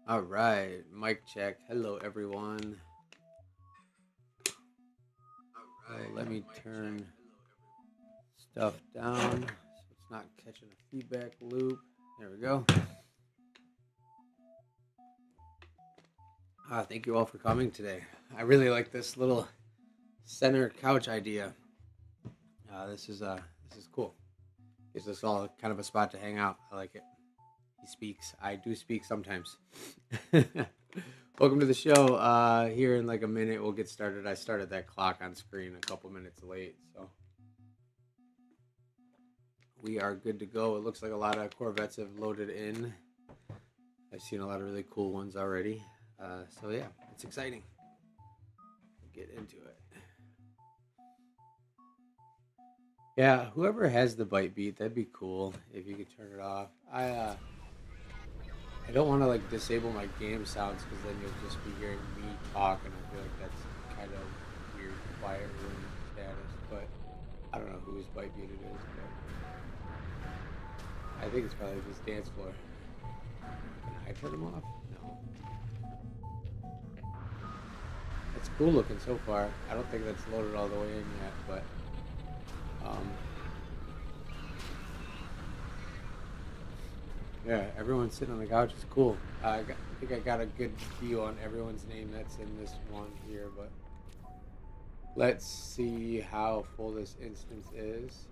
All right, mic check. Hello, everyone. Let me turn stuff down so it's not catching a feedback loop. There we go. Thank you all for coming today. I really like this little center couch idea. This is cool. Gives us all kind of a spot to hang out. I like it. He speaks. I do speak sometimes. Welcome to the show. Here in like a minute, we'll get started. I started that clock on screen a couple minutes late, so we are good to go. It looks like a lot of Corvettes have loaded in. I've seen a lot of really cool ones already. So yeah, it's exciting. Get into it. Yeah, whoever has the bite beat, that'd be cool if you could turn it off. I don't want to like disable my game sounds because then you'll just be hearing me talk, and I feel like that's kind of weird, quiet room status. But I don't know whose bite beat it is, but I think it's probably this dance floor. Can I turn them off? No. It's cool looking so far. I don't think that's loaded all the way in yet, but yeah, everyone sitting on the couch is cool. I think I got a good view on everyone's name that's in this one here, but let's see how full this instance is.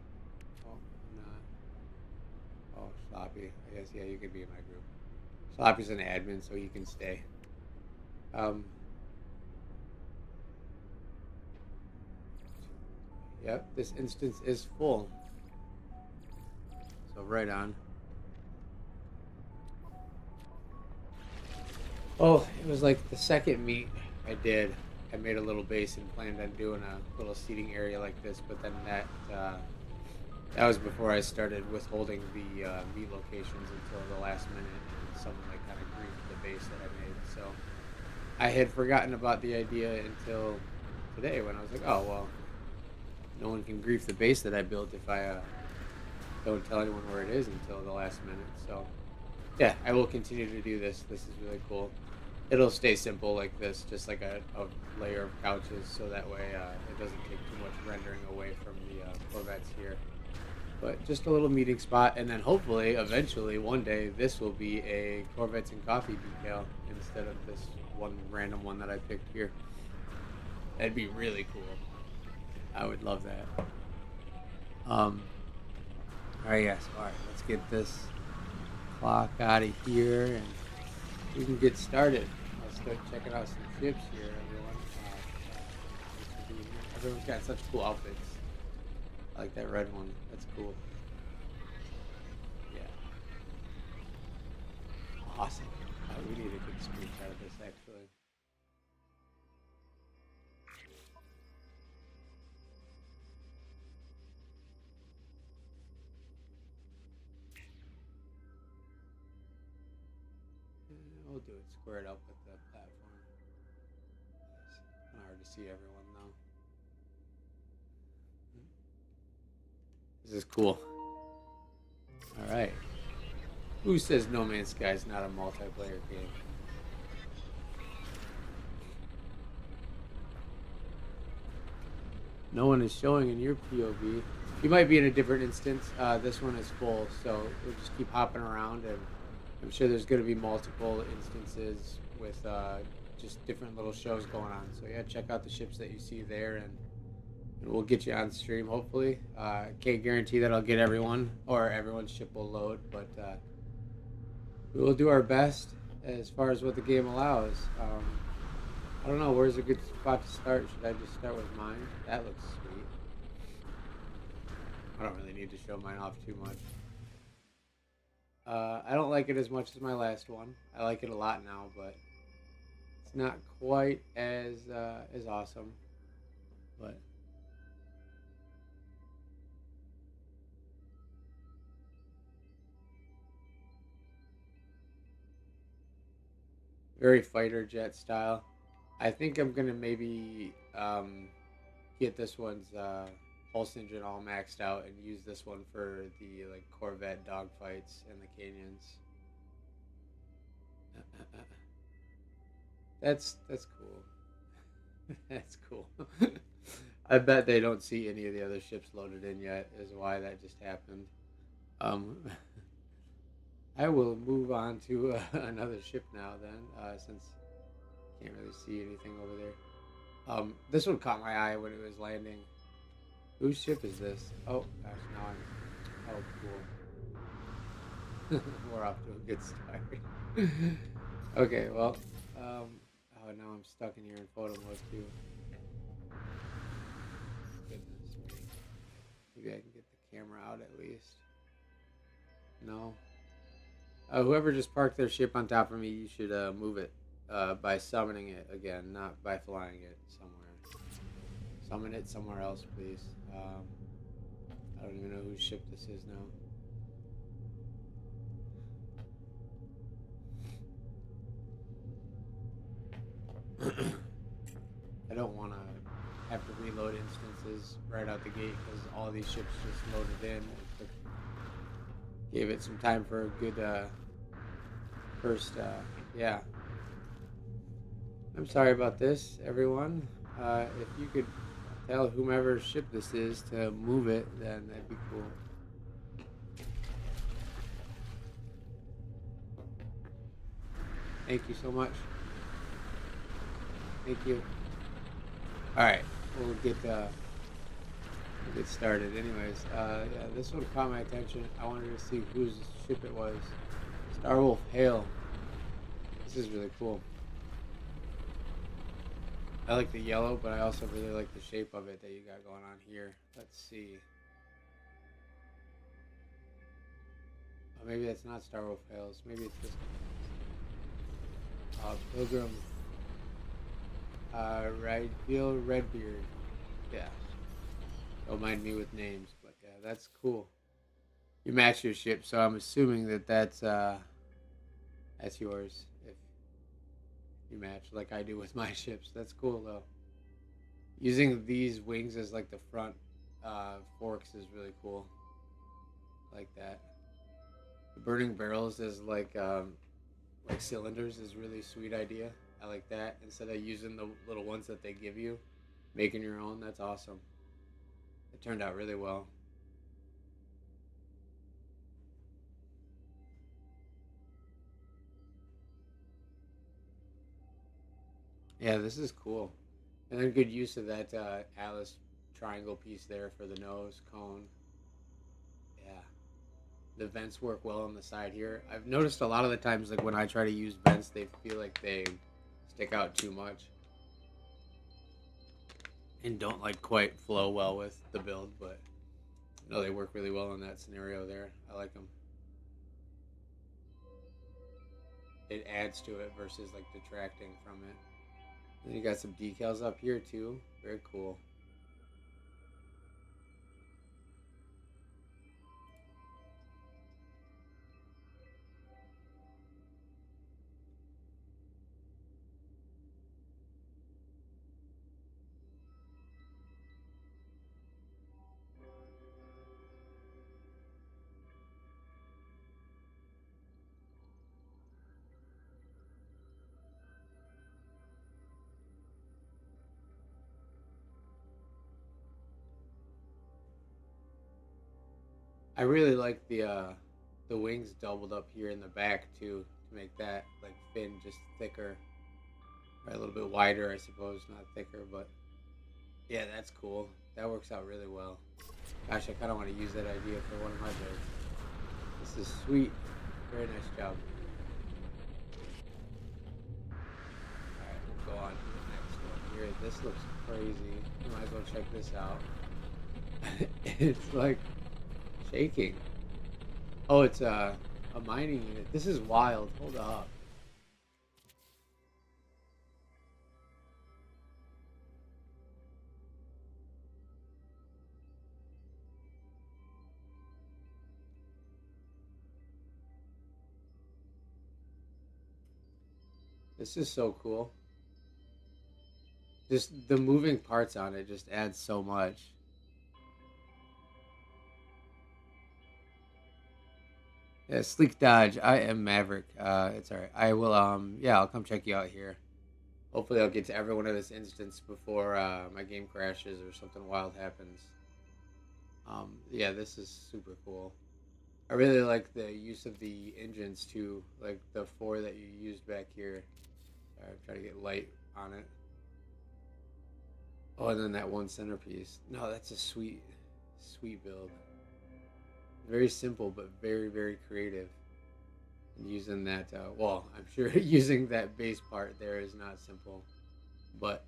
Oh, not. Oh, Sloppy. I guess, yeah, you could be in my group. Sloppy's an admin, so he can stay. Yep, this instance is full. So right on. Oh, it was like the second meet I did. I made a little base and planned on doing a little seating area like this, but then that was before I started withholding the meet locations until the last minute, and someone like kind of griefed the base that I made. So I had forgotten about the idea until today when I was like, oh well, no one can grief the base that I built if I don't tell anyone where it is until the last minute. So yeah, I will continue to do this. This is really cool. It'll stay simple like this, just like a layer of couches, so that way it doesn't take too much rendering away from the Corvettes here. But just a little meeting spot, and then hopefully, eventually, one day, this will be a Corvettes and Coffee decal instead of this one random one that I picked here. That'd be really cool. I would love that. All right, yes. All right, let's get this clock out of here, and we can get started. Let's start checking out some ships here, everyone. Everyone's got such cool outfits. I like that red one. That's cool. Yeah. Awesome. We need a good screenshot of this, actually. We'll do it squared up with the platform. It's kind of hard to see everyone, though. This is cool. All right. Who says No Man's Sky is not a multiplayer game? No one is showing in your POV. You might be in a different instance. This one is full, so we'll just keep hopping around, and I'm sure there's going to be multiple instances with just different little shows going on. So yeah, check out the ships that you see there, and we'll get you on stream hopefully. Can't guarantee that I'll get everyone or everyone's ship will load, but we will do our best as far as what the game allows. I don't know, where's a good spot to start? Should I just start with mine? That looks sweet. I don't really need to show mine off too much. I don't like it as much as my last one. I like it a lot now, but it's not quite as awesome. But very fighter jet style. I think I'm gonna maybe get this one's pulse engine all maxed out and use this one for the like Corvette dogfights in the canyons. That's cool. That's cool. I bet they don't see any of the other ships loaded in yet. Is why that just happened. Um, I will move on to another ship now then, since can't really see anything over there. This one caught my eye when it was landing. Whose ship is this? Oh gosh, now I'm. Oh, cool. We're off to a good start. Okay, well, oh, now I'm stuck in here in photo mode too. Goodness me. Maybe I can get the camera out at least. No. Whoever just parked their ship on top of me, you should move it by summoning it again, not by flying it somewhere. Summon it somewhere else, please. I don't even know whose ship this is now. I don't want to have to reload instances right out the gate because all these ships just loaded in. Gave it some time for a good first, yeah. I'm sorry about this, everyone. If you could tell whomever ship this is to move it, then that'd be cool. Thank you so much. Thank you. All right, we'll get started. Anyways, yeah, this one caught my attention. I wanted to see whose ship it was. Starwolf Hail. This is really cool. I like the yellow, but I also really like the shape of it that you got going on here. Let's see. Oh, maybe that's not Starwolf Hails. Maybe it's this one. Pilgrim. Ridefield Redbeard. Yeah. Don't mind me with names, but yeah, that's cool. You match your ship, so I'm assuming that that's yours if you match like I do with my ships. That's cool though. Using these wings as like the front forks is really cool. Like that. The burning barrels as like cylinders is really sweet idea. I like that. Instead of using the little ones that they give you, making your own. That's awesome. It turned out really well. Yeah, this is cool. And then good use of that Atlas triangle piece there for the nose cone. Yeah, the vents work well on the side here. I've noticed a lot of the times, like when I try to use vents, they feel like they stick out too much and don't like quite flow well with the build. But no, they work really well in that scenario there. I like them. It adds to it versus like detracting from it. And you got some decals up here too. Very cool. I really like the wings doubled up here in the back too to make that like fin just thicker or a little bit wider, I suppose, not thicker, but yeah, that's cool. That works out really well. Gosh, I kind of want to use that idea for one of my builds. This is sweet. Very nice job. All right, we'll go on to the next one here. This looks crazy. You might as well check this out. It's like shaking. Oh, it's a mining unit. This is wild. Hold up. This is so cool. Just the moving parts on it just adds so much. Yeah, Sleek Dodge. I am Maverick. It's alright. I will yeah, I'll come check you out here. Hopefully I'll get to every one of this instance before my game crashes or something wild happens. Yeah, this is super cool. I really like the use of the engines too, like the four that you used back here. Sorry, I'm trying to get light on it. Oh, and then that one centerpiece. No, that's a sweet, sweet build. Very simple, but very, very creative. And using that, well, I'm sure using that base part there is not simple, but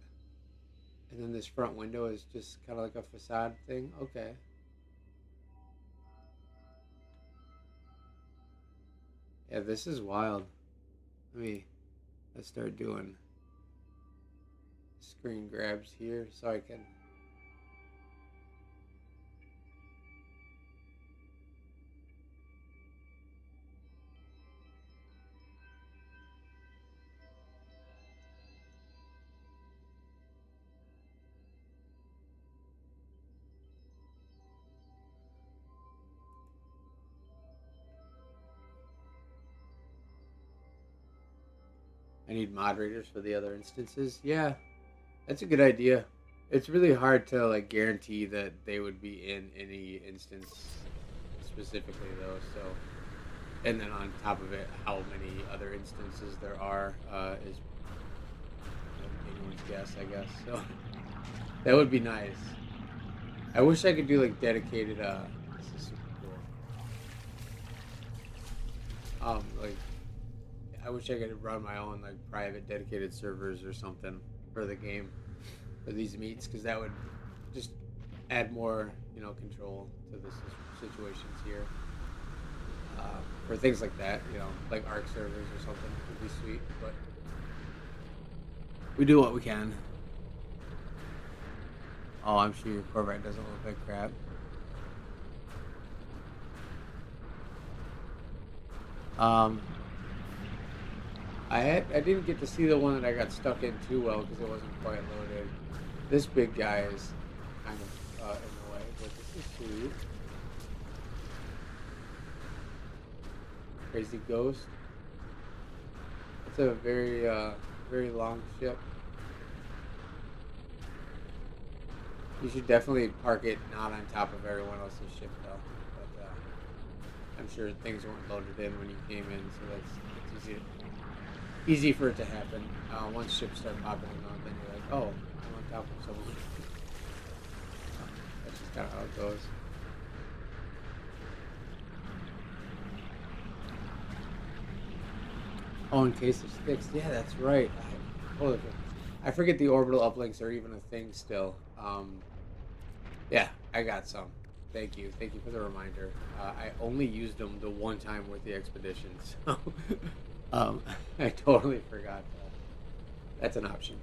and then this front window is just kind of like a facade thing. Okay. Yeah, this is wild. Let's start doing screen grabs here so I can. I need moderators for the other instances. Yeah, that's a good idea. It's really hard to like guarantee that they would be in any instance specifically though. So, and then on top of it, how many other instances there are is anyone's guess, I guess. So that would be nice. I wish I could do like dedicated. This is super cool. Like I wish I could run my own like private dedicated servers or something for the game for these meets because that would just add more control to the situations here for things like that, like ARC servers or something would be sweet, but we do what we can. Oh, I'm sure your Corvette doesn't look like crap. I didn't get to see the one that I got stuck in too well because it wasn't quite loaded. This big guy is kind of in the way, but this is sweet. Crazy Ghost. It's a very very long ship. You should definitely park it not on top of everyone else's ship though. But I'm sure things weren't loaded in when you came in, so that's easy for it to happen. Once ships start popping on, then you're like, oh, I'm on top of someone. That's just kind of how it goes. Oh, in case of sticks. Yeah, that's right. I forget the orbital uplinks are even a thing still. Yeah, I got some. Thank you. Thank you for the reminder. I only used them the one time with the expedition, so I totally forgot that. That's an option.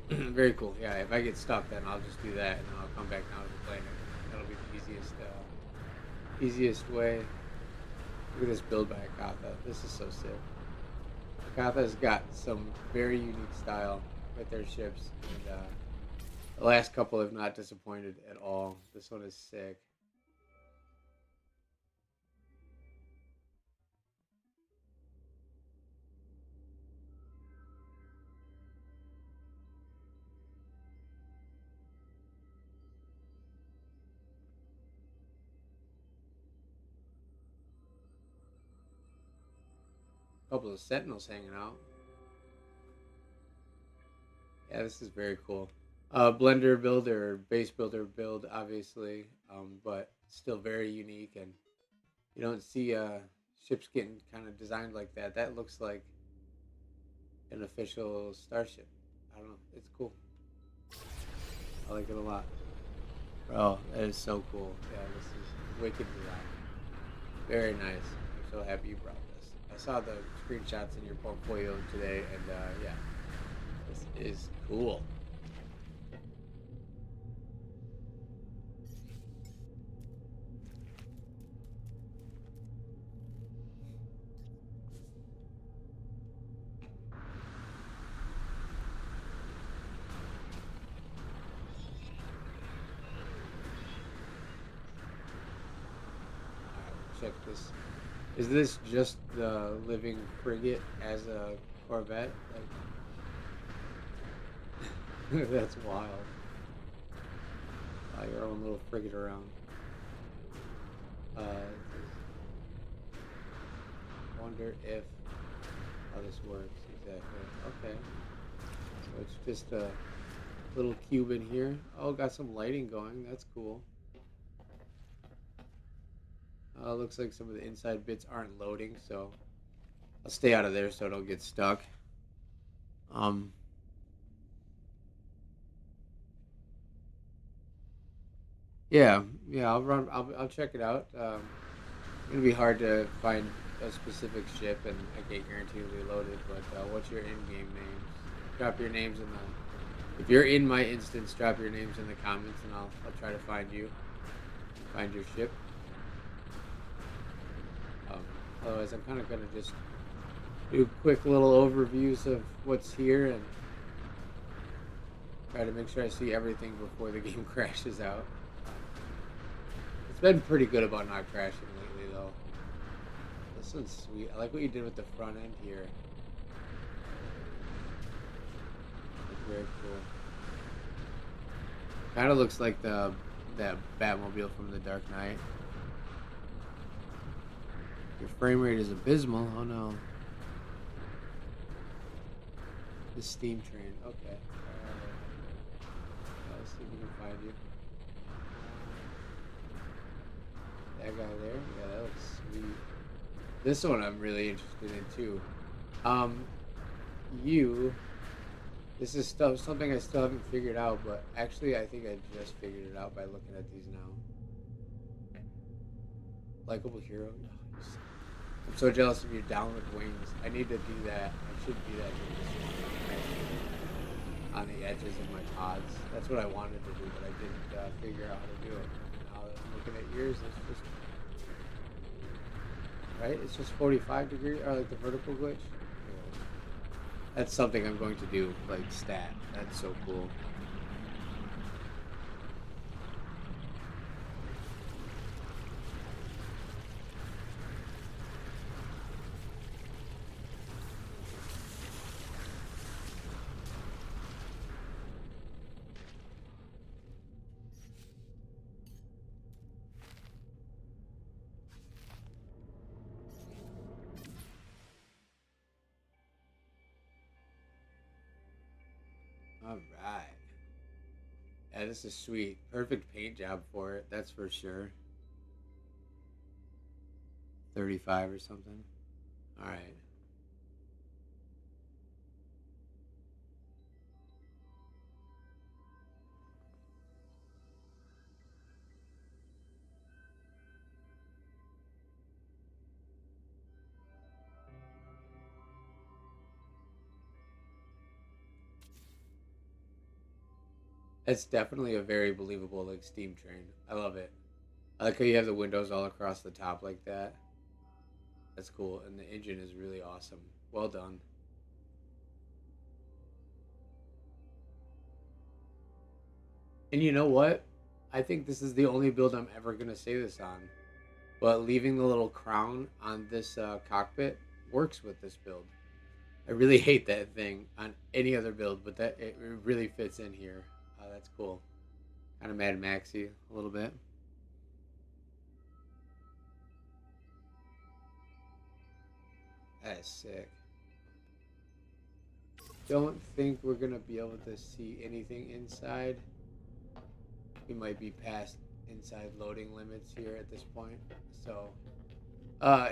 Very cool. Yeah, if I get stuck, then I'll just do that, and then I'll come back down to the planet. That'll be the easiest way. Look at this build by Akatha. This is so sick. Akatha's got some very unique style with their ships, and the last couple have not disappointed at all. This one is sick. Couple of sentinels hanging out. Yeah, this is very cool. Blender builder, base builder build, obviously, but still very unique. And you don't see ships getting kind of designed like that. That looks like an official starship. I don't know. It's cool. I like it a lot. Bro, that is so cool. Yeah, this is wicked design. Very nice. I'm so happy you brought this. I saw the screenshots in your portfolio today, and yeah, this is cool. Check this. Is this just the living frigate as a Corvette? Like, That's wild. Your own little frigate around. Uh, wonder if how this works exactly. Okay, so it's just a little cube in here. Oh, got some lighting going. That's cool. Looks like some of the inside bits aren't loading, so I'll stay out of there so I don't get stuck. Um, yeah, yeah, I'll run. I'll check it out. It's gonna be hard to find a specific ship, and I can't guarantee it'll be loaded. But what's your in-game names? Drop your names in the. If you're in my instance, drop your names in the comments, and I'll try to find you, find your ship. Um, Otherwise, I'm kind of gonna just do quick little overviews of what's here and try to make sure I see everything before the game crashes out. It's been pretty good about not crashing lately, though. This one's sweet. I like what you did with the front end here. It's very cool. Kind of looks like that Batmobile from The Dark Knight. Your frame rate is abysmal. Oh no. The steam train. Okay. Let's see if we can find you. That guy there? Yeah, that looks sweet. This one I'm really interested in too. This is something I still haven't figured out, but actually I think I just figured it out by looking at these now. Likable hero. I'm so jealous of your downward wings. I need to do that. I should do that on the edges of my pods. That's what I wanted to do, but I didn't figure out how to do it. Now that I'm looking at yours, it's just right. It's just 45 degrees, or like the vertical glitch. That's something I'm going to do, like stat. That's so cool. All right. Yeah, this is sweet. Perfect paint job for it. That's for sure. 35 or something. All right. It's definitely a very believable like steam train. I love it. I like how you have the windows all across the top like that. That's cool, and the engine is really awesome. Well done. And you know what? I think this is the only build I'm ever gonna say this on. But leaving the little crown on this cockpit works with this build. I really hate that thing on any other build, but that it really fits in here. That's cool. Kind of Mad Maxy a little bit. That is sick. Don't think we're gonna be able to see anything inside. We might be past inside loading limits here at this point. So,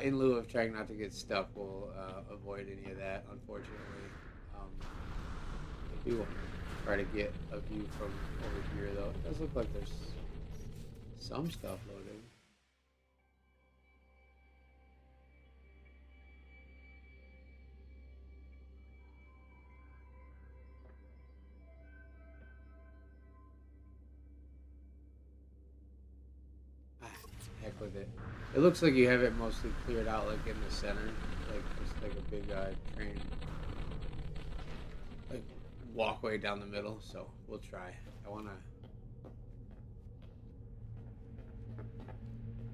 in lieu of trying not to get stuck, we'll avoid any of that, unfortunately. I do want to try to get a view from over here, though. It does look like there's some stuff loaded. Ah, heck with it. It looks like you have it mostly cleared out, like in the center, like just like a big train, like walkway down the middle. So we'll try. I wanna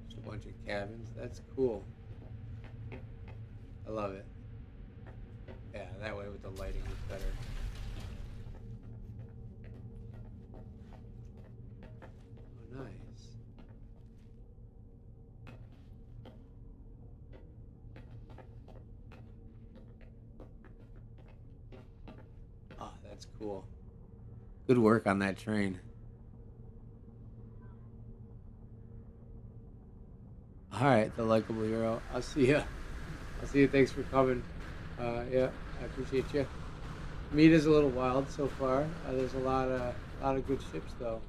just a bunch of cabins. That's cool. I love it. Yeah, that way with the lighting is better. cool. Good work on that train. All right, the likable hero. I'll see you. I'll see you. Thanks for coming. Yeah, I appreciate you. Meat is a little wild so far. There's a lot of good ships though.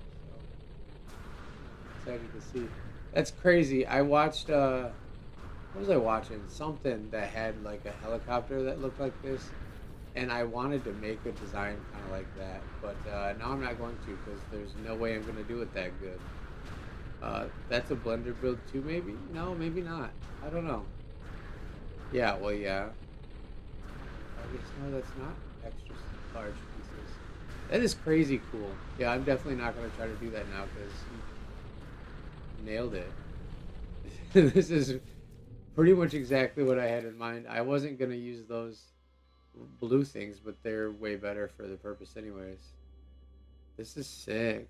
So excited to see. That's crazy. I watched. What was I watching? Something that had like a helicopter that looked like this, and I wanted to make a design kind of like that, but now I'm not going to because there's no way I'm going to do it that good. That's a blender build too, maybe? No, maybe not. I don't know. Yeah, well, yeah. I guess no, that's not extra large pieces. That is crazy cool. Yeah, I'm definitely not going to try to do that now because you nailed it. This is pretty much exactly what I had in mind. I wasn't going to use those blue things, but they're way better for the purpose anyways. This is sick.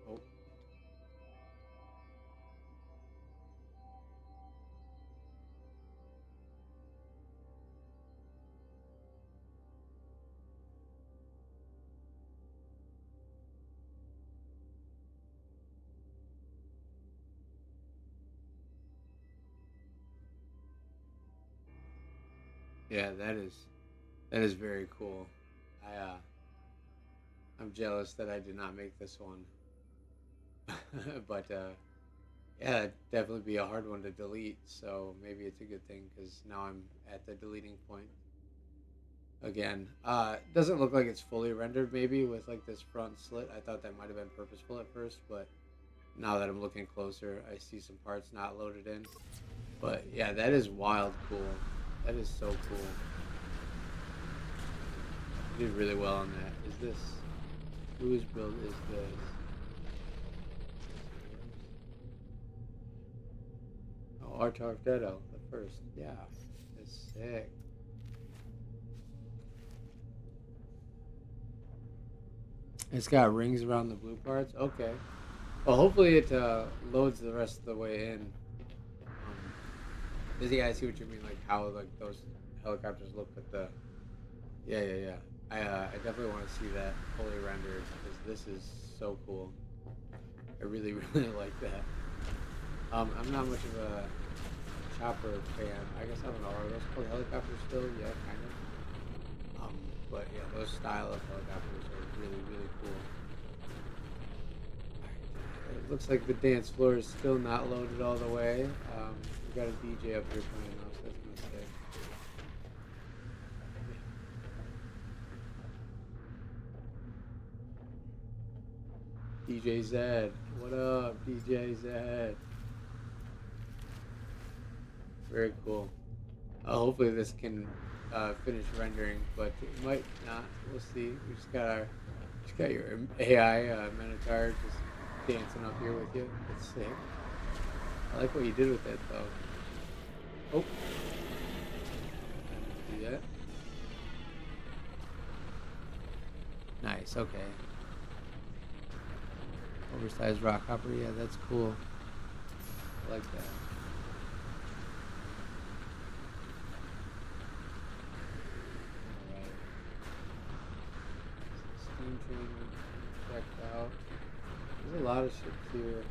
Oh, yeah, that is very cool. I'm jealous that I did not make this one. But yeah, it'd definitely be a hard one to delete, so maybe it's a good thing because now I'm at the deleting point again. Doesn't look like it's fully rendered maybe with like this front slit. I thought that might have been purposeful at first, but now that I'm looking closer, I see some parts not loaded in. But yeah, that is wild cool. That is so cool. You did really well on that. Is this whose build is this? Oh, Artarfdetto, the first. Yeah, that's sick. It's got rings around the blue parts. Okay. Well, hopefully it loads the rest of the way in. Yeah, I see what you mean. Like how like those helicopters look at the. Yeah, yeah, yeah. I definitely want to see that fully rendered because this is so cool. I really really like that. I'm not much of a chopper fan. I guess I don't know. Are those called helicopters still? Yeah, kind of. But yeah, those style of helicopters are really really cool. It looks like the dance floor is still not loaded all the way. We got a DJ up here playing now, so that's gonna stay. DJ Zed, what up, DJ Zed? Very cool. Hopefully this can finish rendering, but it might not. We'll see. Just got your AI Minotaur just dancing up here with you. It's sick. I like what you did with it though. Oh, I didn't do that. Nice. Okay. Oversized rock hopper. Yeah, that's cool. I like that. Alright. Steam train checked out. There's a lot of ships here.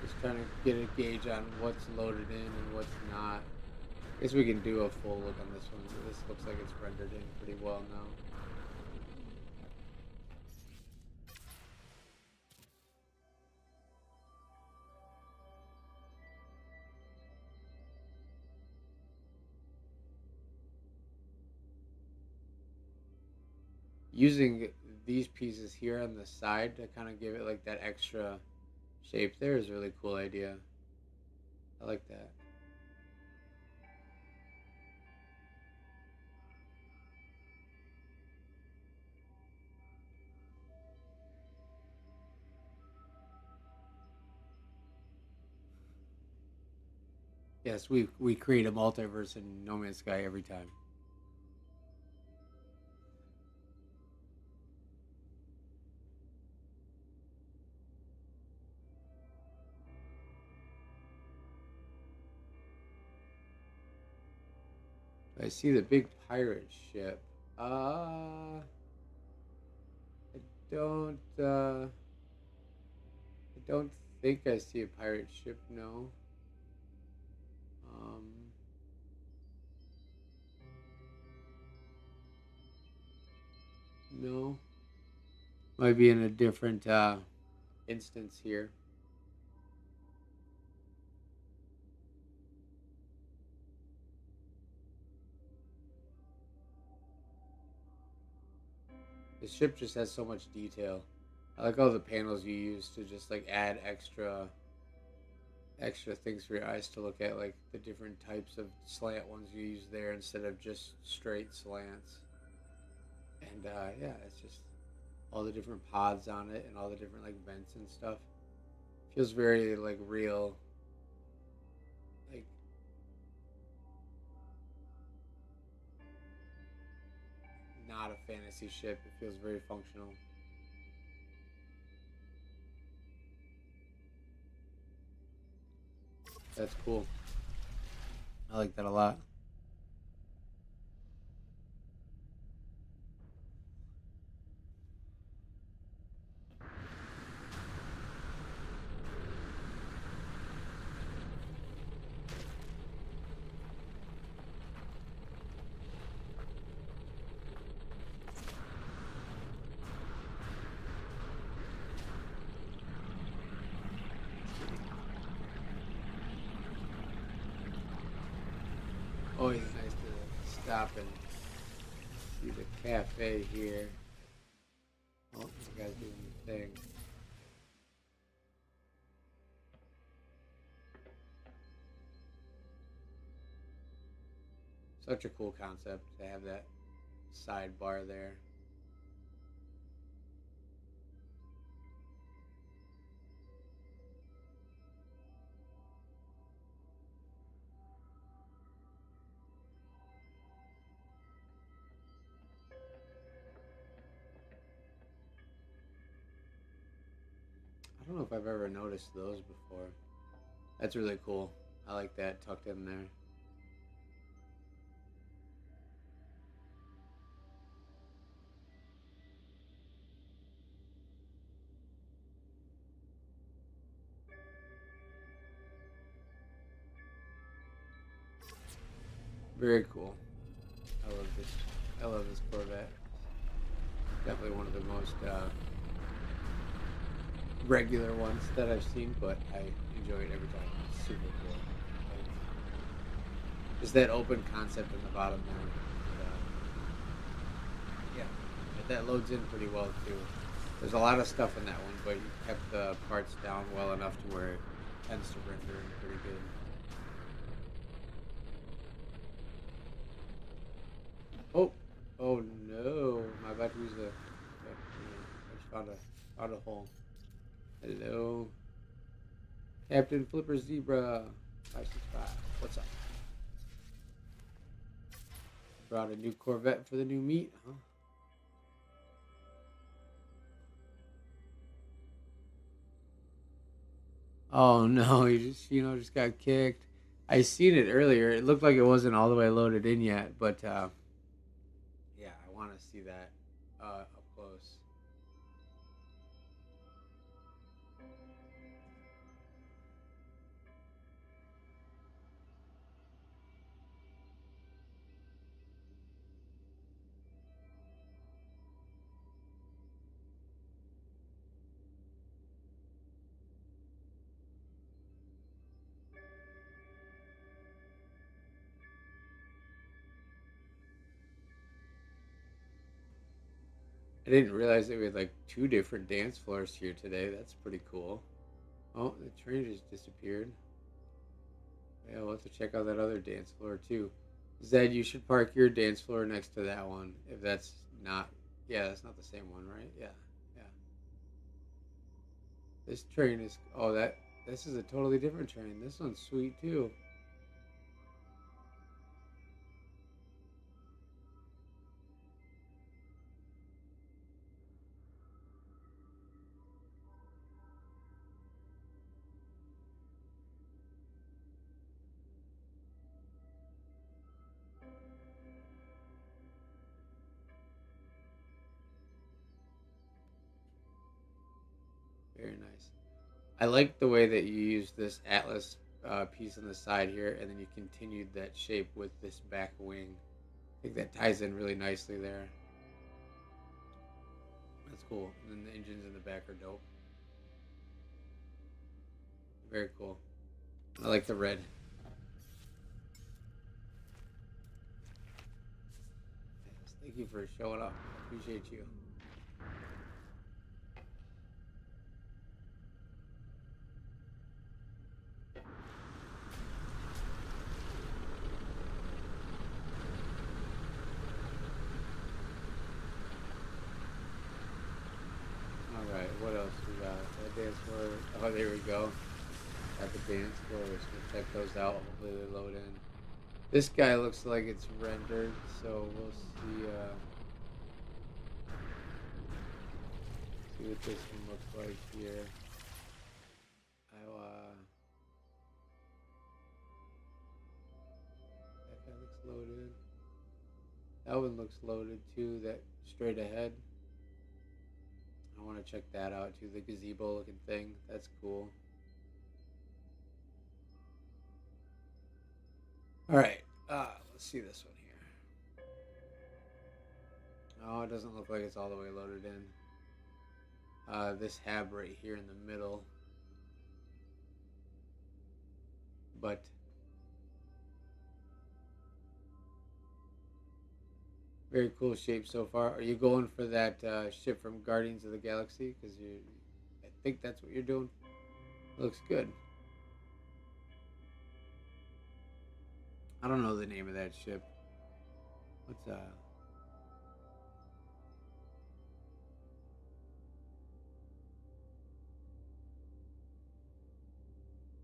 Just trying to get a gauge on what's loaded in and what's not. I guess we can do a full look on this one. This looks like it's rendered in pretty well now. Using these pieces here on the side to kind of give it like that extra shape there is a really cool idea. I like that. Yes, we create a multiverse in No Man's Sky every time. I see the big pirate ship. I don't. I don't think I see a pirate ship. No. Um. No. Might be in a different instance here. The ship just has so much detail. I like all the panels you use to just like add extra things for your eyes to look at, like the different types of slant ones you use there instead of just straight slants. And yeah, it's just all the different pods on it and all the different like vents and stuff. Feels very like real, like not a fantasy ship. It feels very functional. That's cool. I like that a lot. Always nice to stop and see the cafe here. Oh, you guys doing the thing. Such a cool concept to have that sidebar there. I don't know if I've ever noticed those before. That's really cool. I like that tucked in there. Very cool. I love this. I love this Corvette. Definitely one of the most regular ones that I've seen, but I enjoy it every time. It's super cool. Like, just that open concept in the bottom there. And, yeah, that loads in pretty well too. There's a lot of stuff in that one, but you kept the parts down well enough to where it tends to render in pretty good. Oh, oh no! My battery's a. I just found a hole. Hello, Captain Flipper Zebra 565. What's up? Brought a new Corvette for the new meet, huh? Oh no, he just just got kicked. I seen it earlier. It looked like it wasn't all the way loaded in yet, but yeah, I want to see that up close. I didn't realize that we had like two different dance floors here today. That's pretty cool. Oh, the train just disappeared. Yeah, we'll have to check out that other dance floor too. Zed, you should park your dance floor next to that one. If that's not, yeah, that's not the same one, right? Yeah, yeah. This train is, oh, this is a totally different train. This one's sweet too. Very nice. I like the way that you use this Atlas piece on the side here, and then you continued that shape with this back wing. I think that ties in really nicely there. That's cool. And then the engines in the back are dope. Very cool. I like the red. Yes, thank you for showing up. I appreciate you. All right, what else we got? That dance floor. Oh, there we go. Got the dance floors. We'll check those out. Hopefully they load in. This guy looks like it's rendered, so we'll see. See what this one looks like here. That guy looks loaded. That one looks loaded too. That straight ahead. I want to check that out too. The gazebo looking thing. That's cool. All right. Let's see this one here. Oh, it doesn't look like it's all the way loaded in. This hab right here in the middle. But very cool shape so far. Are you going for that ship from Guardians of the Galaxy? Because I think that's what you're doing. Looks good. I don't know the name of that ship. What's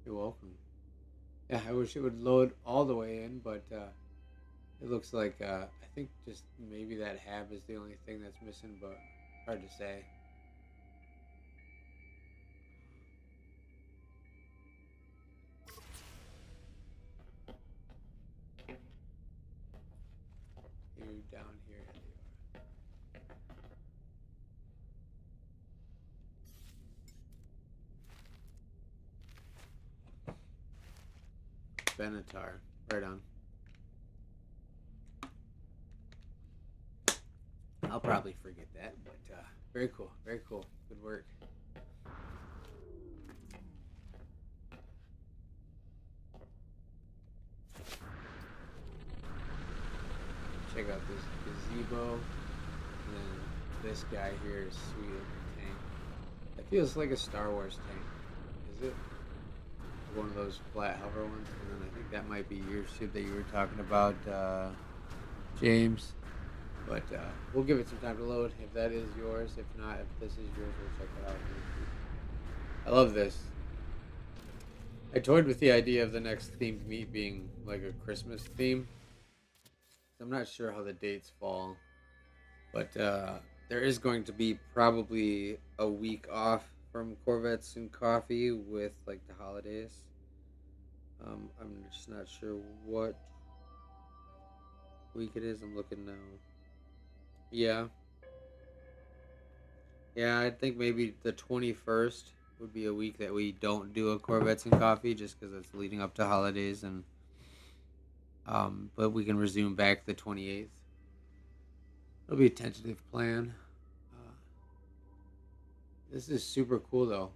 You're welcome. Yeah, I wish it would load all the way in, but it looks like I think just maybe that hab is the only thing that's missing, but hard to say. Maybe down here. Benatar. Right on. I'll probably forget that, but very cool. Very cool. Good work. Check out this gazebo. And then this guy here is sweet looking tank. It feels like a Star Wars tank. Is it? One of those flat hover ones. And then I think that might be your ship that you were talking about, James. But we'll give it some time to load if that is yours. If not, if this is yours, we'll check it out. I love this. I toyed with the idea of the next themed meet being like a Christmas theme. I'm not sure how the dates fall, but there is going to be probably a week off from Corvettes and Coffee with like the holidays. I'm just not sure what week it is. I'm looking now. Yeah. Yeah, I think maybe the 21st would be a week that we don't do a Corvettes and Coffee just because it's leading up to holidays, and but we can resume back the 28th. It'll be a tentative plan. Uh, this is super cool though.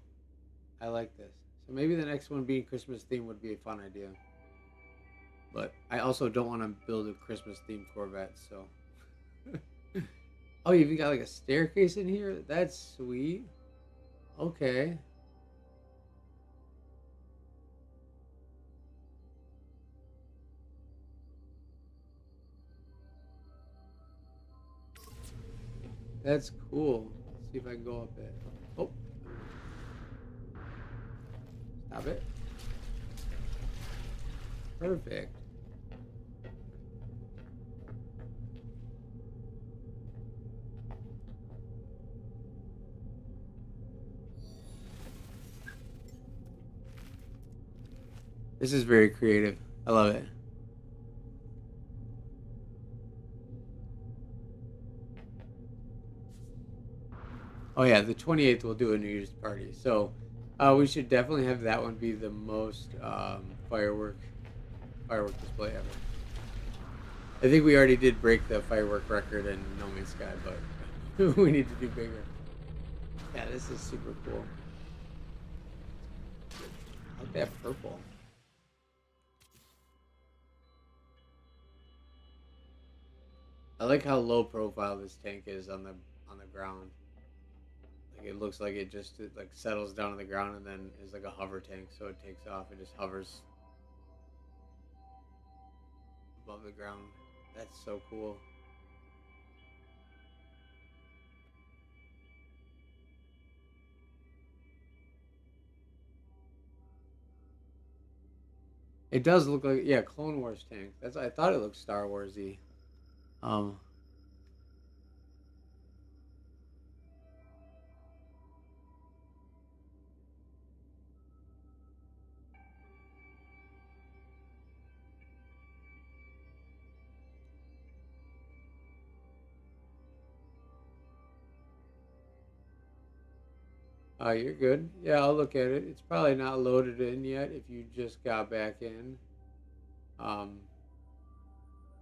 I like this. So maybe the next one being Christmas theme would be a fun idea. But I also don't want to build a Christmas themed Corvette, so. Oh, you even got like a staircase in here? That's sweet. Okay. That's cool. Let's see if I can go up it. Oh, stop it. Perfect. This is very creative. I love it. Oh yeah, the 28th we'll do a New Year's party. So we should definitely have that one be the most firework display ever. I think we already did break the firework record in No Man's Sky, but we need to do bigger. Yeah, this is super cool. I like that purple. I like how low profile this tank is on the ground. Like it looks like it like settles down on the ground and then is like a hover tank, so it takes off and just hovers above the ground. That's so cool. It does look like, yeah, Clone Wars tank. That's, I thought it looked Star Warsy. Um, you're good. Yeah, I'll look at it. It's probably not loaded in yet if you just got back in. Um,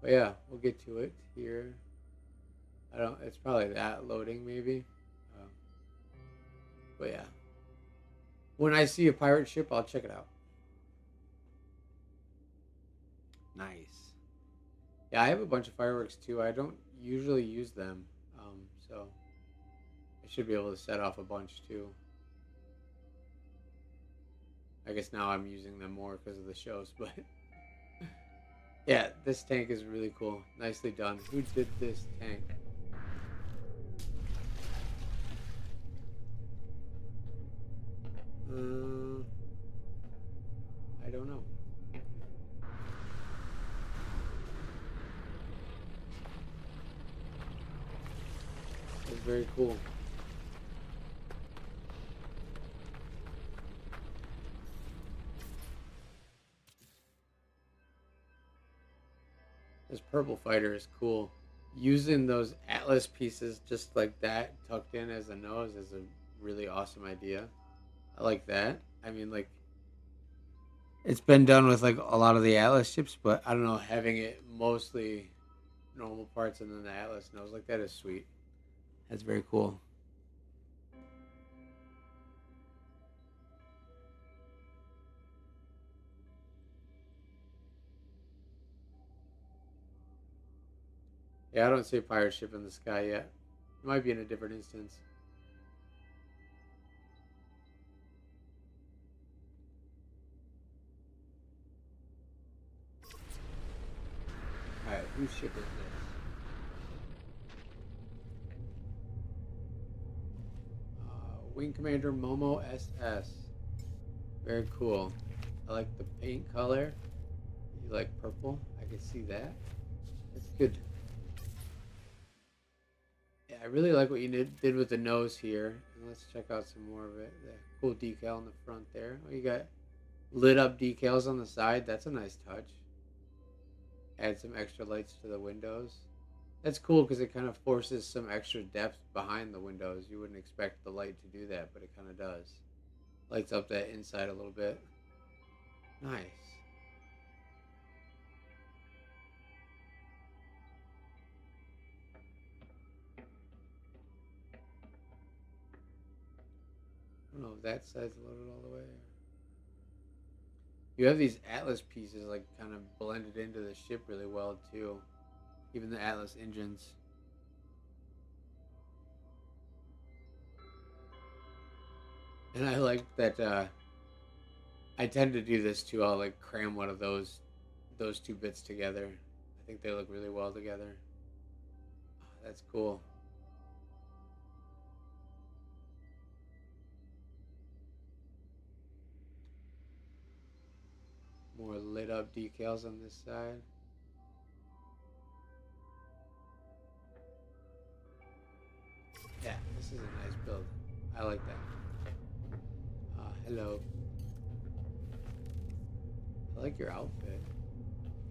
but yeah, we'll get to it here. I don't. It's probably that loading maybe. Uh, but yeah, when I see a pirate ship, I'll check it out. Nice. Yeah, I have a bunch of fireworks too. I don't usually use them, so I should be able to set off a bunch too. I guess now I'm using them more because of the shows, but yeah, this tank is really cool. Nicely done. Who did this tank? I don't know. It's very cool. This purple fighter is cool. Using those Atlas pieces just like that, tucked in as a nose, is a really awesome idea. I like that. I mean, like, it's been done with like a lot of the Atlas ships, but I don't know, having it mostly normal parts and then the Atlas nose like that is sweet. That's very cool. Yeah, I don't see a pirate ship in the sky yet. It might be in a different instance. Alright, whose ship is this? Wing Commander Momo SS. Very cool. I like the paint color. You like purple? I can see that. That's good. Yeah, I really like what you did with the nose here. And let's check out some more of it. The cool decal in the front there. Oh, you got lit up decals on the side. That's a nice touch. Add some extra lights to the windows. That's cool because it kind of forces some extra depth behind the windows. You wouldn't expect the light to do that, but it kind of does. Lights up that inside a little bit. Nice. I don't know if that side's loaded all the way. You have these Atlas pieces like kind of blended into the ship really well too. Even the Atlas engines. And I like that I tend to do this too. I'll like cram one of those two bits together. I think they look really well together. Oh, that's cool. lit up decals on this side. Yeah, this is a nice build. I like that. Hello. I like your outfit.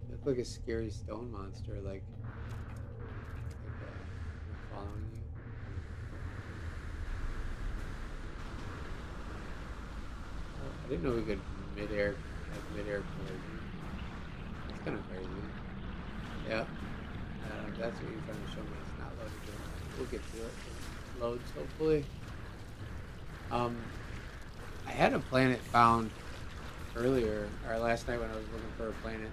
You look like a scary stone monster, like I'm following you. Oh, I didn't know we could mid-air collision. That's kind of crazy. Yeah. That's what you're trying to show me. It's not loaded yet. We'll get to it. Loads, hopefully. I had a planet found earlier, or last night when I was looking for a planet.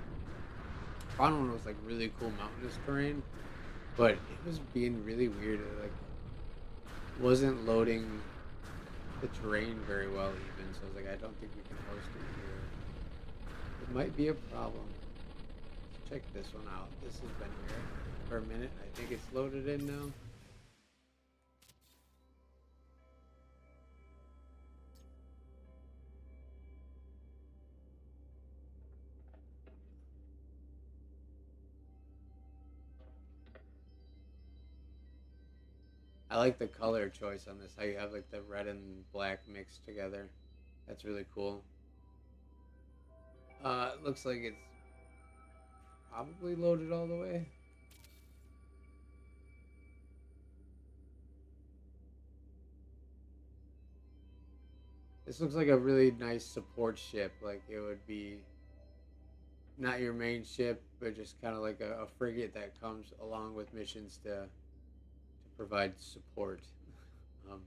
Found one that was like really cool mountainous terrain, but it was being really weird. It like wasn't loading the terrain very well even, so I was like, I don't think we can host it here. It might be a problem. Let's check this one out. This has been here for a minute. I think it's loaded in now. I like the color choice on this. How you have like the red and black mixed together. That's really cool. It looks like it's probably loaded all the way. This looks like a really nice support ship. Like it would be not your main ship, but just kind of like a frigate that comes along with missions to provide support. Um,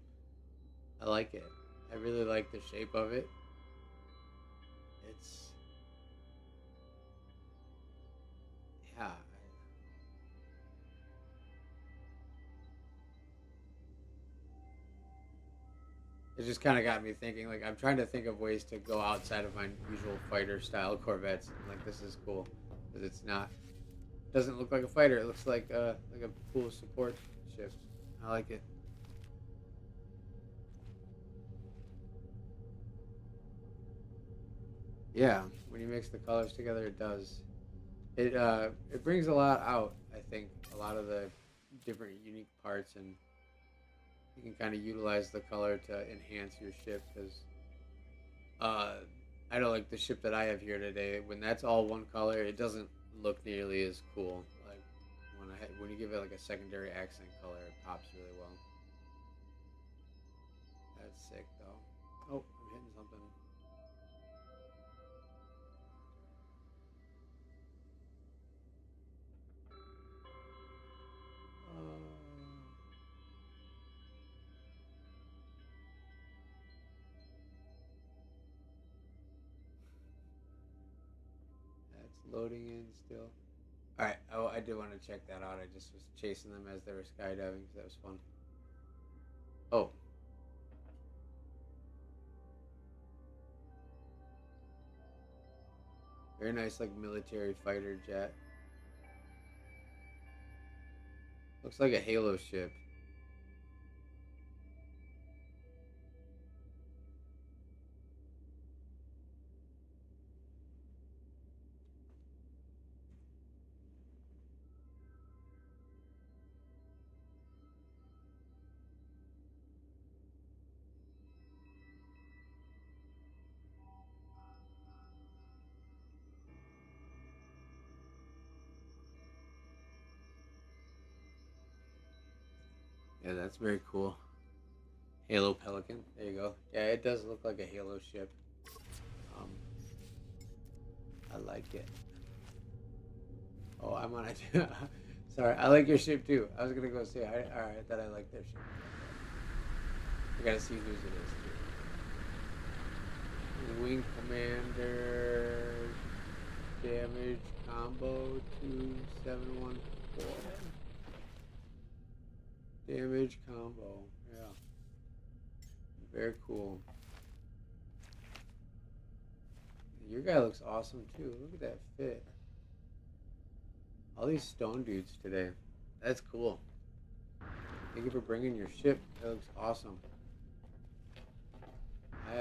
I like it. I really like the shape of it. It's yeah. It just kind of got me thinking. Like I'm trying to think of ways to go outside of my usual fighter style Corvettes. Like this is cool because it's not. Doesn't look like a fighter. It looks like a cool support ship. I like it. Yeah, when you mix the colors together, it does. It brings a lot out. I think a lot of the different unique parts, and you can kind of utilize the color to enhance your ship. Because uh, I know like the ship that I have here today, when that's all one color, it doesn't look nearly as cool. Like when you give it like a secondary accent color, it pops really well. That's sick though. Oh, I'm hitting something. That's loading in still. All right. Oh, I did want to check that out. I just was chasing them as they were skydiving because that was fun. Oh, very nice, like military fighter jet. Looks like a Halo ship. Yeah, that's very cool. Halo Pelican. There you go. Yeah, it does look like a Halo ship. Um, I like it. Oh, I'm on it. Sorry, I like your ship too. I was gonna go say, all right, that I like their ship. I gotta see whose it is too. Wing Commander damage combo 2714. Damage combo. Yeah. Very cool. Your guy looks awesome too. Look at that fit. All these stone dudes today. That's cool. Thank you for bringing your ship. That looks awesome. I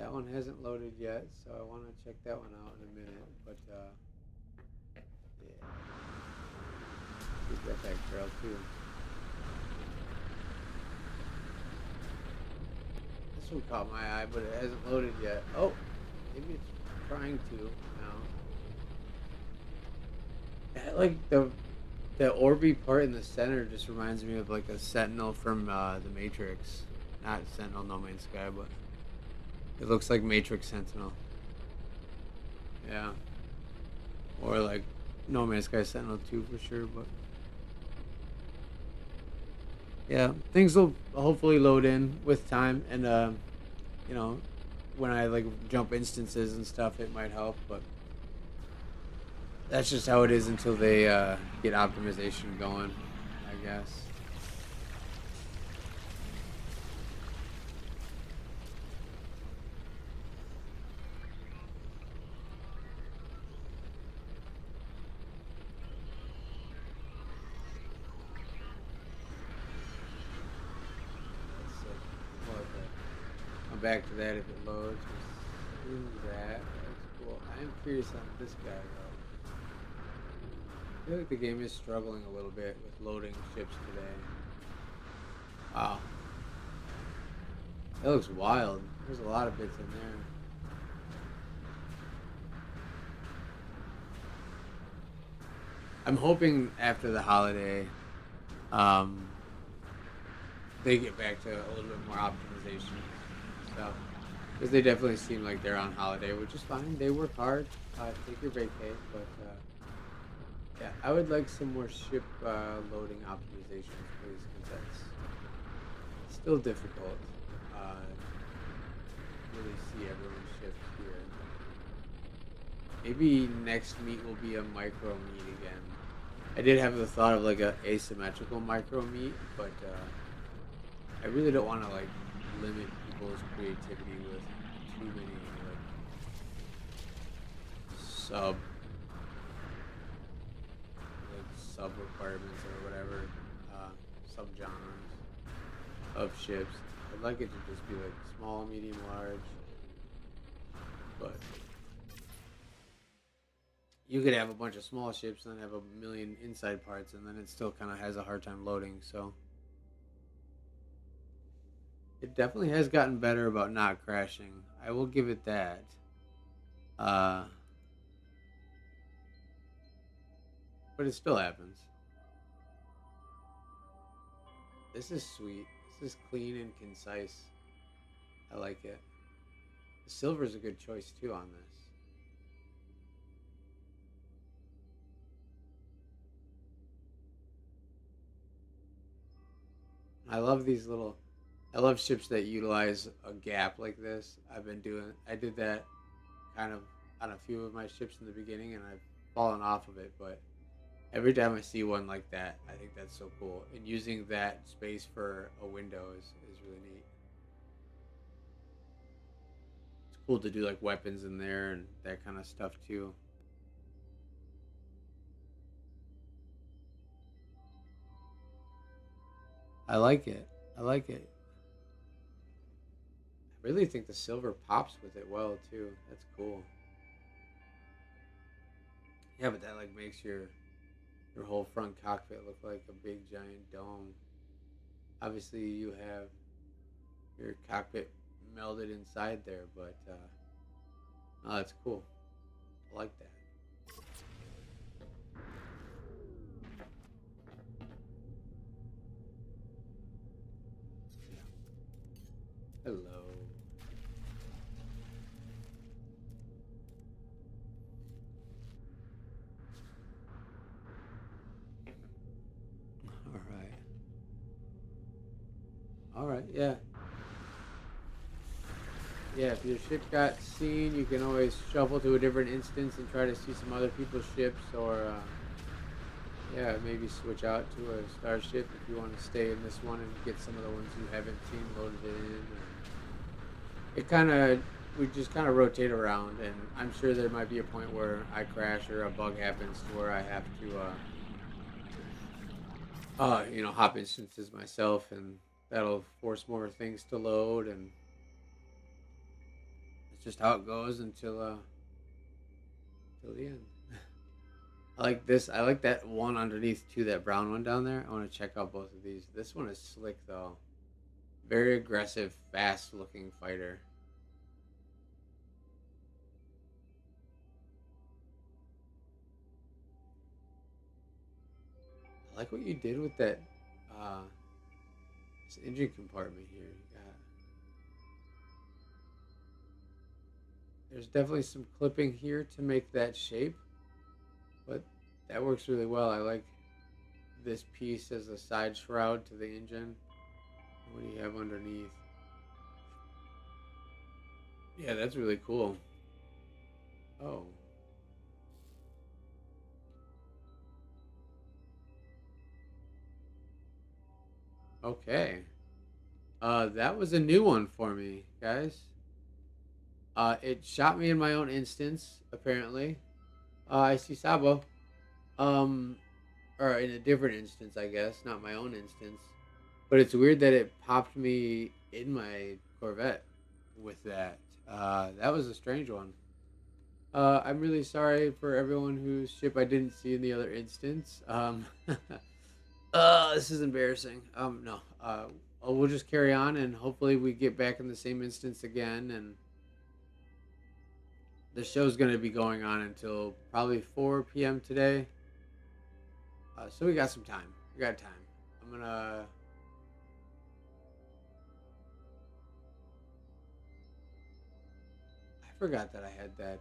That one hasn't loaded yet, so I want to check that one out in a minute. But yeah, keep that back trail too. This one caught my eye, but it hasn't loaded yet. Oh, maybe it's trying to now. Like the orby part in the center just reminds me of like a Sentinel from the Matrix. Not Sentinel No Man's Sky, but it looks like Matrix Sentinel. Yeah. Or like No Man's Sky Sentinel 2 for sure, but yeah, things will hopefully load in with time, and you know, when I like jump instances and stuff, it might help, but that's just how it is until they get optimization going, I guess. Let's see. Well, okay. Come back to that if it loads. Just do that. That's cool. I'm curious on this guy though. I feel like the game is struggling a little bit with loading ships today. Wow. That looks wild. There's a lot of bits in there. I'm hoping after the holiday, um, they get back to a little bit more optimization stuff. Because they definitely seem like they're on holiday, which is fine. They work hard. Take your vacay, but yeah, I would like some more ship loading optimizations, please, because that's still difficult. Really see everyone's ships here. Maybe next meet will be a micro meet again. I did have the thought of like a asymmetrical micro meet, but I really don't want to like limit people's creativity with too many like sub requirements or whatever, sub genres of ships. I'd like it to just be like small, medium, large, but you could have a bunch of small ships and then have a million inside parts, and then it still kind of has a hard time loading. So it definitely has gotten better about not crashing. I will give it that. Uh, but it still happens. This is sweet. This is clean and concise. I like it. The silver is a good choice too on this. I love these little. I love ships that utilize a gap like this. I did that kind of on a few of my ships in the beginning, and I've fallen off of it. But every time I see one like that, I think that's so cool. And using that space for a window is really neat. It's cool to do like weapons in there and that kind of stuff too. I like it. I like it. I really think the silver pops with it well too. That's cool. Yeah, but that like makes your whole front cockpit look like a big giant dome. Obviously, you have your cockpit melded inside there, but oh, that's cool. I like that. Hello. All right. All right. Yeah. Yeah. If your ship got seen, you can always shuffle to a different instance and try to see some other people's ships, or yeah, maybe switch out to a starship if you want to stay in this one and get some of the ones you haven't seen loaded in. It kind of we just kind of rotate around, and I'm sure there might be a point where I crash or a bug happens to where I have to hop instances myself, and that'll force more things to load, and just how it goes until the end. I like this. I like that one underneath too. That brown one down there. I want to check out both of these. This one is slick though. Very aggressive, fast-looking fighter. I like what you did with that. Uh, this engine compartment here. You got. There's definitely some clipping here to make that shape, but that works really well. I like this piece as a side shroud to the engine. What do you have underneath? Yeah, that's really cool. Oh, okay. That was a new one for me, guys. It shot me in my own instance, apparently. I see Sabo. Um, or in a different instance, I guess, not my own instance. But it's weird that it popped me in my Corvette with that. That was a strange one. I'm really sorry for everyone whose ship I didn't see in the other instance. This is embarrassing. No. We'll just carry on, and hopefully we get back in the same instance again. And the show's going to be going on until probably 4 p.m. today. So we got some time. We got time. I'm gonna. I forgot that I had that.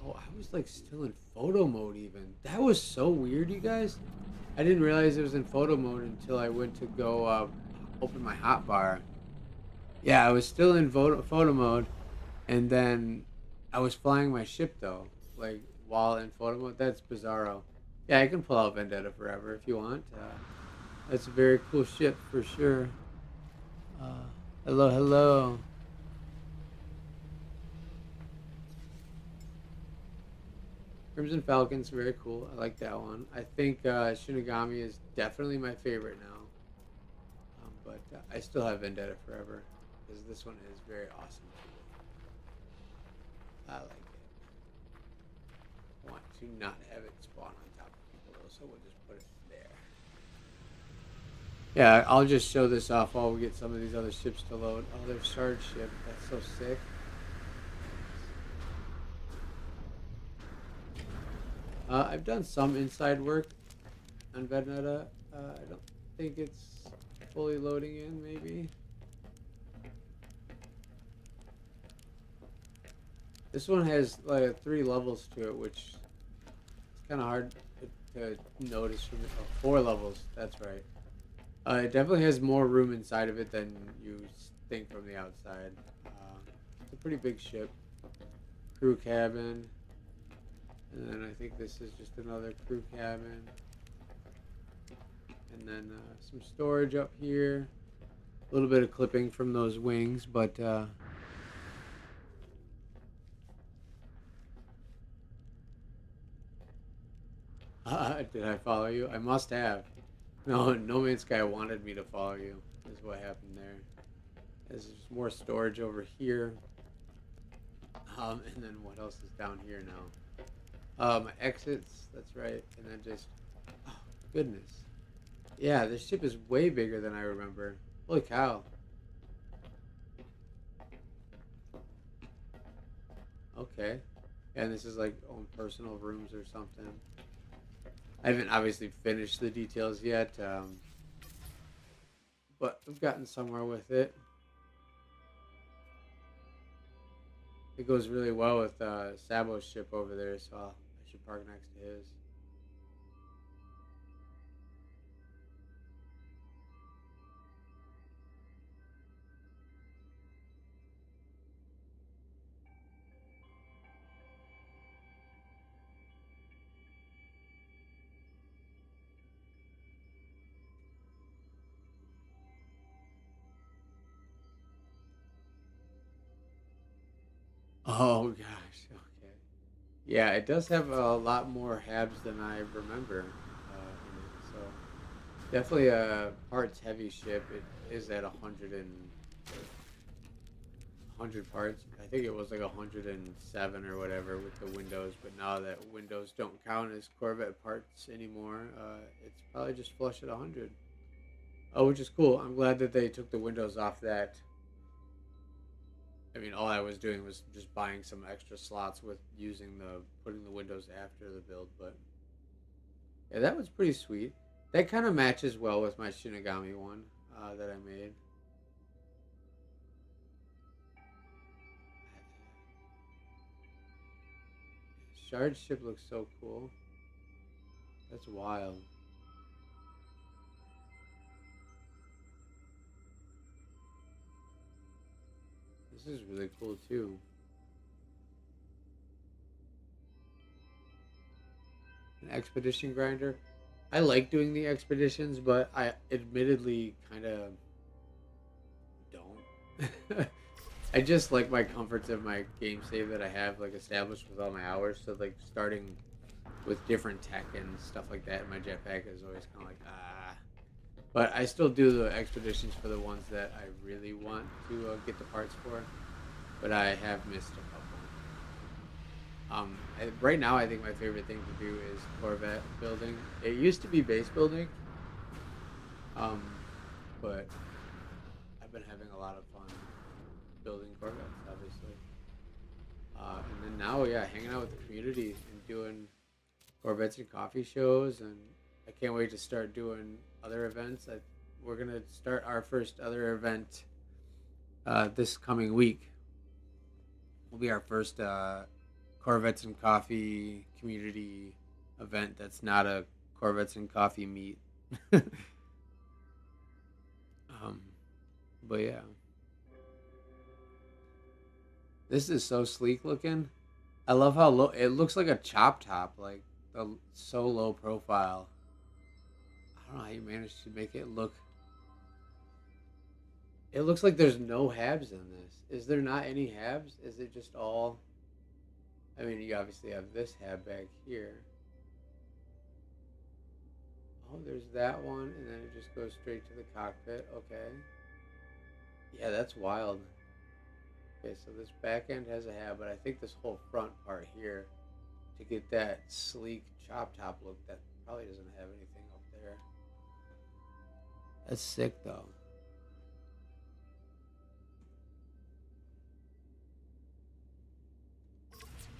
Oh, I was like still in photo mode even. That was so weird, you guys. I didn't realize it was in photo mode until I went to go open my hotbar. Yeah, I was still in photo mode, and then I was flying my ship though, like while in photo mode. That's bizarro. Yeah, I can pull out Vendetta Forever if you want. That's a very cool ship for sure. Uh, hello, hello. Crimson Falcon's very cool. I like that one. I think Shinigami is definitely my favorite now. But I still have Vendetta Forever because this one is very awesome too. I like it. I want to not have it spawn on top of people though, so we'll just put it there. Yeah, I'll just show this off while we get some of these other ships to load. Oh, there's Shard ship. That's so sick. I've done some inside work on Vendetta. I don't think it's fully loading in, maybe. This one has like 3 levels to it, which is kind of hard to notice from the 4 levels. That's right. It definitely has more room inside of it than you think from the outside. It's a pretty big ship. Crew cabin. And then I think this is just another crew cabin. And then some storage up here. A little bit of clipping from those wings, but did I follow you? I must have. No, No Man's Sky wanted me to follow you. Is what happened there. There's just more storage over here. And then what else is down here now? My exits. That's right. And then just, oh goodness, yeah, this ship is way bigger than I remember. Holy cow. Okay. And this is like own personal rooms or something. I haven't obviously finished the details yet, but I've gotten somewhere with it. It goes really well with Sabo's ship over there, so I should park next to his. Oh gosh, okay. Yeah, it does have a lot more habs than I remember in it, so definitely a parts heavy ship. It is at 100 and 100 parts. I think it was like 107 or whatever with the windows, but now that windows don't count as Corvette parts anymore, it's probably just flush at 100. Oh, which is cool. I'm glad that they took the windows off that. I mean, all I was doing was just buying some extra slots with putting the windows after the build, but yeah, that was pretty sweet. That kind of matches well with my Shinigami one that I made. Shard ship looks so cool. That's wild. This is really cool too. An expedition grinder. I like doing the expeditions, but I admittedly kind of don't. I just like my comforts of my game save that I have like established with all my hours. So like starting with different tech and stuff like that in my jetpack is always kind of like ah. But I still do the expeditions for the ones that I really want to get the parts for. But I have missed a couple. Right now, I think my favorite thing to do is Corvette building. It used to be base building, um, but I've been having a lot of fun building Corvettes, obviously. And then now, yeah, hanging out with the community and doing Corvettes and Coffee shows, and I can't wait to start doing other events. We're gonna start our first other event this coming week. Will be our first Corvettes and Coffee community event that's not a Corvettes and Coffee meet. um, but yeah, this is so sleek looking. I love how low it looks, like a chop top, like so low profile. I don't know how you managed to make it look. It looks like there's no habs in this. Is there not any habs? Is it just all? I mean, you obviously have this hab back here. Oh, there's that one, and then it just goes straight to the cockpit. Okay. Yeah, that's wild. Okay, so this back end has a hab, but I think this whole front part here, to get that sleek chop top look, that probably doesn't have anything up there. That's sick, though.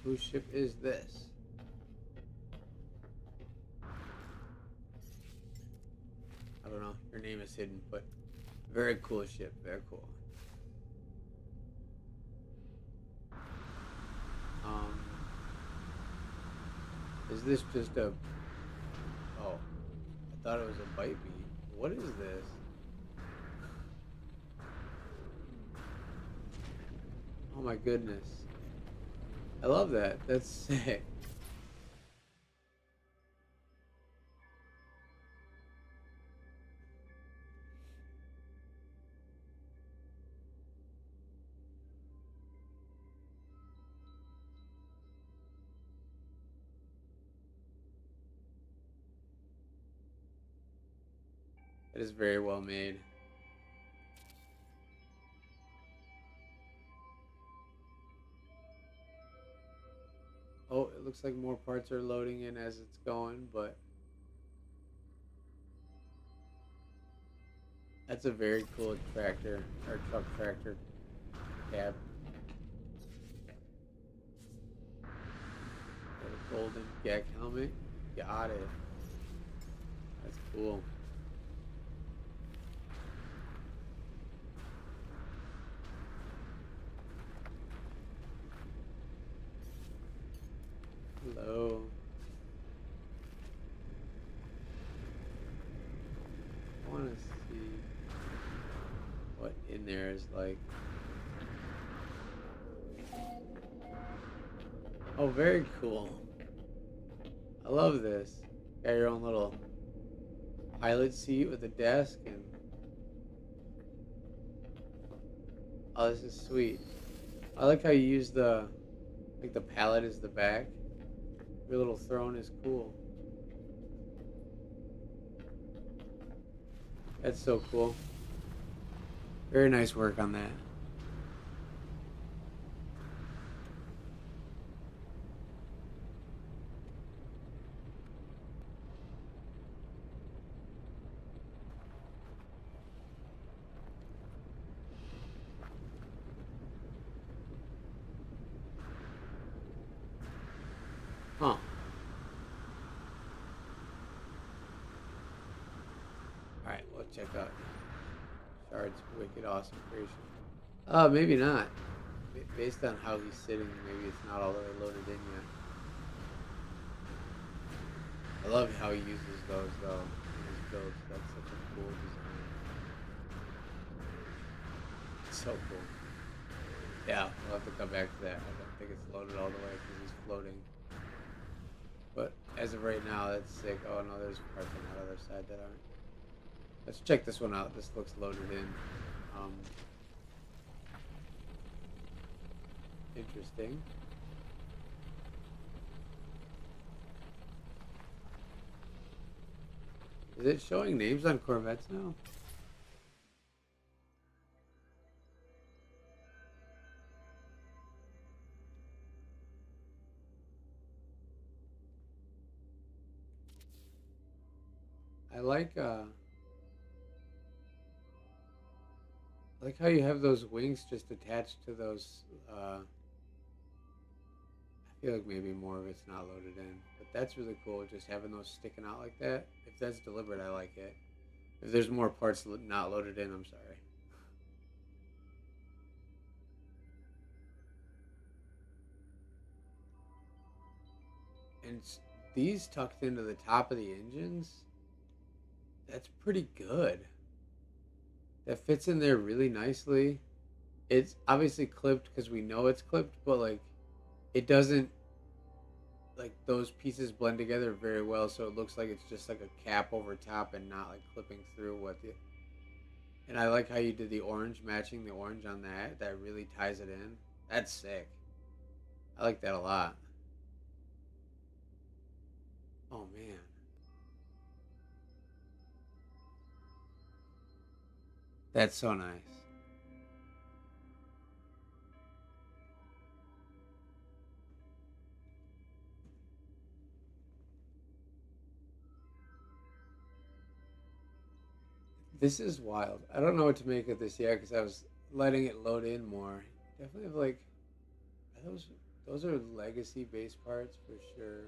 Whose ship is this? I don't know. Your name is hidden, but very cool ship. Very cool. Um, is this just a? Oh, I thought it was a bite beat. What is this? Oh my goodness. I love that. That's sick. It is very well made. Oh, it looks like more parts are loading in as it's going, but that's a very cool tractor or truck tractor cab. Got a golden GAC helmet. Got it. That's cool. Hello. I want to see what in there is like. Oh, very cool. I love this. Got your own little pilot seat with a desk and oh, this is sweet. I like how you use the pallet as the back. Your little throne is cool. That's so cool. Very nice work on that. Huh. Alright, we'll check out Shard's wicked awesome creation. Maybe not. Based on how he's sitting, maybe it's not all the way loaded in yet. I love how he uses those though in his builds. That's such a cool design. It's so cool. Yeah, we'll have to come back to that. I don't think it's loaded all the way because he's floating. But as of right now, that's sick. Oh no, there's parts on that other side that aren't. Let's check this one out. This looks loaded in. Interesting. Is it showing names on Corvettes now? I like how you have those wings just attached to those. I feel like maybe more of it's not loaded in, but that's really cool. Just having those sticking out like that. If that's deliberate, I like it. If there's more parts not loaded in, I'm sorry. And these tucked into the top of the engines, that's pretty good. That fits in there really nicely. It's obviously clipped because we know it's clipped, but like it doesn't, like those pieces blend together very well, so it looks like it's just like a cap over top and not like clipping through what the. And I like how you did the orange, matching the orange on that. That really ties it in. That's sick. I like that a lot. Oh man. That's so nice. This is wild. I don't know what to make of this yet because I was letting it load in more. Definitely have like those those are legacy base parts for sure.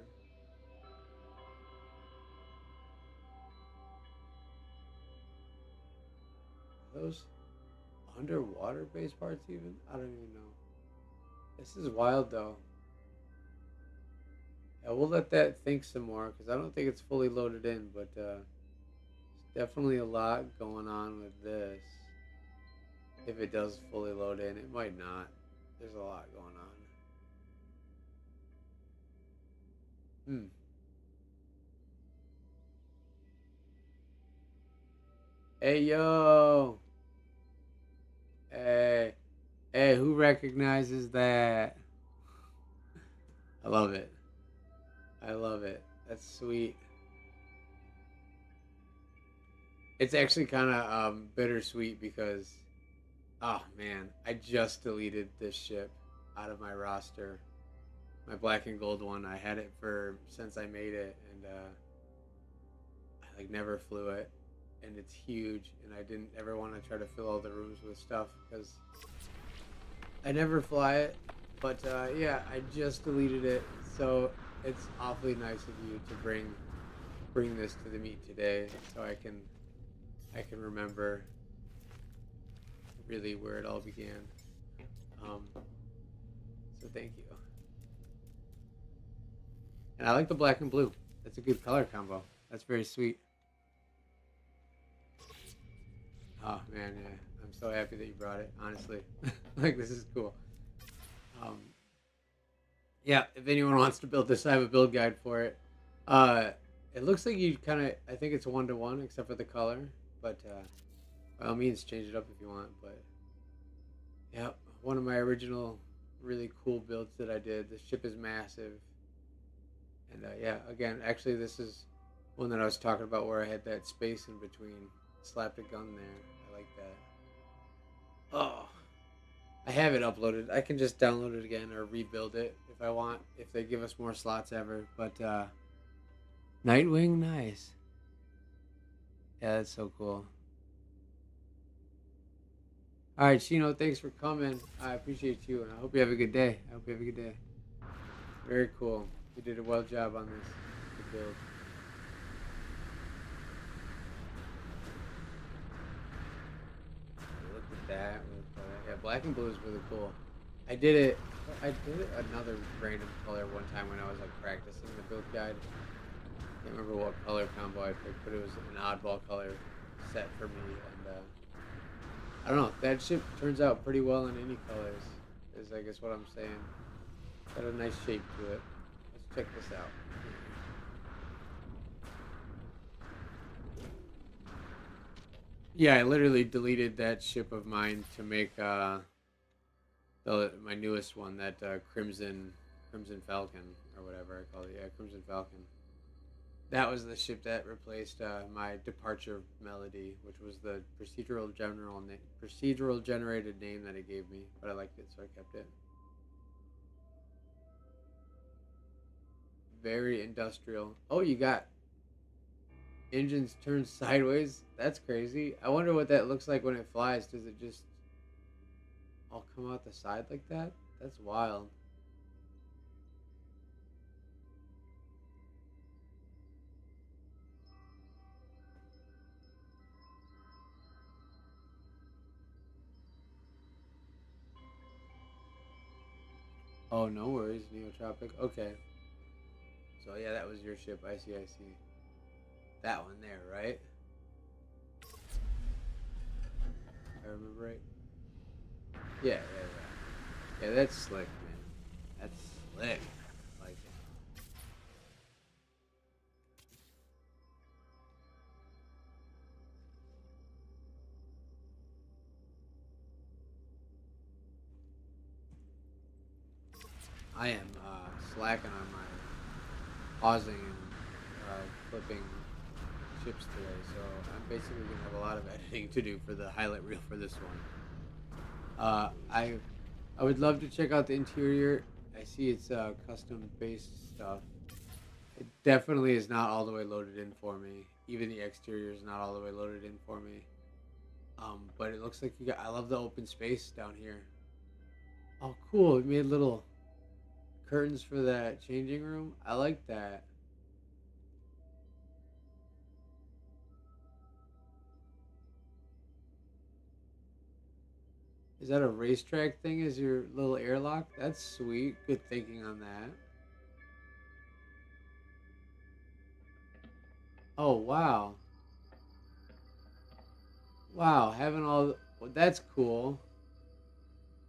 Are those underwater base parts even? I don't even know. This is wild though. Yeah, we'll let that think some more because I don't think it's fully loaded in, but there's definitely a lot going on with this. If it does fully load in, it might not. There's a lot going on. Hmm. Hey yo. Hey. Hey, who recognizes that? I love it. I love it. That's sweet. It's actually kind of bittersweet because, oh man, I just deleted this ship out of my roster. My black and gold one. I had it for since I made it, and I like never flew it, and it's huge. And I didn't ever want to try to fill all the rooms with stuff because I never fly it. But yeah, I just deleted it, so it's awfully nice of you to bring this to the meet today, so I can remember really where it all began. Um, so thank you. And I like the black and blue. That's a good color combo. That's very sweet. Oh man, yeah. I'm so happy that you brought it. Honestly, like this is cool. Um, yeah. If anyone wants to build this, I have a build guide for it. Uh, it looks like you kind of. I think it's 1-to-1 except for the color, but by all means, change it up if you want. But yeah, one of my original really cool builds that I did. The ship is massive, and yeah, again, actually, this is one that I was talking about where I had that space in between. Slapped a gun there. I like that. Oh, I have it uploaded. I can just download it again or rebuild it if I want, if they give us more slots ever. But Nightwing, nice. Yeah, that's so cool. All right, Chino, thanks for coming. I appreciate you, and I hope you have a good day. I hope you have a good day. Very cool. You did a well job on this build. Look at that. Yeah, black and blue is really cool. I did it another random color one time when I was like practicing the build guide. I can't remember what color combo I picked, but it was an oddball color set for me, and I don't know. That ship turns out pretty well in any colors. Is I guess what I'm saying. Got a nice shape to it. Let's check this out. Yeah, I literally deleted that ship of mine to make my newest one, that Crimson Falcon or whatever I call it. Yeah, Crimson Falcon. That was the ship that replaced my Departure Melody, which was the procedural generated name that it gave me, but I liked it, so I kept it. Very industrial. Oh, you got engines turned sideways. That's crazy. I wonder what that looks like when it flies. Does it just all come out the side like that? That's wild. Oh, no worries, Neotropic. Okay. So yeah, that was your ship. I see. I see. That one there, right? If I remember right. Yeah, yeah, yeah. Yeah, that's slick, man. That's slick. Like it. I am slacking on my pausing and flipping ships today, so I'm basically gonna have a lot of editing to do for the highlight reel for this one. Uh, I I would love to check out the interior. I see it's custom based stuff. It definitely is not all the way loaded in for me. Even the exterior is not all the way loaded in for me. But it looks like you got. I love the open space down here. Oh, cool! We made little curtains for that changing room. I like that. Is that a racetrack thing? Is your little airlock? That's sweet. Good thinking on that. Oh wow, wow! Having all well, that's cool.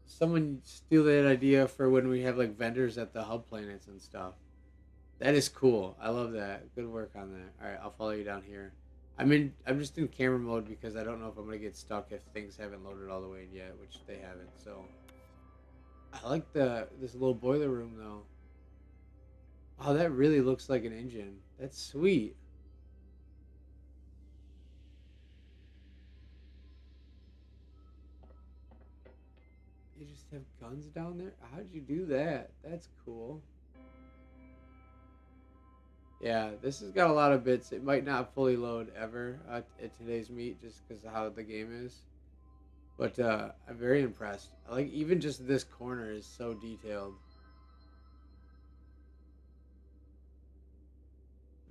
Someone steal that idea for when we have like vendors at the hub planets and stuff. That is cool. I love that. Good work on that. All right, I'll follow you down here. I'm just in camera mode because I don't know if I'm gonna get stuck if things haven't loaded all the way in yet, which they haven't. So I like this little boiler room though. Oh, that really looks like an engine. That's sweet. You just have guns down there? How'd you do that? That's cool. Yeah, this has got a lot of bits. It might not fully load ever at today's meet just because of how the game is. But I'm very impressed. I like even just this corner is so detailed.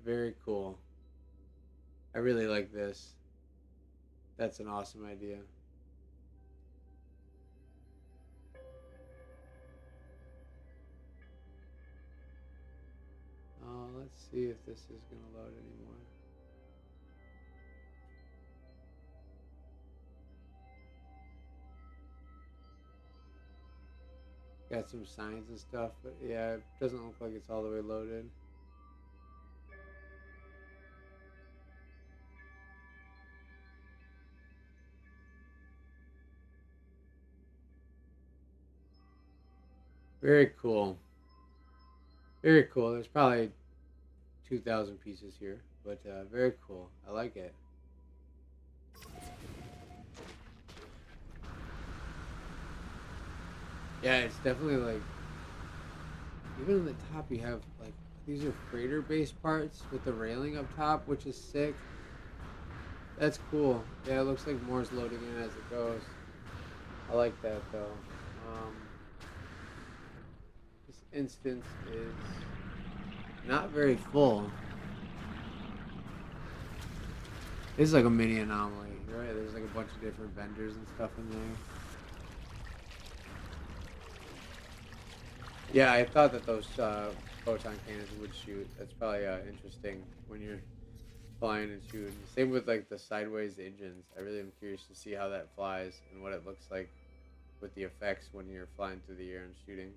Very cool. I really like this. That's an awesome idea. Let's see if this is going to load anymore. Got some signs and stuff, but yeah, it doesn't look like it's all the way loaded. Very cool. Very cool. There's probably 2,000 pieces here, but very cool. I like it. Yeah, it's definitely like even on the top you have like these are freighter based parts with the railing up top, which is sick. That's cool. Yeah, it looks like more's loading in as it goes. I like that though. Um, this instance is not very full. It's like a mini anomaly, right? There's like a bunch of different vendors and stuff in there. Yeah, I thought that those photon cannons would shoot. That's probably interesting when you're flying and shooting. Same with like the sideways engines. I really am curious to see how that flies and what it looks like with the effects when you're flying through the air and shooting.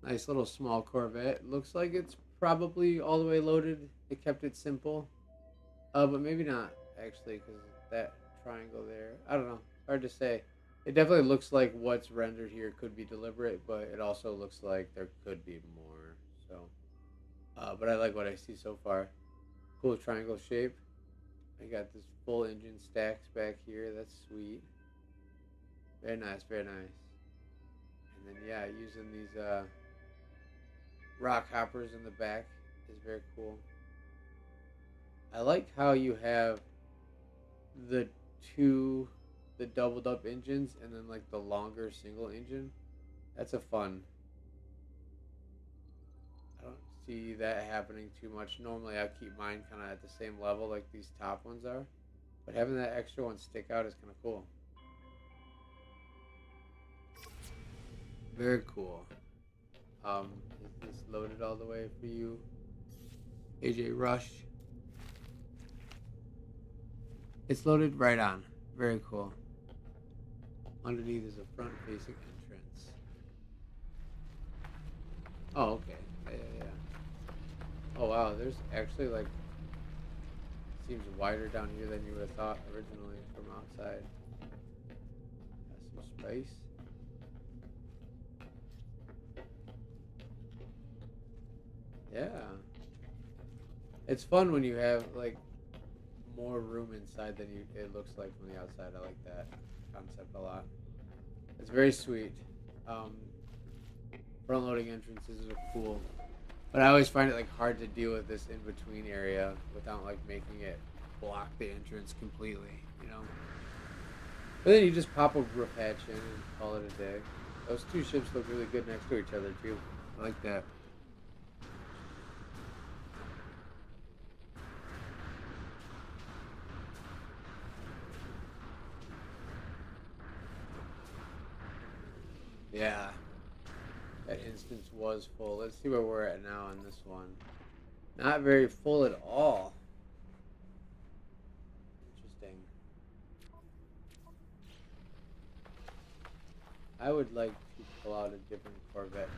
Nice little small Corvette. Looks like it's probably all the way loaded. They kept it simple. But maybe not actually, because that triangle there. I don't know. Hard to say. It definitely looks like what's rendered here could be deliberate, but it also looks like there could be more. So, but I like what I see so far. Cool triangle shape. I got this full engine stacks back here. That's sweet. Very nice. Very nice. And then yeah, using these rock hoppers in the back is very cool. I like how you have the two, the doubled up engines and then like the longer single engine. That's a fun. I don't see that happening too much. Normally I keep mine kind of at the same level like these top ones are. But having that extra one stick out is kind of cool. Very cool. Is this loaded all the way for you, AJ Rush? It's loaded right on. Very cool. Underneath is a front-facing entrance. Oh, okay. Yeah. Oh, wow. There's actually, like, seems wider down here than you would have thought originally from outside. Got some space. Yeah. It's fun when you have, like, more room inside than it looks like from the outside. I like that concept a lot. It's very sweet. Front loading entrances are cool, but I always find it like hard to deal with this in between area without like making it block the entrance completely, you know. But then you just pop a roof hatch in and call it a day. Those two ships look really good next to each other too. I like that. Yeah, that instance was full. Let's see where we're at now on this one. Not very full at all. Interesting. I would like to pull out a different Corvette.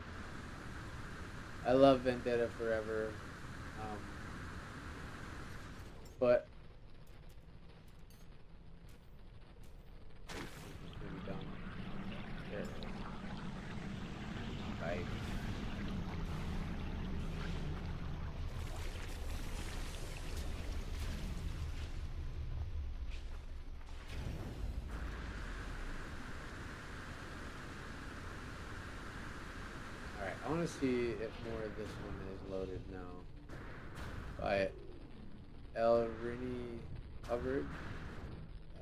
I love Vendetta Forever, um, but it's gonna be dumb. There it is. Right. Alright, I want to see if more of this one is loaded now. By El Rini Hubbard.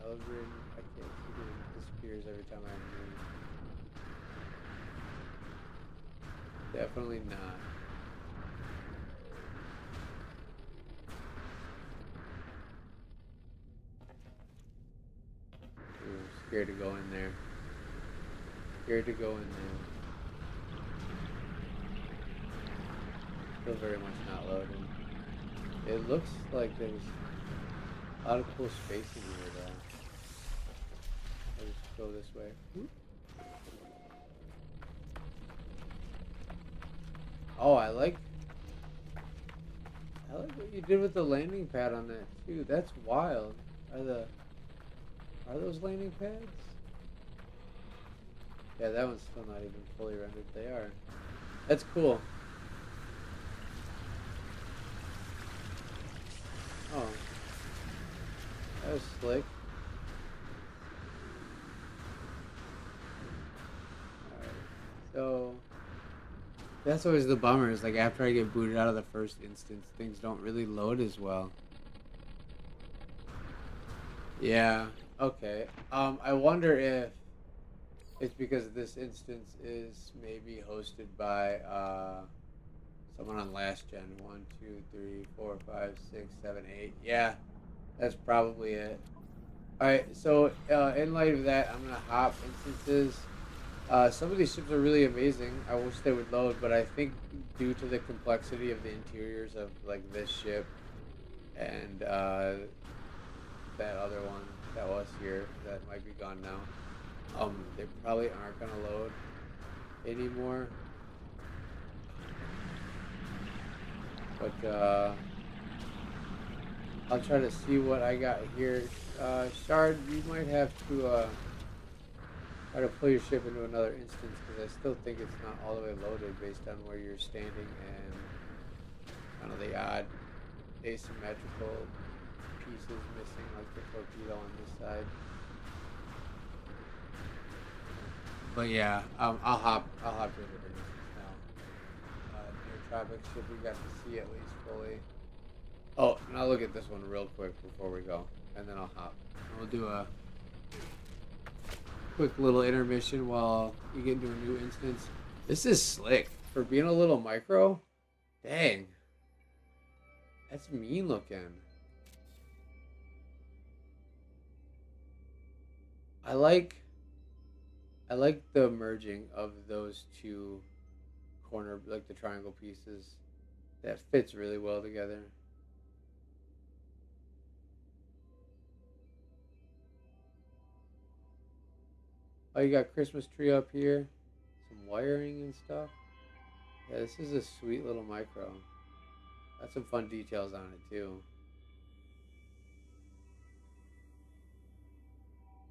Elrin, I can't see it disappears every time I move. Definitely not. Ooh, scared to go in there. Scared to go in there. Still very much not loaded. It looks like there's a lot of cool space in here though. I'll just go this way. Oh, I like what you did with the landing pad on that too. That's wild. Are those landing pads? Yeah, that one's still not even fully rendered. They are. That's cool. slick. Alright, so that's always the bummer, is like after I get booted out of the first instance, things don't really load as well. Yeah, okay. I wonder if it's because this instance is maybe hosted by someone on last gen. 1, 2, 3, 4, 5, 6, 7, 8. Yeah, that's probably it. Alright, so in light of that, I'm gonna hop instances. Some of these ships are really amazing. I wish they would load, but I think due to the complexity of the interiors of like this ship and that other one that was here that might be gone now, they probably aren't gonna load anymore. But I'll try to see what I got here. Shard, you might have to try to pull your ship into another instance, because I still think it's not all the way loaded based on where you're standing and kind of the odd asymmetrical pieces missing, like the torpedo on this side. But yeah, I'll hop to a different instance now. Near tropic ship we got to see at least fully. Oh, and I'll look at this one real quick before we go, and then I'll hop. And we'll do a quick little intermission while you get into a new instance. This is slick for being a little micro. Dang, that's mean looking. I like the merging of those two corner, like the triangle pieces. That fits really well together. Oh, you got Christmas tree up here, some wiring and stuff. Yeah, this is a sweet little micro. Got some fun details on it too.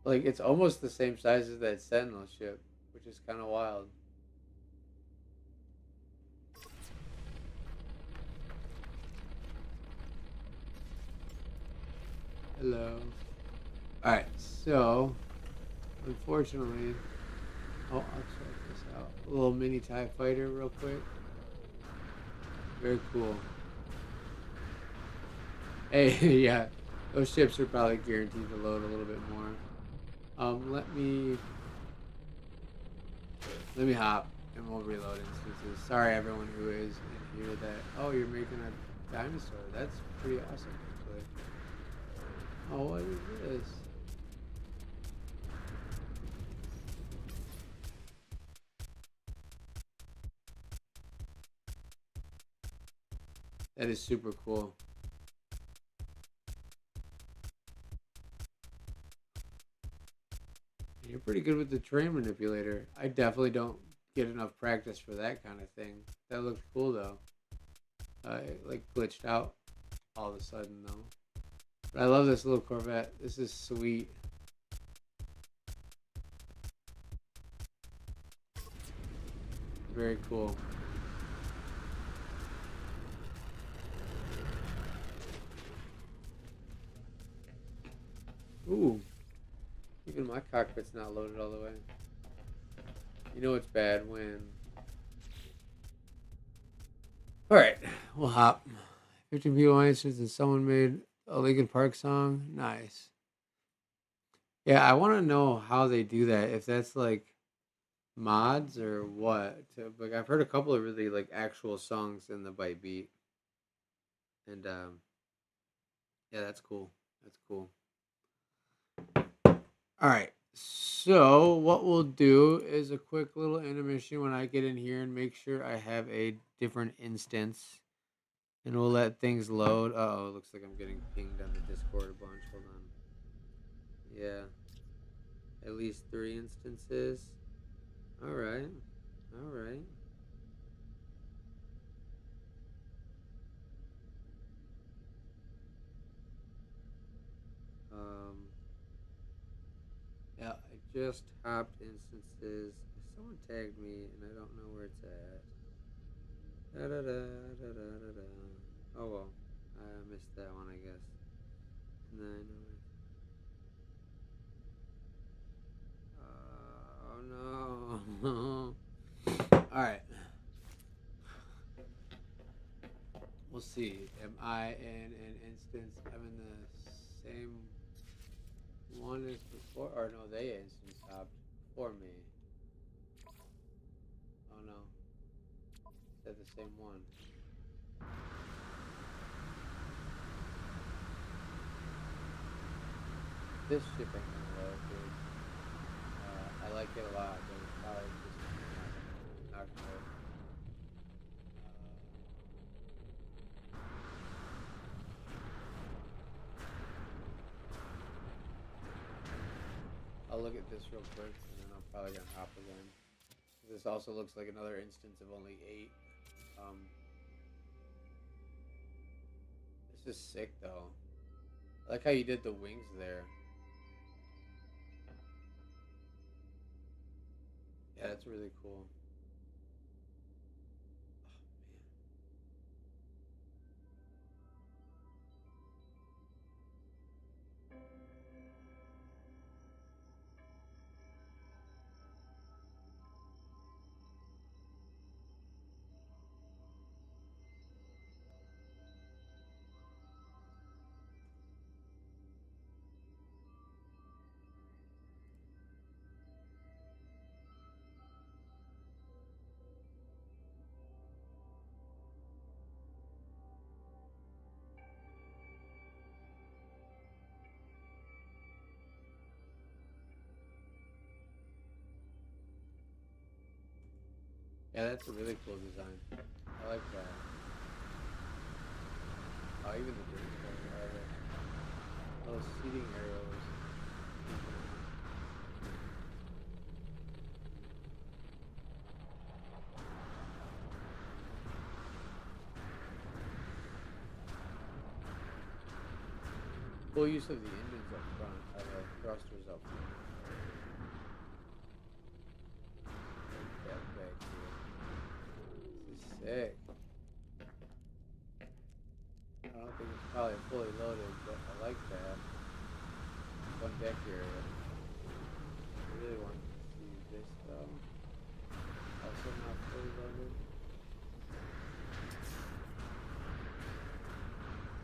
Like, it's almost the same size as that Sentinel ship, which is kind of wild. Hello. Alright, so unfortunately, oh, I'll check this out. A little mini TIE fighter real quick. Very cool. Hey, yeah, those ships are probably guaranteed to load a little bit more. Let me hop and we'll reload instances. Sorry everyone who is in here that, oh, you're making a dinosaur. That's pretty awesome actually. Oh, what is this? That is super cool. You're pretty good with the terrain manipulator. I definitely don't get enough practice for that kind of thing. That looked cool though. It like glitched out all of a sudden though. But I love this little Corvette. This is sweet. Very cool. Ooh. Even my cockpit's not loaded all the way. You know it's bad when... Alright, we'll hop. 15 people instance and someone made a Linkin Park song. Nice. Yeah, I want to know how they do that. If that's like mods or what. Like, I've heard a couple of really like actual songs in the Byte Beat. And yeah, that's cool. That's cool. All right. So what we'll do is a quick little intermission when I get in here and make sure I have a different instance. And we'll let things load. Uh-oh, looks like I'm getting pinged on the Discord a bunch. Hold on. Yeah. At least 3 instances. All right. All right. Yeah, I just hopped instances. Someone tagged me and I don't know where it's at. Da da da da da da da. Oh well, I missed that one, I guess. And then All right. We'll see. Am I in an instance? I'm in the same one as before, or no? They instance hopped for me. Oh no, they're the same one. This ship ain't gonna load, dude. I like it a lot, but it's probably just not gonna work. I'll look at this real quick, and then I'm probably gonna hop again. This also looks like another instance of only 8. This is sick, though. I like how you did the wings there. Yeah, that's really cool. Yeah, that's a really cool design. I like that. Oh, even the drinks are there. Those seating areas. Full use of the engines up front, the thrusters up front. That back here. This is sick. I don't think it's probably fully loaded, but I like that. One deck area. I really want to see this though. Also not fully loaded.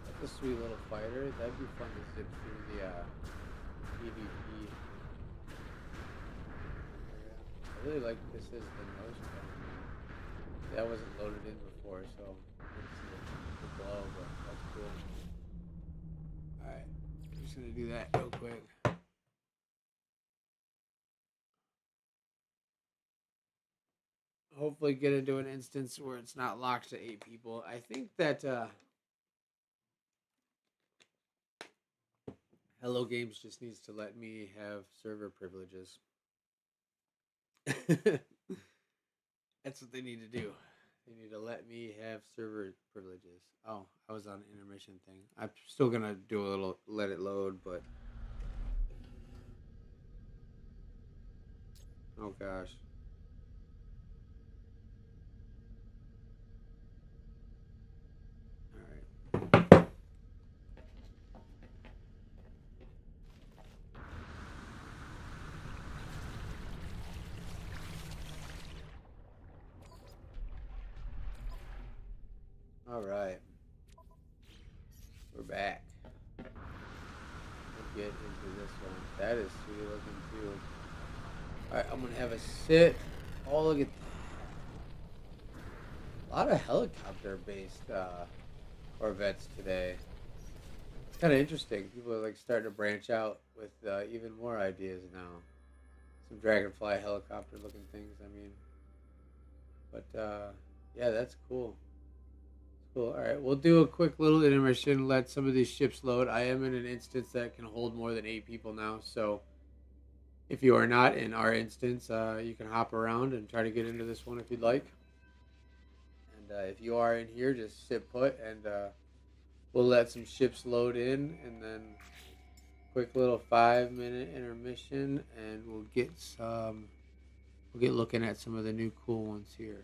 That's a sweet little fighter. That'd be fun to zip through the PvP area. I really like this as the nose cone. That wasn't loaded in before, so it's the glow, but that's cool. Alright, I'm just gonna do that real quick. Hopefully get into an instance where it's not locked to 8 people. I think that Hello Games just needs to let me have server privileges. That's what they need to do. They need to let me have server privileges. Oh, I was on an intermission thing. I'm still gonna do a little, let it load, but oh gosh. All right. All right. We're back. We'll get into this one. That is sweet looking too. Alright, I'm gonna have a sit. Oh, look at that. A lot of helicopter based Corvettes today. It's kind of interesting. People are like starting to branch out with even more ideas now. Some dragonfly helicopter looking things, I mean. But yeah, that's cool. Cool. All right, we'll do a quick little intermission. Let some of these ships load. I am in an instance that can hold more than 8 people now, so if you are not in our instance, you can hop around and try to get into this one if you'd like. And if you are in here, just sit put, and we'll let some ships load in, and then quick little 5-minute intermission, and we'll get looking at some of the new cool ones here.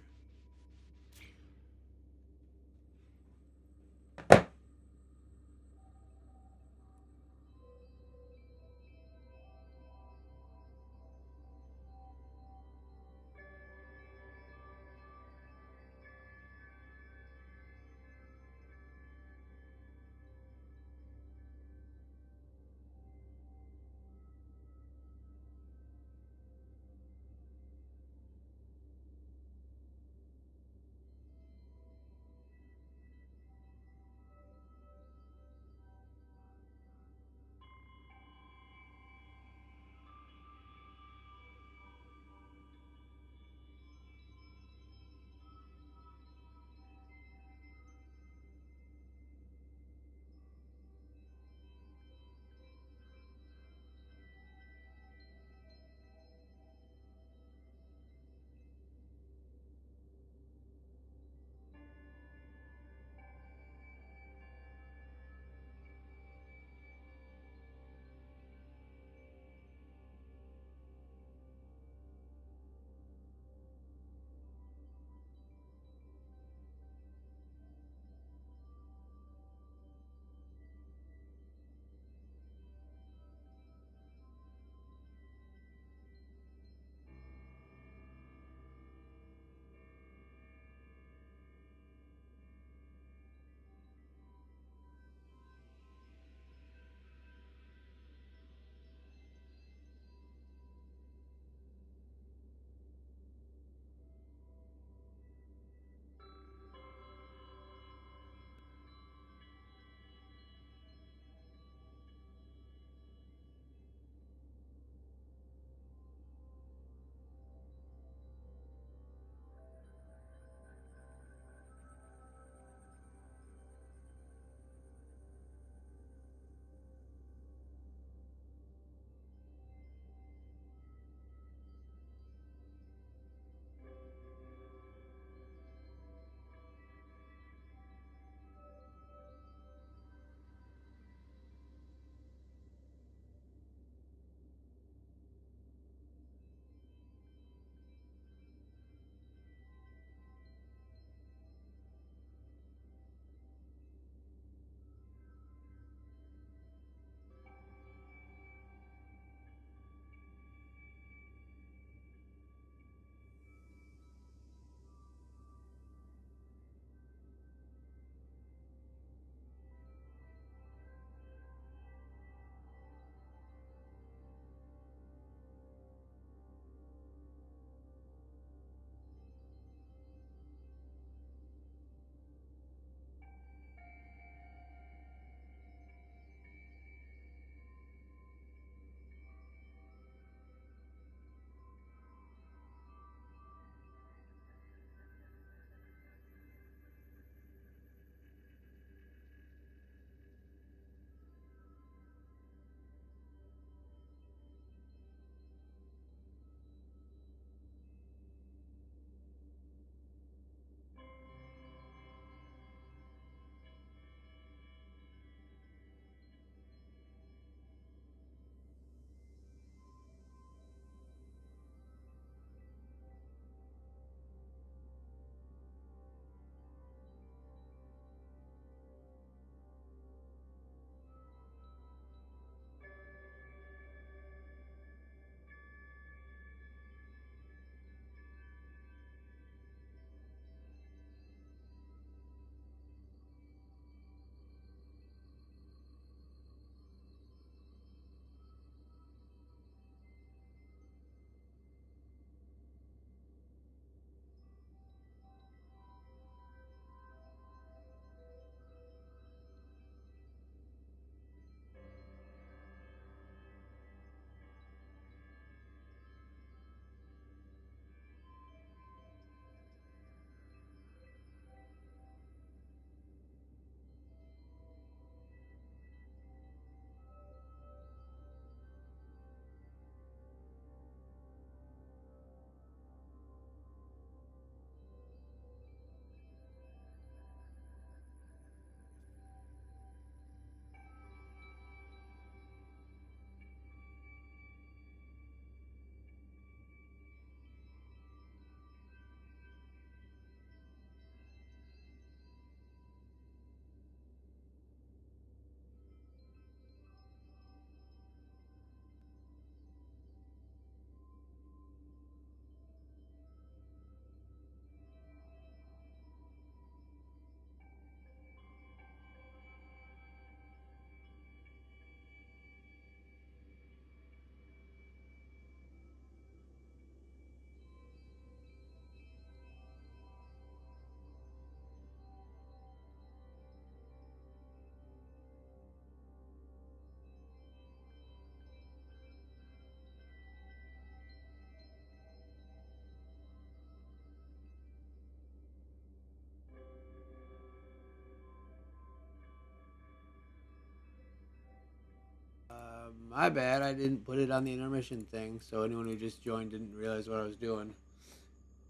My bad. I didn't put it on the intermission thing, so anyone who just joined didn't realize what I was doing.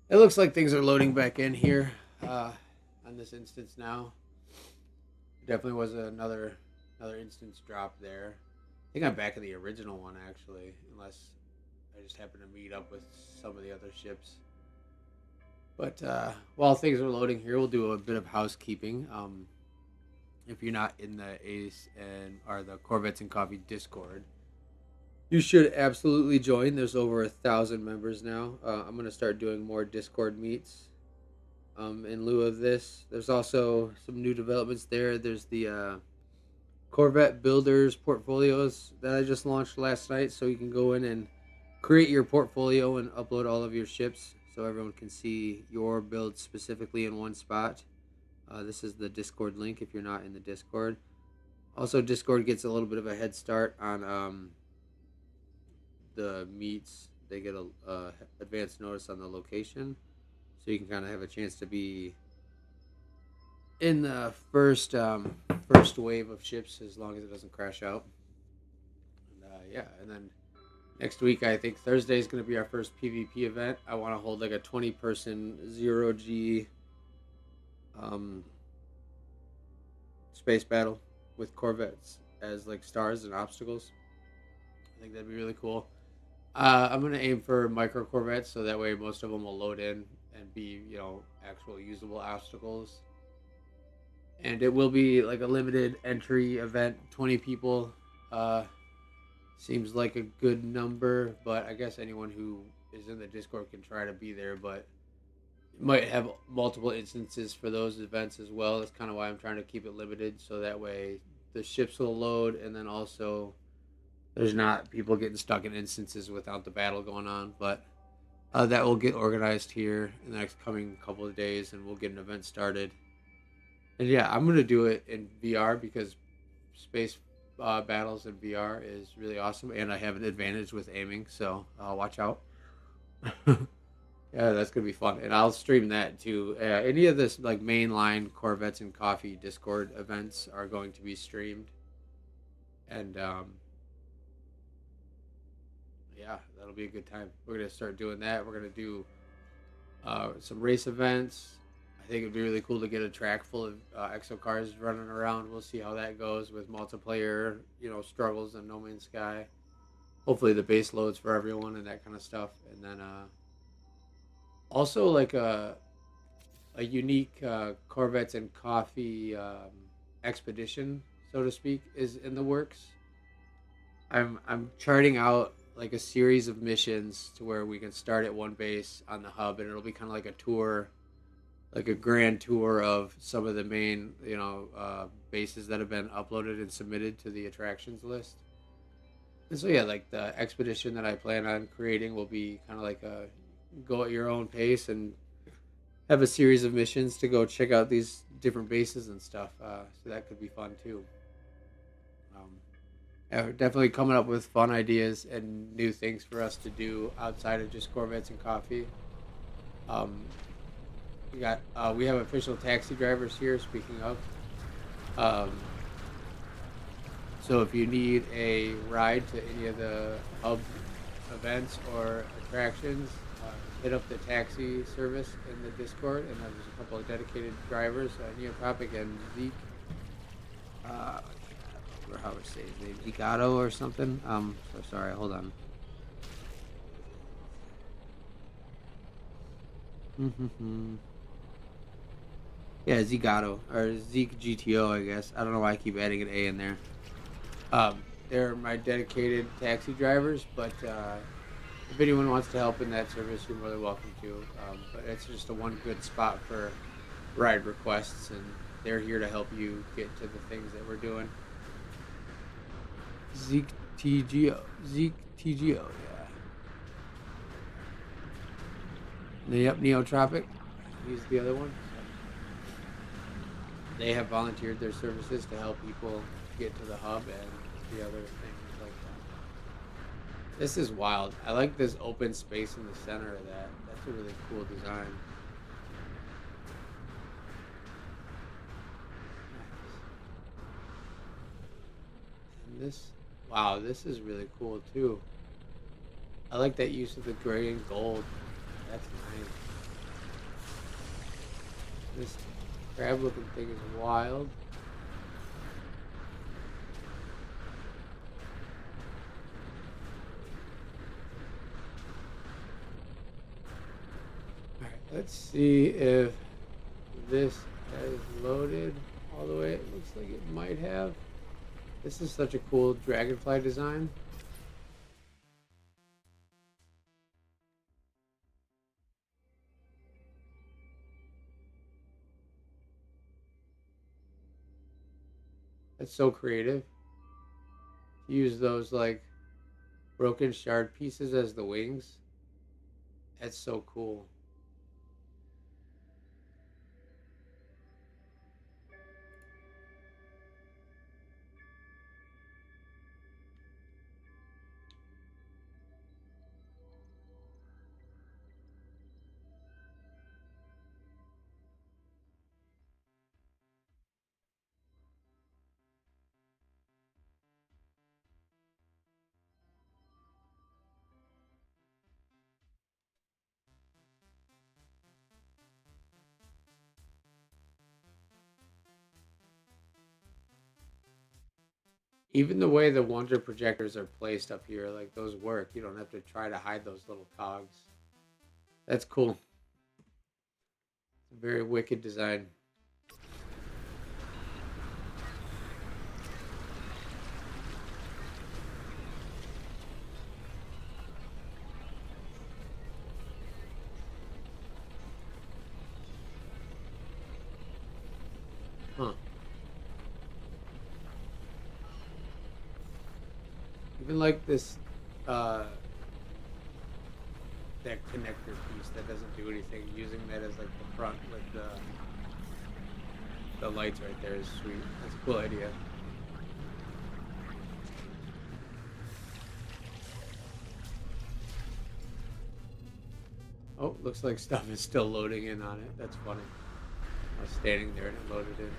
It looks like things are loading back in here on this instance now. Definitely was another instance drop there. I think I'm back in the original one actually, unless I just happen to meet up with some of the other ships. But while things are loading here, we'll do a bit of housekeeping. If you're not in the Ace and or the Corvettes and Coffee Discord, you should absolutely join. There's over 1,000 members now. I'm gonna start doing more Discord meets. In lieu of this, there's also some new developments there. There's the Corvette builders portfolios that I just launched last night, so you can go in and create your portfolio and upload all of your ships so everyone can see your build specifically in one spot. This is the Discord link if you're not in the Discord. Also, Discord gets a little bit of a head start on the meets. They get a advance notice on the location, so you can kind of have a chance to be in the first wave of ships as long as it doesn't crash out. And and then next week, I think Thursday is going to be our first PvP event. I want to hold like a 20-person 0G space battle with Corvettes as like stars and obstacles. I think that'd be really cool. I'm going to aim for micro Corvettes, so that way most of them will load in and be, actual usable obstacles. And it will be like a limited entry event, 20 people. Seems like a good number, but I guess anyone who is in the Discord can try to be there, but might have multiple instances for those events as well. That's kind of why I'm trying to keep it limited, so that way the ships will load, and then also there's not people getting stuck in instances without the battle going on. But that will get organized here in the next coming couple of days, and we'll get an event started. And yeah, I'm going to do it in VR because space battles in VR is really awesome, and I have an advantage with aiming, so watch out. Yeah, that's gonna be fun, and I'll stream that too. Any of this like mainline Corvettes and Coffee Discord events are going to be streamed, and yeah, that'll be a good time. We're gonna start doing that. We're gonna do some race events. I think it'd be really cool to get a track full of exo cars running around. We'll see how that goes with multiplayer, struggles in No Man's Sky. Hopefully the base loads for everyone and that kind of stuff. And then also like a unique Corvettes and Coffee expedition, so to speak, is in the works. I'm charting out like a series of missions to where we can start at one base on the hub, and it'll be kind of like a tour, like a grand tour of some of the main, bases that have been uploaded and submitted to the attractions list. And so yeah, like the expedition that I plan on creating will be kind of like a go at your own pace and have a series of missions to go check out these different bases and stuff. So that could be fun too. Yeah, we're definitely coming up with fun ideas and new things for us to do outside of just Corvettes and Coffee. We have official taxi drivers here. Speaking of, so if you need a ride to any of the hub events or attractions, hit up the taxi service in the Discord, and there's a couple of dedicated drivers, Neotropic and Zeke. How would say his name, Zicato or something. So sorry, hold on. Yeah, Zicato or Zeke GTO, I guess. I don't know why I keep adding an A in there. They're my dedicated taxi drivers, but if anyone wants to help in that service, you're more than welcome to. But it's just a one good spot for ride requests, and they're here to help you get to the things that we're doing. Zeke TGO, yeah. Yep, Neotropic. He's the other one. They have volunteered their services to help people get to the hub and the other things like that. This is wild. I like this open space in the center of that. That's a really cool design. And this Wow, this is really cool too. I like that use of the gray and gold. That's nice. This crab looking thing is wild. Alright, let's see if this has loaded all the way. It looks like it might have. This is such a cool dragonfly design. That's so creative. Use those like broken shard pieces as the wings. That's so cool. Even the way the wonder projectors are placed up here, like those work. You don't have to try to hide those little cogs. That's cool. It's a very wicked design. Huh. Even like this, uh, that connector piece that doesn't do anything, using that as like the front with the lights right there is sweet. That's a cool idea. Oh, looks like stuff is still loading in on it. That's funny. I was standing there and it loaded in.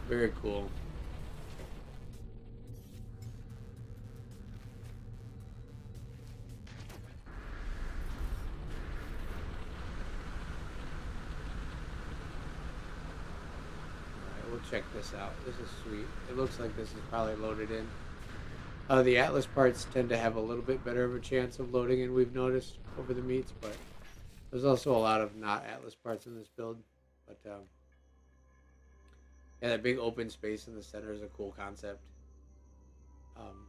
Very cool. Alright, we'll check this out. This is sweet. It looks like this is probably loaded in. The Atlas parts tend to have a little bit better of a chance of loading in, we've noticed, over the meats, but there's also a lot of not Atlas parts in this build. But yeah, that big open space in the center is a cool concept. Um,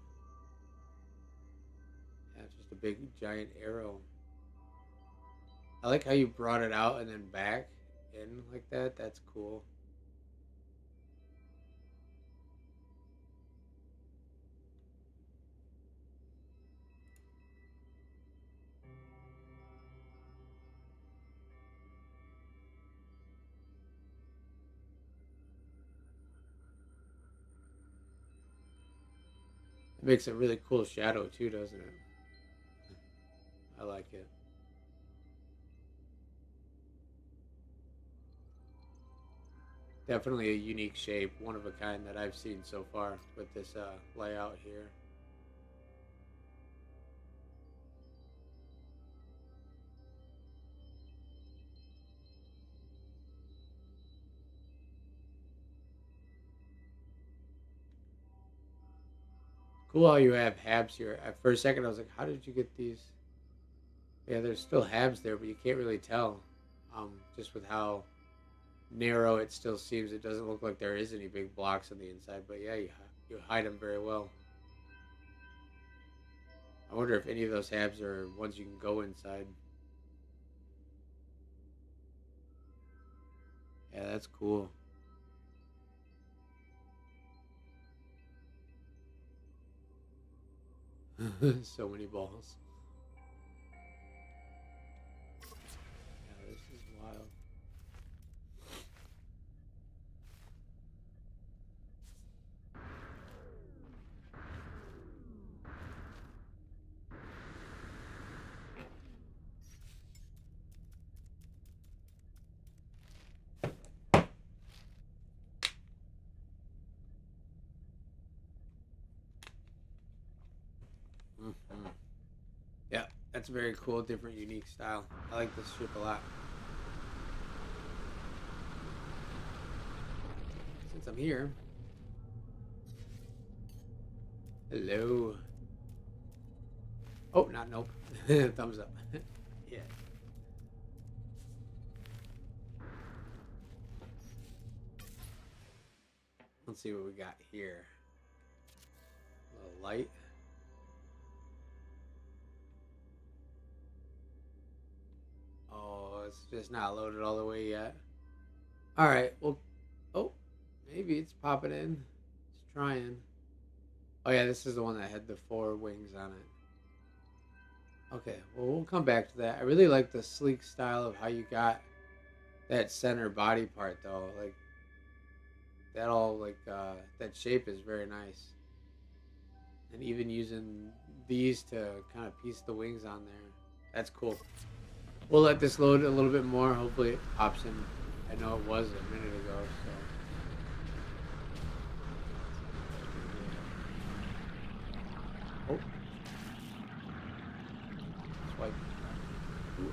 yeah, it's just a big giant arrow. I like how you brought it out and then back in like that. That's cool. It makes a really cool shadow too, doesn't it? I like it. Definitely a unique shape, one of a kind that I've seen so far with this layout here. Cool how you have habs here. For a second, I was like, how did you get these? Yeah, there's still habs there, but you can't really tell. Just with how narrow it still seems, it doesn't look like there is any big blocks on the inside. But yeah, you hide them very well. I wonder if any of those habs are ones you can go inside. Yeah, that's cool. So many balls. Yeah, this is wild. Mm-hmm. Yeah, that's very cool, different, unique style. I like this ship a lot. Since I'm here, hello. Oh, not nope. Thumbs up. Yeah. Let's see what we got here. A little light. Oh, it's just not loaded all the way yet. All right. Well, oh, maybe it's popping in. It's trying. Oh yeah, this is the one that had the 4 wings on it. Okay. Well, we'll come back to that. I really like the sleek style of how you got that center body part, though. Like that all that shape is very nice. And even using these to kind of piece the wings on there, that's cool. We'll let this load a little bit more. Hopefully it pops in. I know it was a minute ago, so. Oh. Swipe. Ooh.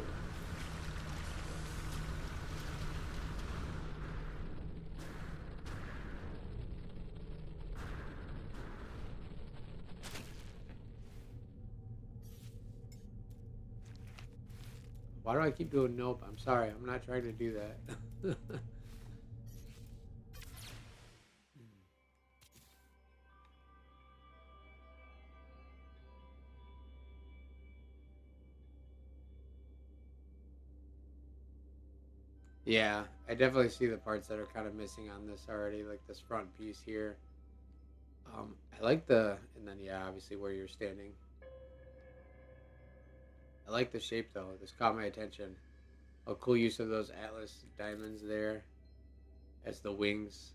Why do I keep doing nope? I'm sorry. I'm not trying to do that. Yeah, I definitely see the parts that are kind of missing on this already, like this front piece here. I like and then yeah, obviously where you're standing. I like the shape though. This caught my attention. A cool use of those Atlas diamonds there as the wings.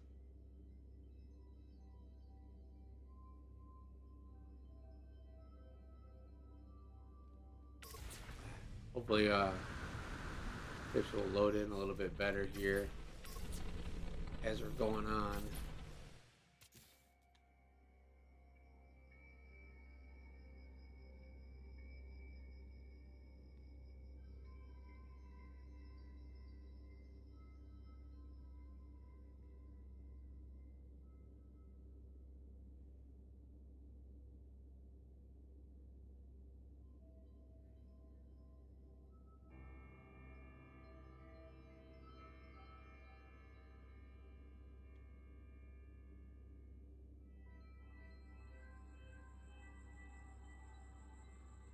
Hopefully, this will load in a little bit better here as we're going on.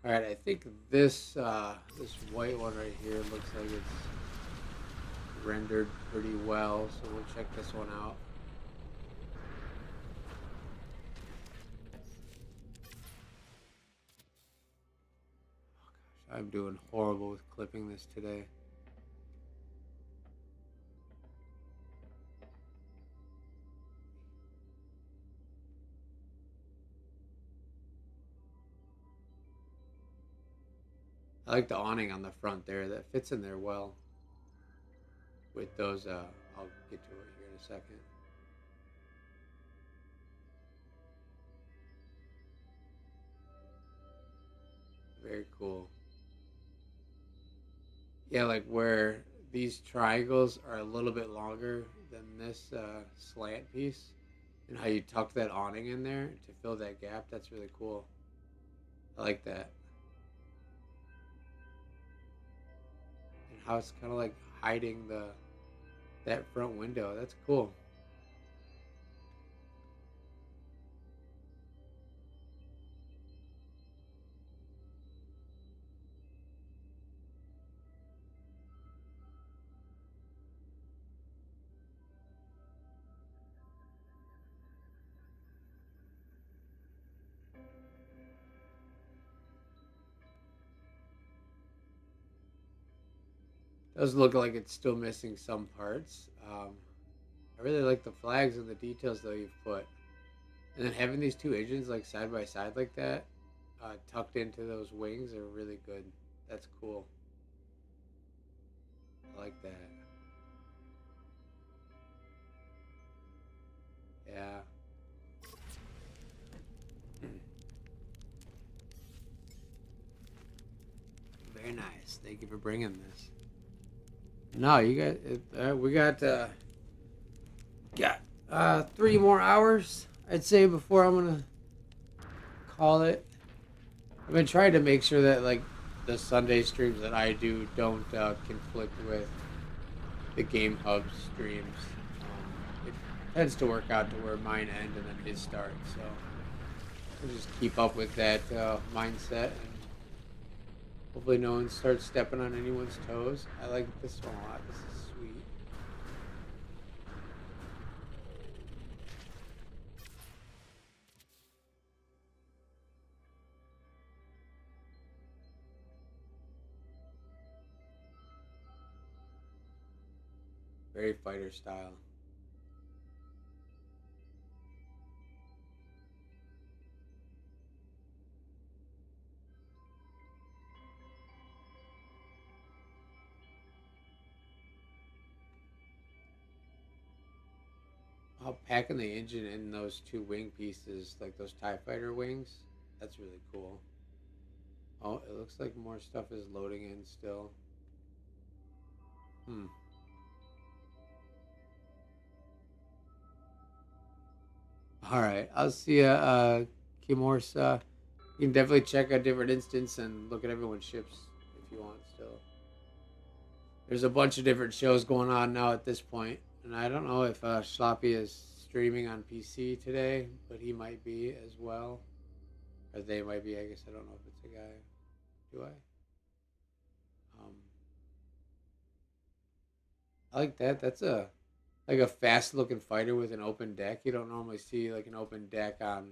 All right, I think this white one right here looks like it's rendered pretty well, so we'll check this one out. Oh gosh, I'm doing horrible with clipping this today. I like the awning on the front there. That fits in there well with those. I'll get to it here in a second. Very cool. Yeah, like where these triangles are a little bit longer than this slant piece, and how you tuck that awning in there to fill that gap. That's really cool. I like that. And how it's kind of like hiding that front window. That's cool. Does look like it's still missing some parts. I really like the flags and the details though you've put, and then having these two engines like side by side like that, tucked into those wings are really good. That's cool. I like that. Yeah. Yes, thank you for bringing this. No, you got we got 3 more hours, I'd say, before I'm gonna call it. I've been trying to make sure that like the Sunday streams that I do don't conflict with the Game Hub streams. It tends to work out to where mine end and then his start, so we'll just keep up with that mindset, and hopefully no one starts stepping on anyone's toes. I like this one a lot. This is sweet. Very fighter style. Packing the engine in those two wing pieces, like those TIE fighter wings, that's really cool. Oh, it looks like more stuff is loading in still. Hmm. All right, I'll see ya, Kimorsa. You can definitely check a different instance and look at everyone's ships if you want still. There's a bunch of different shows going on now at this point, and I don't know if Sloppy is streaming on PC today, but he might be as well. Or they might be, I guess. I don't know if it's a guy. Do I? Um, I like that. That's a fast looking fighter with an open deck. You don't normally see like an open deck on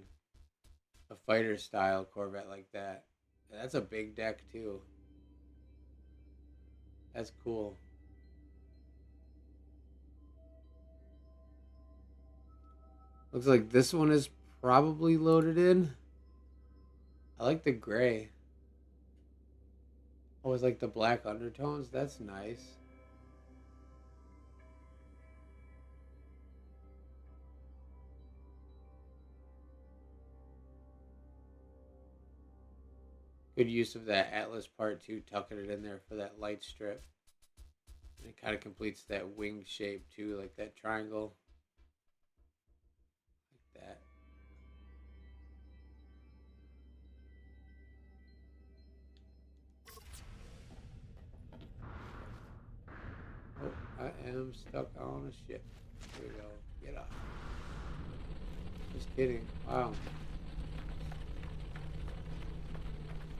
a fighter style Corvette like that. That's a big deck too. That's cool. Looks like this one is probably loaded in. I like the gray. Oh, it's like the black undertones. That's nice. Good use of that Atlas Part 2, tucking it in there for that light strip. And it kind of completes that wing shape too, like that triangle. Like that. Oh, I am stuck on a ship. Here we go. Get off. Just kidding. Wow.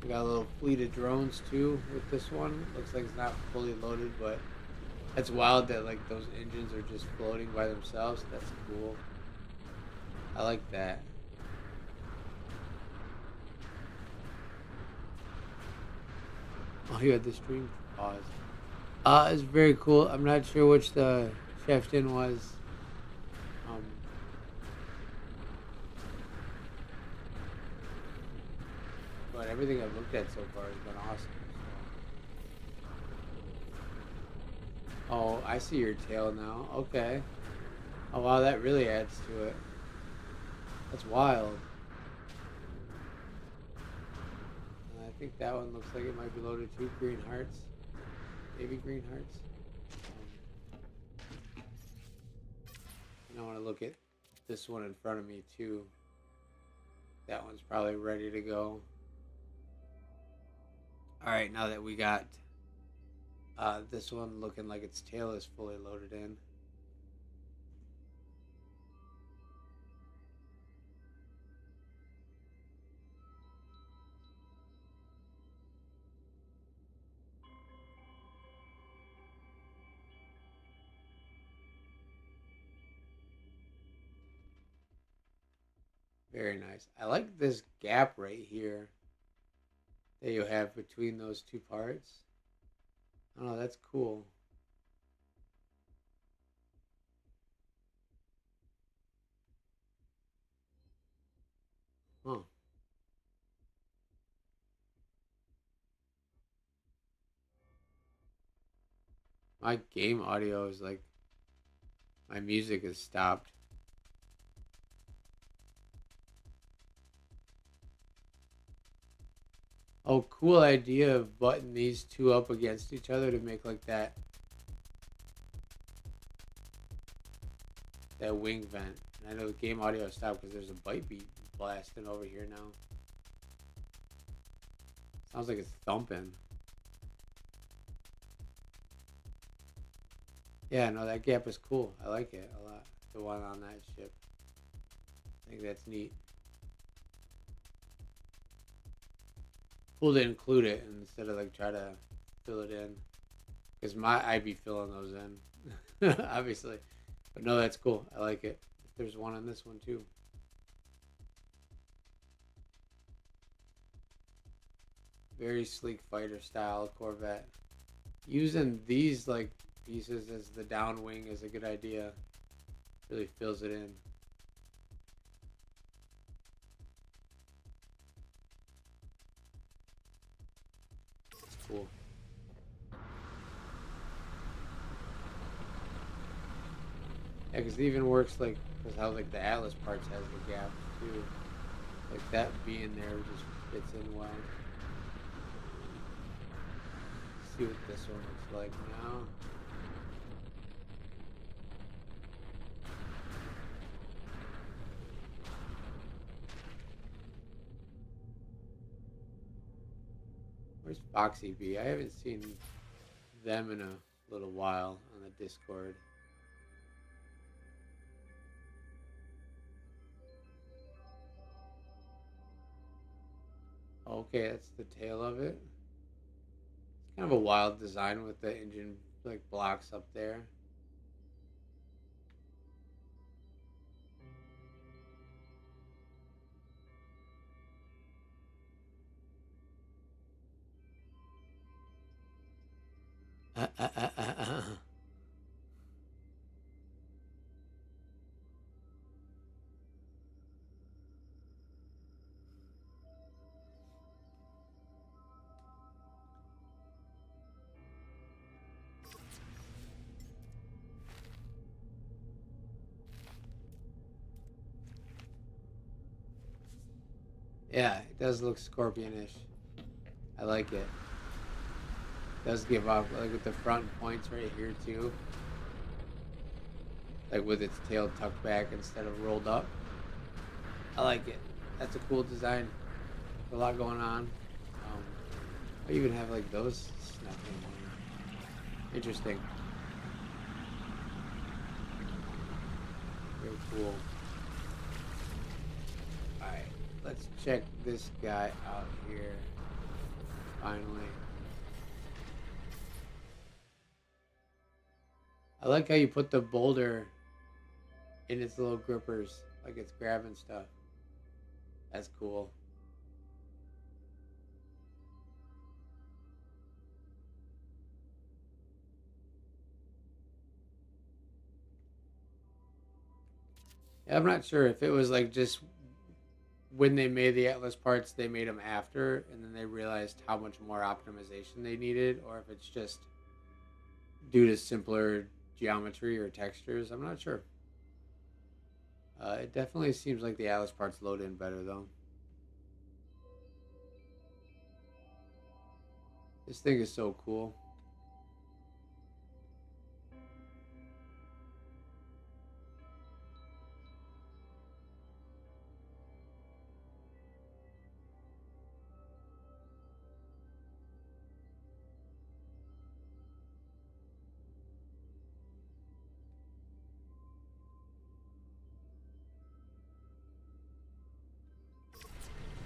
We got a little fleet of drones too with this one. Looks like it's not fully loaded, but that's wild that like those engines are just floating by themselves. That's cool. I like that. Oh, you had the stream pause. It's very cool. I'm not sure which the chieftain was. Um, but everything I've looked at so far has been awesome. So. Oh, I see your tail now. Okay. Oh wow, that really adds to it. That's wild. I think that one looks like it might be loaded too. Green hearts. Maybe green hearts. I want to look at this one in front of me too. That one's probably ready to go. Alright, now that we got this one looking like its tail is fully loaded in. Very nice. I like this gap right here that you have between those two parts. Oh, that's cool. Huh. My game audio is like, my music is stopped. Oh, cool idea of butting these two up against each other to make like that wing vent. And I know the game audio stopped because there's a bite beat blasting over here now. Sounds like it's thumping. Yeah, no, that gap is cool. I like it a lot. The one on that ship. I think that's neat. Cool to include it instead of like try to fill it in. Because I'd be filling those in. Obviously. But no, that's cool. I like it. There's one on this one too. Very sleek fighter style Corvette. Using these like pieces as the down wing is a good idea. Really fills it in. It's cool. Yeah, because it even works like because how like the Atlas parts has the gap too. Like that being there just fits in well. See what this one looks like now. Where's Foxy B? I haven't seen them in a little while on the Discord. Okay, that's the tail of it. It's kind of a wild design with the engine like blocks up there. Yeah, it does look scorpionish. I like it. It does give off like with the front points right here too. Like with its tail tucked back instead of rolled up. I like it. That's a cool design. A lot going on. I even have like those snuck in. Interesting. Very cool. Alright, let's check this guy out here. Finally. I like how you put the boulder in its little grippers, like it's grabbing stuff. That's cool. Yeah, I'm not sure if it was like just when they made the Atlas parts, they made them after, and then they realized how much more optimization they needed, or if it's just due to simpler geometry or textures. I'm not sure. It definitely seems like the Atlas parts load in better, though. This thing is so cool.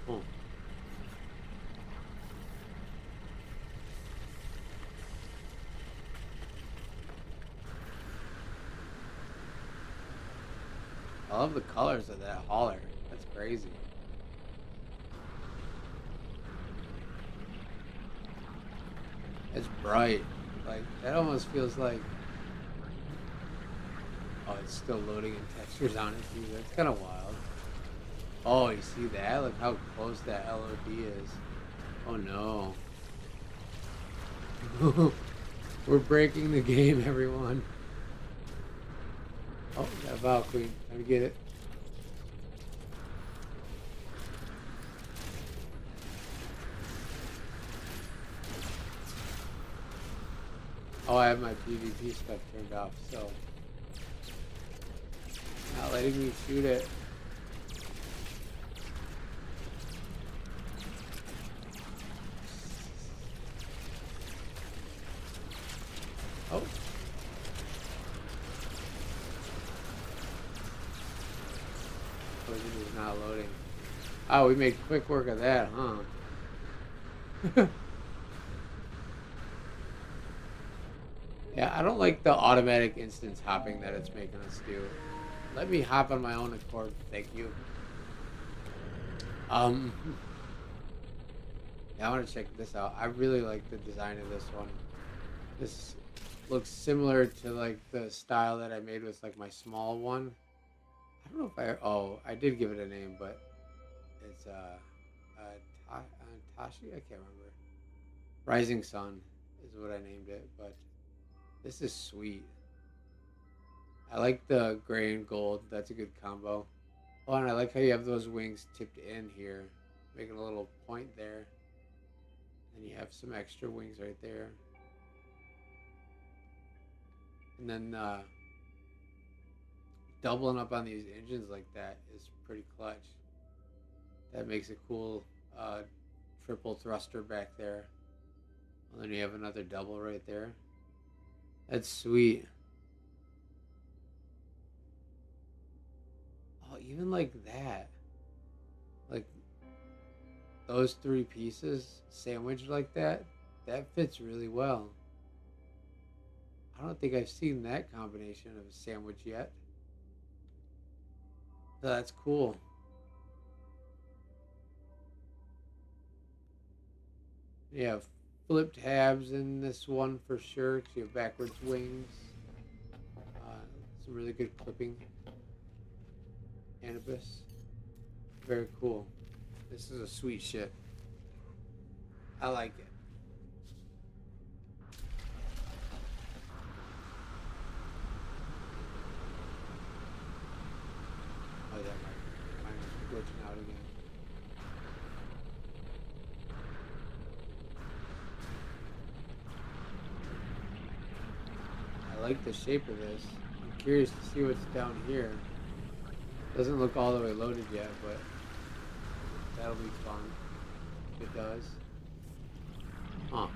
Oh. I love the colors of that hauler. That's crazy. It's bright. Like, that almost feels like... Oh, it's still loading in textures on it, too. That's kind of wild. Oh, you see that? Look how close that LOD is. Oh, no. We're breaking the game, everyone. Oh, that Valkyrie. Let me get it. Oh, I have my PvP stuff turned off, so not letting me shoot it. Oh. It is not loading. Oh, we made quick work of that, huh? Yeah, I don't like the automatic instance hopping that it's making us do. Let me hop on my own accord, thank you. Yeah, I want to check this out. I really like the design of this one. This looks similar to like the style that I made with like my small one. I don't know if I did give it a name, but it's Tashi. I can't remember. Rising Sun is what I named it, but this is sweet. I like the gray and gold. That's a good combo. Oh, and I like how you have those wings tipped in here, making a little point there. And you have some extra wings right there. And then doubling up on these engines like that is pretty clutch. That makes a cool triple thruster back there. And then you have another double right there. That's sweet. Oh, even like that. Like those three pieces sandwiched like that, that fits really well. I don't think I've seen that combination of a sandwich yet. So that's cool. You have flip tabs in this one for sure, because you have backwards wings. Some really good clipping. Cannabis. Very cool. This is a sweet ship. I like it. Oh, that mine is glitching out again. I like the shape of this. I'm curious to see what's down here. Doesn't look all the way loaded yet, but that'll be fun if it does. Huh.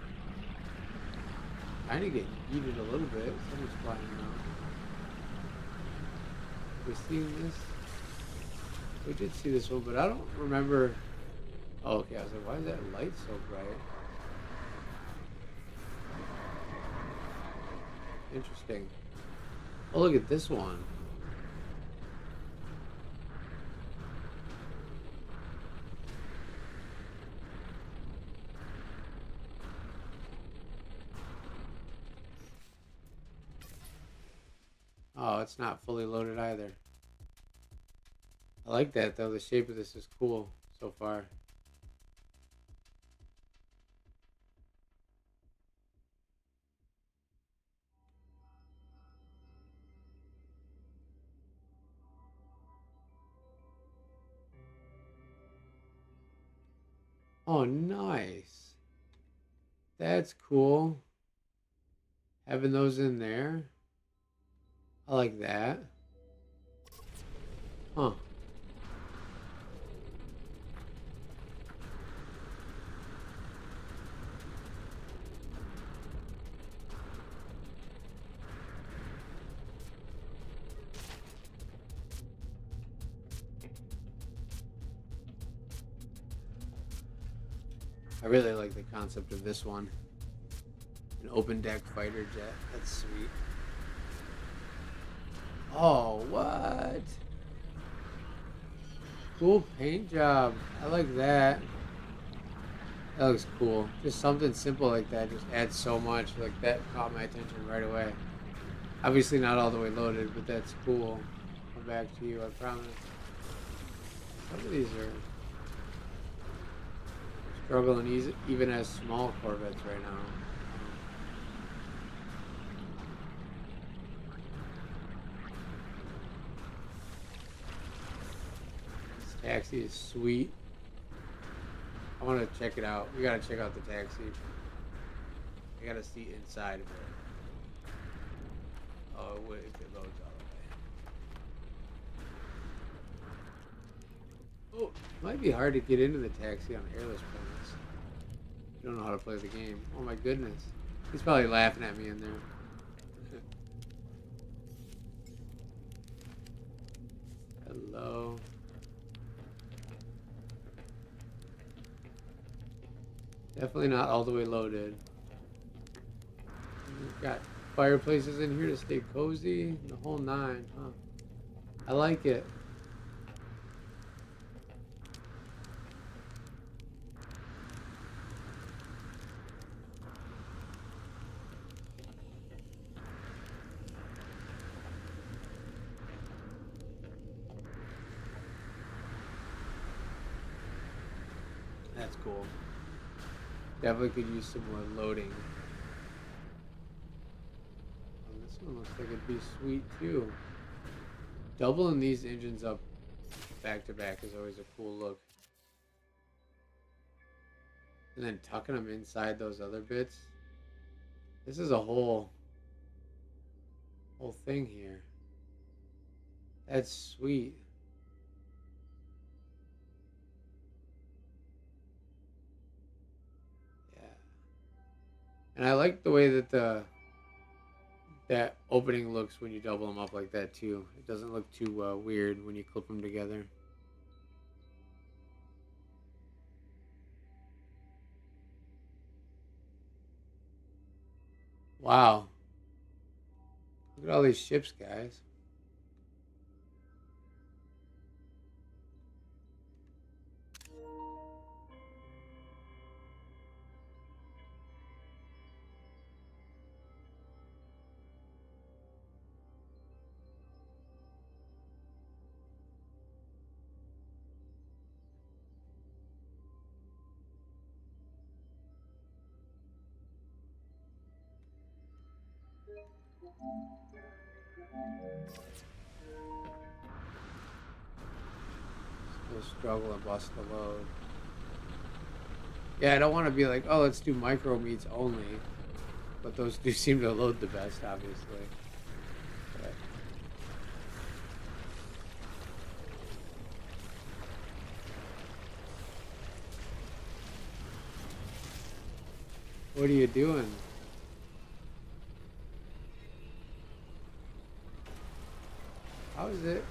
Kind of get heated a little bit. Something's flying around. We seen this? We did see this one, but I don't remember. Oh, okay. I was like, why is that light so bright? Interesting. Oh, look at this one. Oh, it's not fully loaded either. I like that though. The shape of this is cool so far. Oh, nice. That's cool. Having those in there. I like that. Huh. I really like the concept of this one. An open deck fighter jet. That's sweet. Oh, what? Cool paint job. I like that. That looks cool. Just something simple like that just adds so much. Like that caught my attention right away. Obviously not all the way loaded, but that's cool. I'll come back to you, I promise. Some of these are struggling even as small Corvettes right now. This taxi is sweet. I want to check it out. We gotta check out the taxi. I gotta see inside of it. Oh, wait, if it loads all the way. Oh, it might be hard to get into the taxi on airless permits. You don't know how to play the game. Oh my goodness. He's probably laughing at me in there. Hello. Definitely not all the way loaded. We've got fireplaces in here to stay cozy. The whole nine, huh? I like it. That's cool. Definitely could use some more loading. Oh, this one looks like it'd be sweet too. Doubling these engines up back to back is always a cool look. And then tucking them inside those other bits. This is a whole thing here. That's sweet. And I like the way that that opening looks when you double them up like that too. It doesn't look too weird when you clip them together. Wow. Look at all these ships, guys. Still struggle to bust the load. Yeah, I don't want to be like, oh, let's do micro meats only. But those do seem to load the best, obviously. But what are you doing? How is it?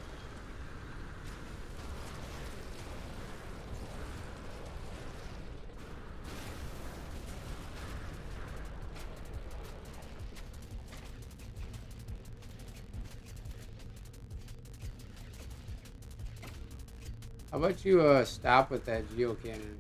How about you stop with that geocannon?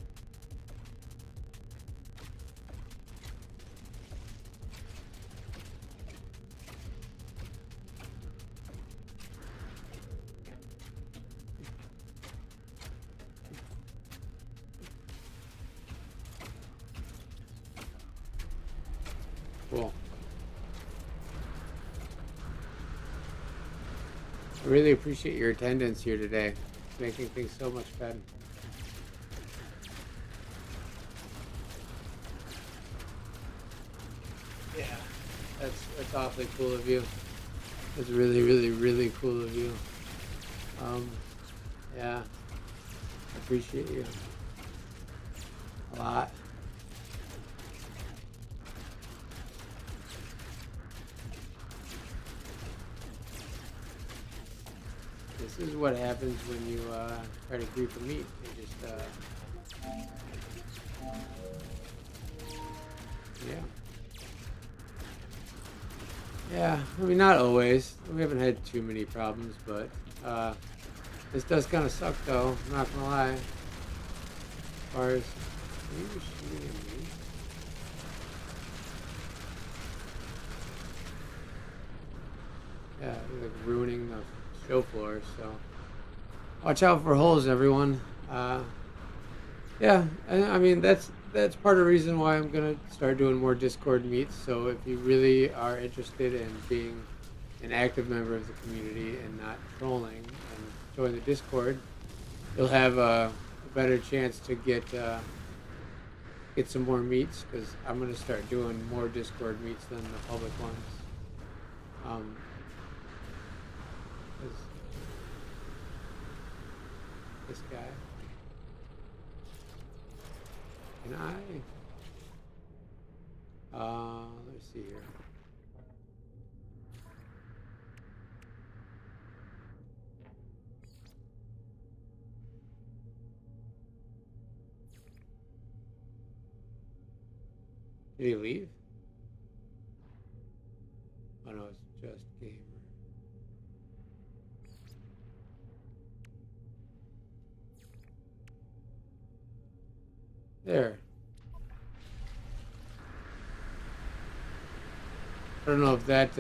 Cool. I really appreciate your attendance here today. It's making things so much fun. Yeah, that's awfully cool of you. That's really, really, really cool of you. Yeah, I appreciate you a lot. This is what happens when you try to creep the meat. You just, yeah. Yeah, I mean, not always. We haven't had too many problems, but this does kind of suck, though. I'm not gonna lie. As far as you were shooting at me. Yeah, you're like ruining the show floor. So watch out for holes, everyone. Yeah, I mean that's part of the reason why I'm gonna start doing more Discord meets. So if you really are interested in being an active member of the community and not trolling, and join the Discord, you'll have a better chance to get some more meets, because I'm gonna start doing more Discord meets than the public ones. this guy. Can I? Let's see here. Did he leave? Oh no, it's just gamer. There. I don't know if that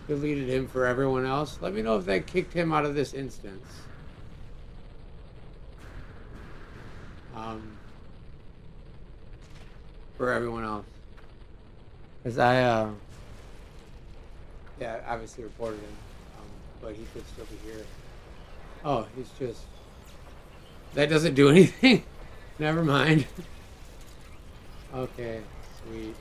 deleted him for everyone else. Let me know if that kicked him out of this instance. For everyone else. Because I, yeah, obviously reported him, but he could still be here. Oh, he's just... That doesn't do anything? Never mind. Okay, sweet.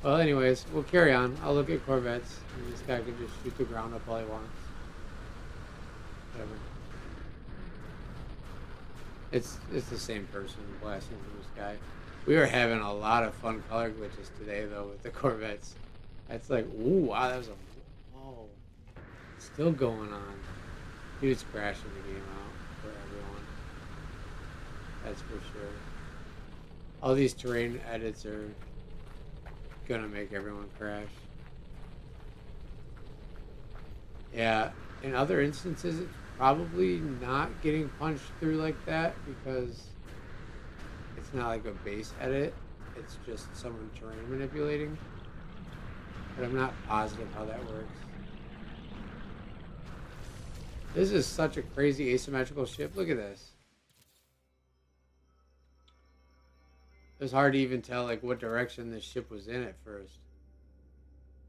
Well, anyways, we'll carry on. I'll look at Corvettes, and this guy can just shoot the ground up all he wants. Whatever. It's the same person blasting from the sky. We were having a lot of fun color glitches today, though, with the Corvettes. That's like, ooh, wow, that was a... Whoa. It's still going on. Dude's crashing the game out for everyone. That's for sure. All these terrain edits are gonna make everyone crash. Yeah, in other instances, it's probably not getting punched through like that because it's not like a base edit. It's just someone terrain manipulating. But I'm not positive how that works. This is such a crazy asymmetrical ship. Look at this. It was hard to even tell like what direction this ship was in at first.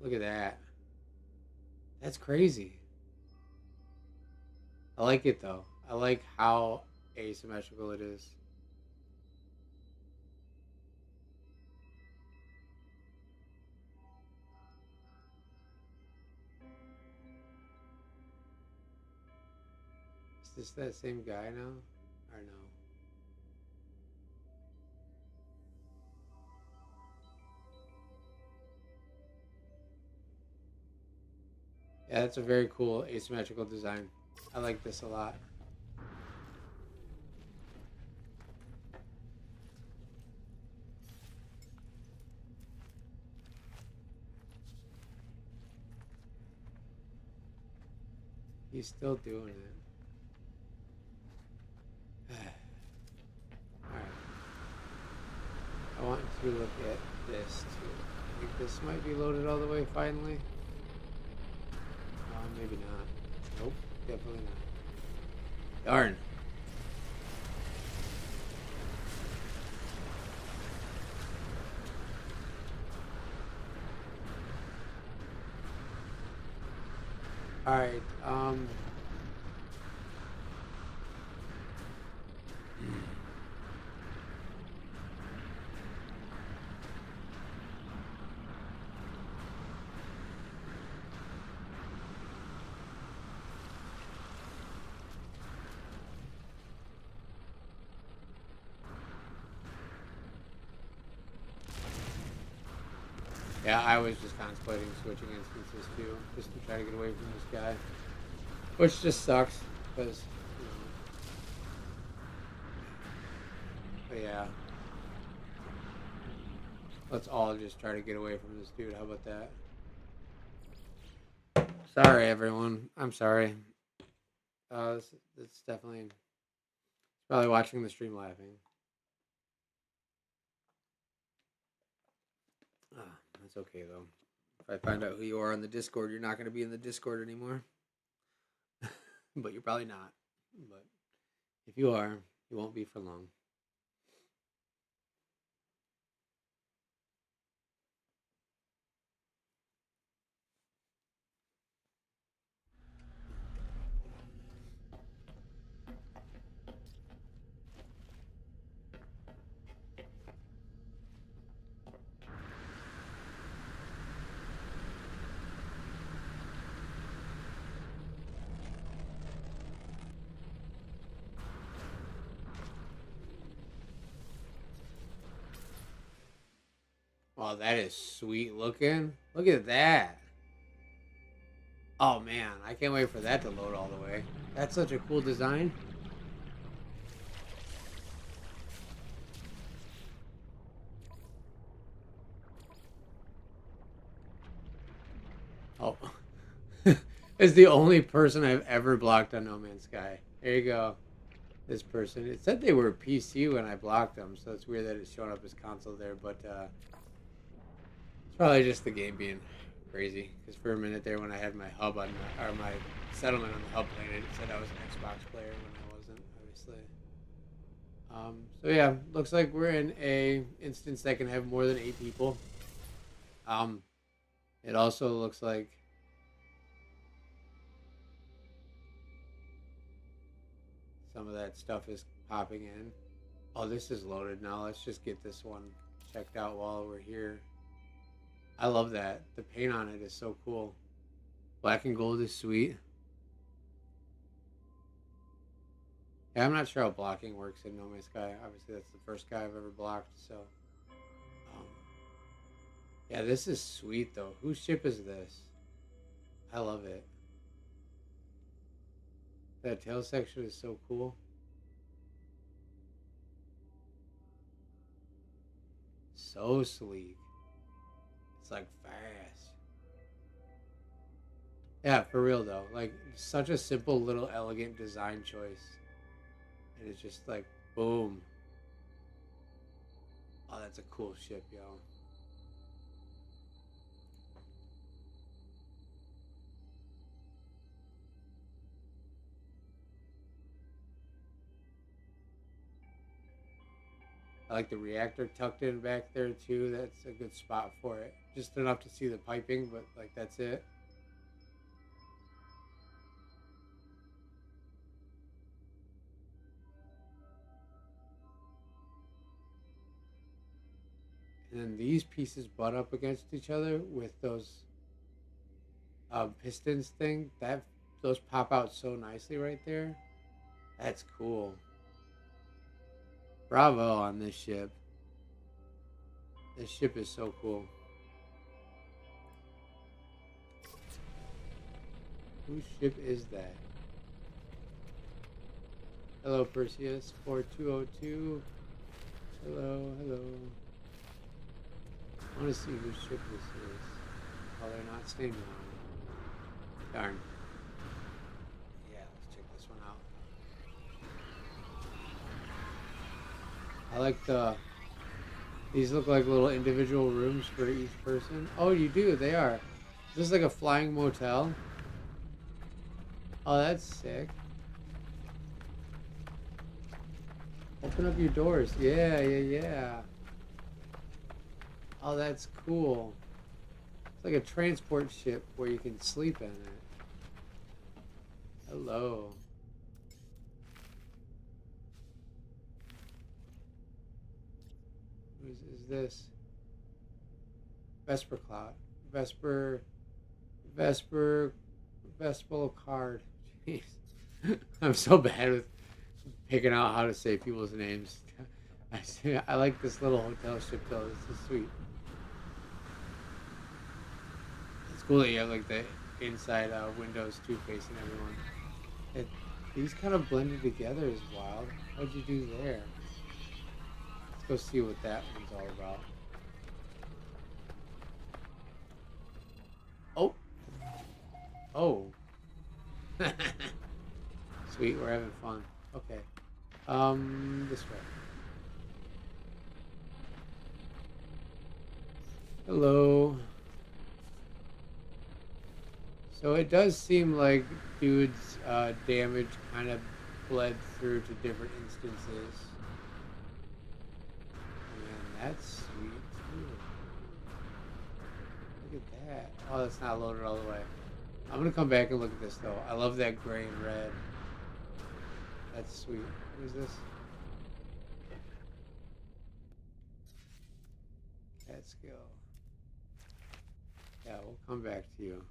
Look at that. That's crazy. I like it though. I like how asymmetrical it is. Is this that same guy now? Or no? Yeah, that's a very cool asymmetrical design. I like this a lot. He's still doing it. Alright. I want to look at this too. I think this might be loaded all the way finally. Maybe not. Nope, definitely not. Darn. Alright, yeah, I was just contemplating switching instances too, just to try to get away from this guy. Which just sucks, because, you know. But yeah. Let's all just try to get away from this dude. How about that? Sorry, everyone. I'm sorry. It's definitely... Probably watching the stream laughing. That's okay, though. If I find out who you are on the Discord, you're not going to be in the Discord anymore. But you're probably not. But if you are, you won't be for long. Oh, that is sweet looking. Look at that. Oh man, I can't wait for that to load all the way. That's such a cool design. Oh. It's the only person I've ever blocked on No Man's Sky. There you go. This person. It said they were PC when I blocked them, so it's weird that it's showing up as console there, but it's probably just the game being crazy. Because for a minute there, when I had my hub on my settlement on the hub plane, it said I was an Xbox player when I wasn't, obviously. So yeah, looks like we're in a instance that can have more than 8 people. It also looks like some of that stuff is popping in. Oh, this is loaded now. Let's just get this one checked out while we're here. I love that. The paint on it is so cool. Black and gold is sweet. Yeah, I'm not sure how blocking works in No Man's Sky. Obviously, that's the first guy I've ever blocked, so... yeah, this is sweet, though. Whose ship is this? I love it. That tail section is so cool. So sleek. It's like fast. Yeah, for real though. Like such a simple little elegant design choice. And it's just like boom. Oh, that's a cool ship, yo. I like the reactor tucked in back there too. That's a good spot for it. Just enough to see the piping, but like that's it. And then these pieces butt up against each other with those pistons thing. Those pop out so nicely right there. That's cool. Bravo on this ship. This ship is so cool. Whose ship is that? Hello, Perseus 4202. Hello, hello. I want to see whose ship this is. Oh, they're not staying on. Darn. Yeah, let's check this one out. I like these look like little individual rooms for each person. Oh, you do, they are. Is this like a flying motel? Oh, that's sick. Open up your doors. Yeah, yeah, yeah. Oh, that's cool. It's like a transport ship where you can sleep in it. Hello. Is this? Vesper Cloud. Vespal card. Jeez. I'm so bad with picking out how to say people's names. I like this little hotel ship though. This is sweet. It's cool that you have like the inside windows too facing everyone. These kind of blended together is wild. What'd you do there? Let's go see what that one's all about. Oh. Oh. Sweet, we're having fun. Okay. This way. Hello. So it does seem like dude's damage kind of bled through to different instances. Man, that's sweet too. Look at that. Oh, that's not loaded all the way. I'm gonna come back and look at this though. I love that gray and red. That's sweet. What is this? Let's go. Yeah, we'll come back to you.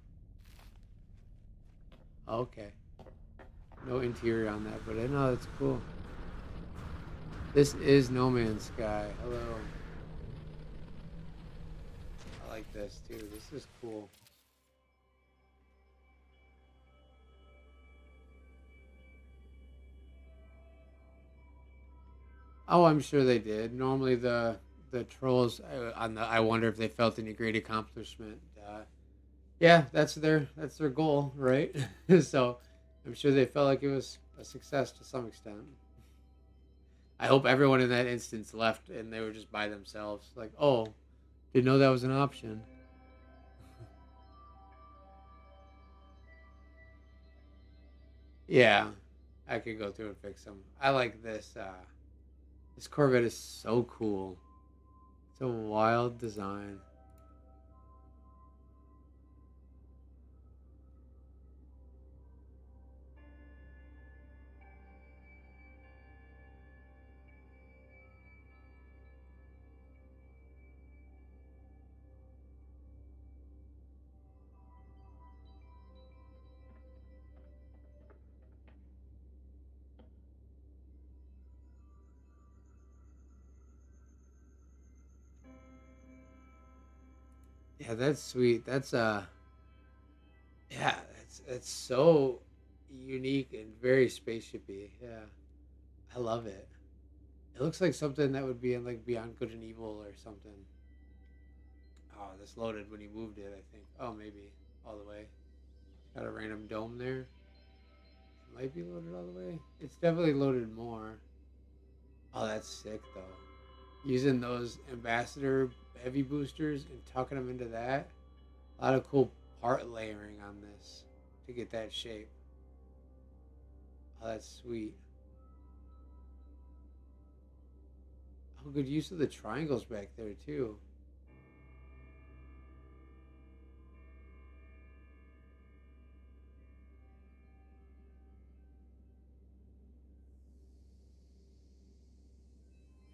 Okay. No interior on that, but I know that's cool. This is No Man's Sky. Hello. like this too. This is cool. Oh, I'm sure they did. Normally, the trolls on the I wonder if they felt any great accomplishment. Yeah, that's their goal, right? So I'm sure they felt like it was a success to some extent. I hope everyone in that instance left and they were just by themselves. Like, oh, didn't know that was an option. Yeah, I could go through and fix them. I like this. This Corvette is so cool. It's a wild design. Yeah, that's sweet. Yeah, it's so unique and very spaceshipy. Yeah, I love it. It looks like something that would be in like Beyond Good and Evil or something. Oh, this loaded when you moved it, I think. Oh, maybe all the way. Got a random dome there. It might be loaded all the way. It's definitely loaded more. Oh, that's sick though. Using those ambassador heavy boosters and tucking them into that. A lot of cool part layering on this to get that shape. Oh, that's sweet. Oh, good use of the triangles back there too.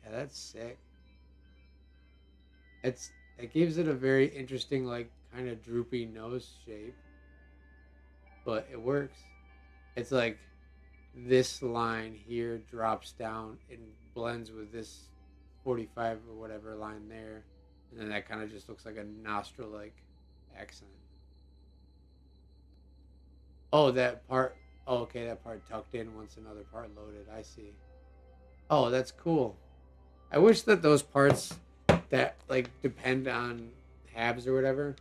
Yeah, that's sick. It's it gives it a very interesting like kind of droopy nose shape, but it works. It's like this line here drops down and blends with this 45 or whatever line there, and then that kind of just looks like a nostril like accent. Oh, that part. Oh, okay, that part tucked in once another part loaded. I see. Oh, that's cool. I wish that those parts that like depend on tabs or whatever.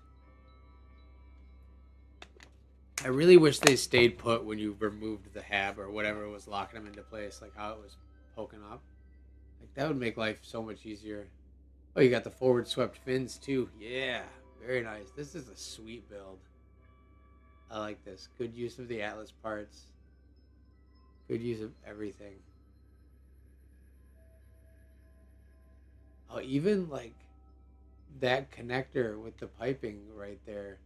I really wish they stayed put when you removed the hab or whatever was locking them into place, like how it was poking up. Like that would make life so much easier. Oh, you got the forward swept fins too. Yeah, very nice. This is a sweet build. I like this. Good use of the Atlas parts. Good use of everything. Oh, even like that connector with the piping right there,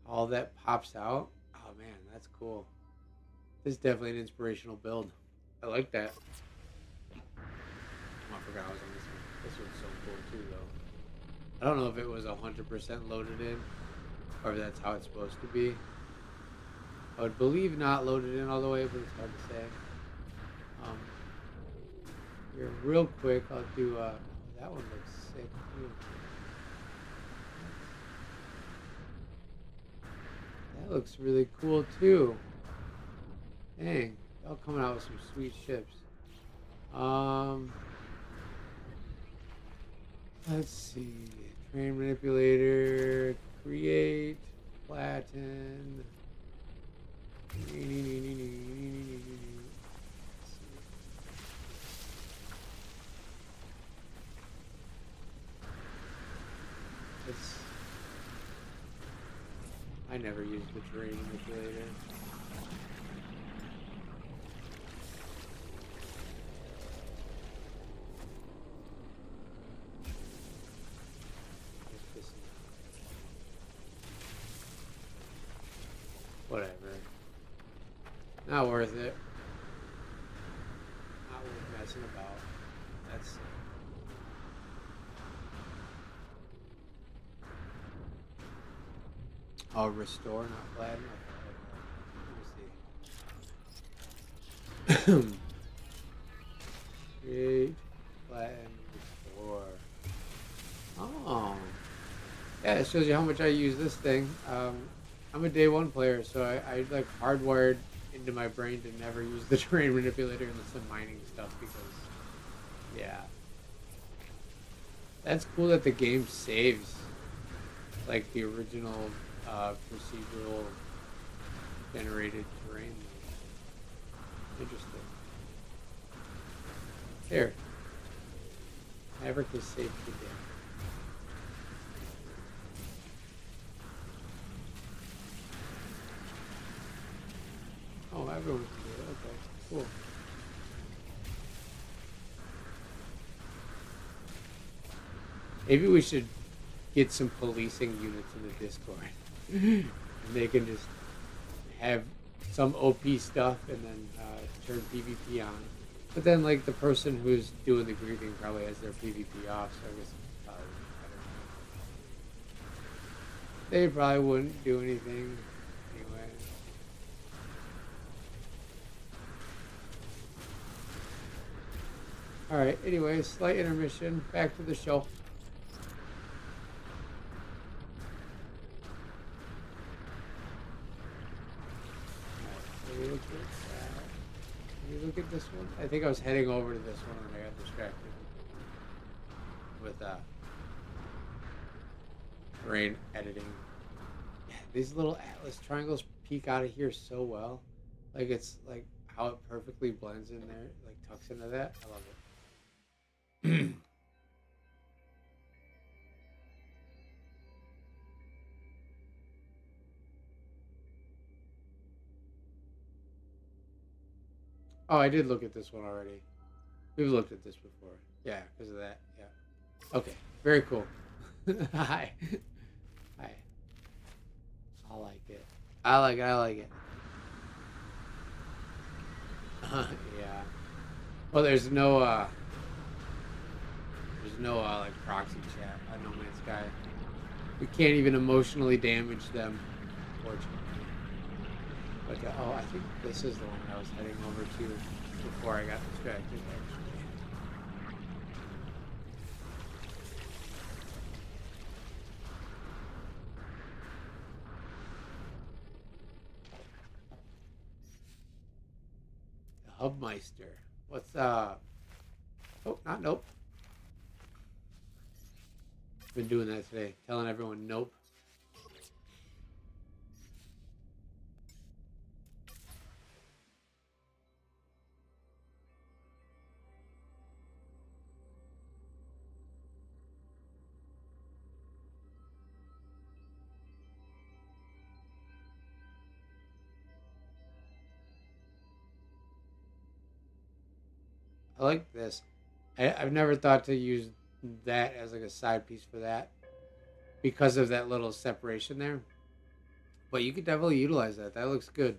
all that pops out. Oh man, that's cool. This is definitely an inspirational build. I like that. Oh, I forgot I was on this one. This one's so cool too, though. I don't know if it was 100% loaded in, or if that's how it's supposed to be. I would believe not loaded in all the way, but it's hard to say. Um, Here, real quick, I'll do. That one looks sick too. That looks really cool too. Dang, y'all coming out with some sweet ships. Um, let's see. Train manipulator, create, platen. It's, I never used the terrain manipulator. Whatever. Not worth it. Not worth messing about. That's I'll restore, not flatten. Let me see. Create, flatten, restore. Oh, Yeah, it shows you how much I use this thing. I'm a day one player, so I like hardwired into my brain to never use the terrain manipulator unless I'm mining stuff because, yeah, that's cool that the game saves like the original procedural generated terrain. Interesting. Here, Maverick is saved the day. Oh, everyone can do it. Okay, cool. Maybe we should get some policing units in the Discord. And they can just have some OP stuff and then turn PvP on. But then, like, the person who's doing the grieving probably has their PvP off, so I guess it's probably better. They probably wouldn't do anything anyway. Alright, anyway, slight intermission. Back to the show. Look at Can you look at this one? I think I was heading over to this one and I got distracted with terrain editing. Yeah, these little atlas triangles peek out of here so well. Like it's like how it perfectly blends in there, like tucks into that. I love it. Oh, I did look at this one already. We've looked at this before. Yeah, because of that. Yeah. Okay. Very cool. Hi. Hi. I like it. I like it. I like it. Yeah. Well, there's no like proxy chat on No Man's Sky. We can't even emotionally damage them, unfortunately. But oh, I think this is the one I was heading over to before I got distracted. Actually. The Hubmeister. What's Oh, not nope. Been doing that today, telling everyone nope. I like this. I've never thought to use that as like a side piece for that because of that little separation there. But you could definitely utilize that. That looks good.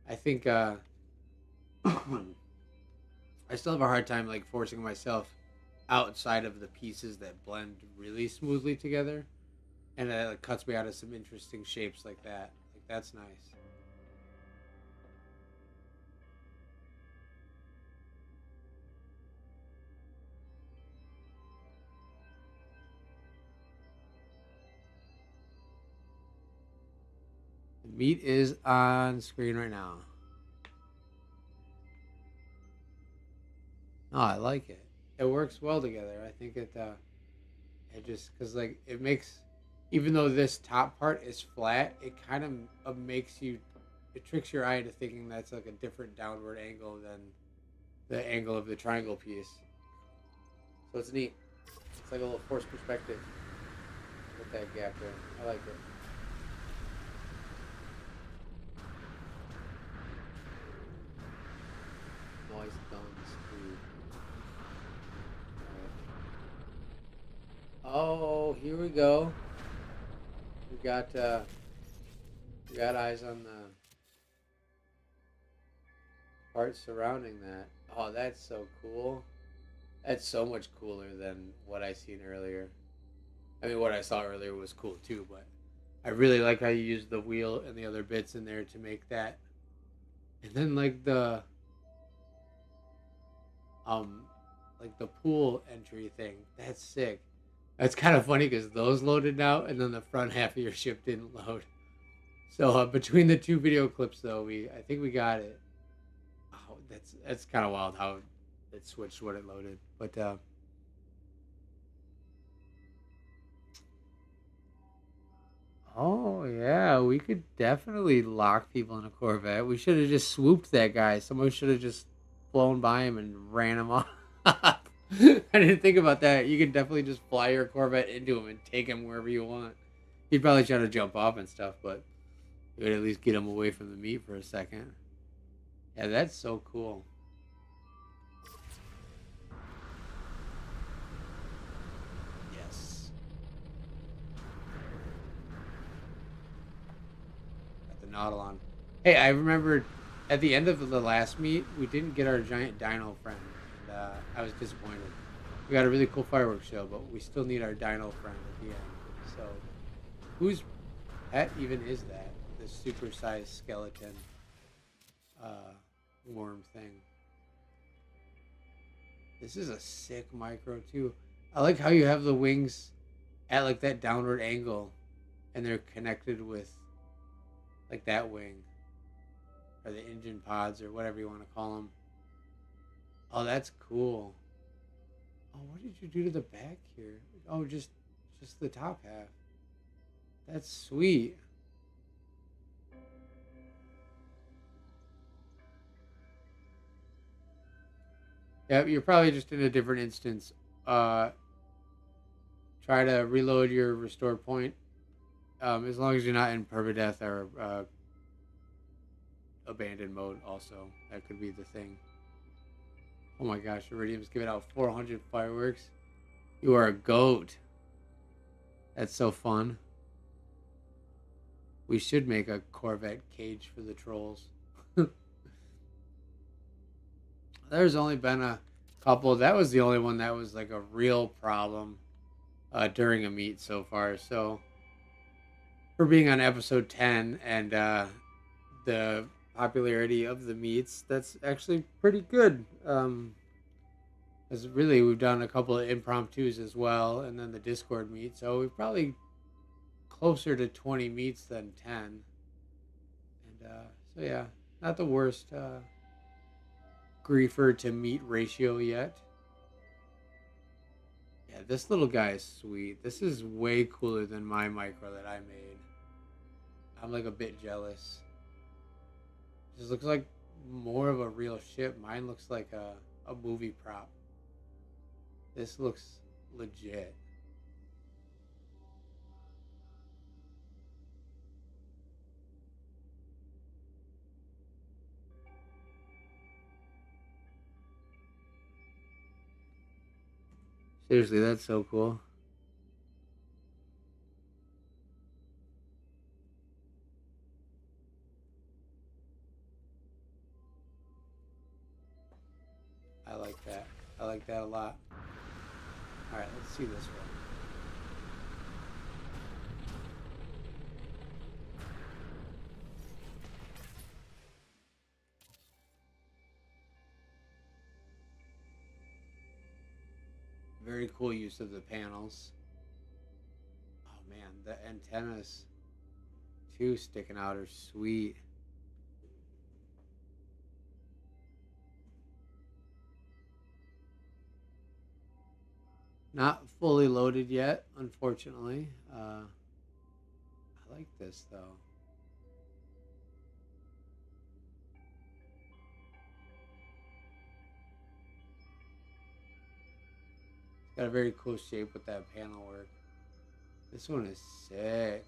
I think I still have a hard time like forcing myself outside of the pieces that blend really smoothly together, and it like, cuts me out of some interesting shapes like that. Like that's nice. The meat is on screen right now. Oh, I like it. It works well together. I think it just because like it makes, even though this top part is flat, it kind of makes you, it tricks your eye into thinking that's like a different downward angle than the angle of the triangle piece. So it's neat. It's like a little forced perspective with that gap there. I like it. Noise guns. Oh, here we go. We got eyes on the part surrounding that. Oh, that's so cool. That's so much cooler than what I seen earlier. I mean, what I saw earlier was cool too, but I really like how you use the wheel and the other bits in there to make that. And then um like the pool entry thing. That's sick. That's kind of funny because those loaded now, and then the front half of your ship didn't load. So between the two video clips, though, I think we got it. Oh, that's kind of wild how it switched when it loaded. But oh yeah, we could definitely lock people in a Corvette. We should have just swooped that guy. Someone should have just flown by him and ran him off. I didn't think about that. You could definitely just fly your Corvette into him and take him wherever you want. He'd probably try to jump off and stuff, but you would at least get him away from the meat for a second. Yeah, that's so cool. Yes. Got the Nautilon. Hey, I remember at the end of the last meet, we didn't get our giant dino friend, and I was disappointed. We got a really cool fireworks show, but we still need our dino friend at the end. So, whose pet even is that? This super-sized skeleton worm thing. This is a sick micro too. I like how you have the wings at like that downward angle, and they're connected with like that wing, or the engine pods, or whatever you want to call them. Oh, that's cool. Oh, what did you do to the back here? Oh, just the top half. That's sweet. Yeah, you're probably just in a different instance. Try to reload your restore point. As long as you're not in permadeath or abandoned mode, also that could be the thing. Oh my gosh, Iridium's giving out 400 fireworks. You are a goat. That's so fun. We should make a Corvette cage for the trolls. There's only been a couple. That was the only one that was like a real problem during a meet so far. So for being on episode 10 and the popularity of the meets, that's actually pretty good. Because really, we've done a couple of impromptus as well, and then the Discord meet. So we're probably closer to 20 meets than 10. And so yeah, not the worst griefer to meet ratio yet. Yeah, this little guy is sweet. This is way cooler than my micro that I made. I'm like a bit jealous. This looks like more of a real ship. Mine looks like a movie prop. This looks legit. Seriously, that's so cool. I like that. I like that a lot. Alright, let's see this one. Very cool use of the panels. Oh man, the antennas too sticking out are sweet. Not fully loaded yet, unfortunately. I like this though. It's got a very cool shape with that panel work. This one is sick.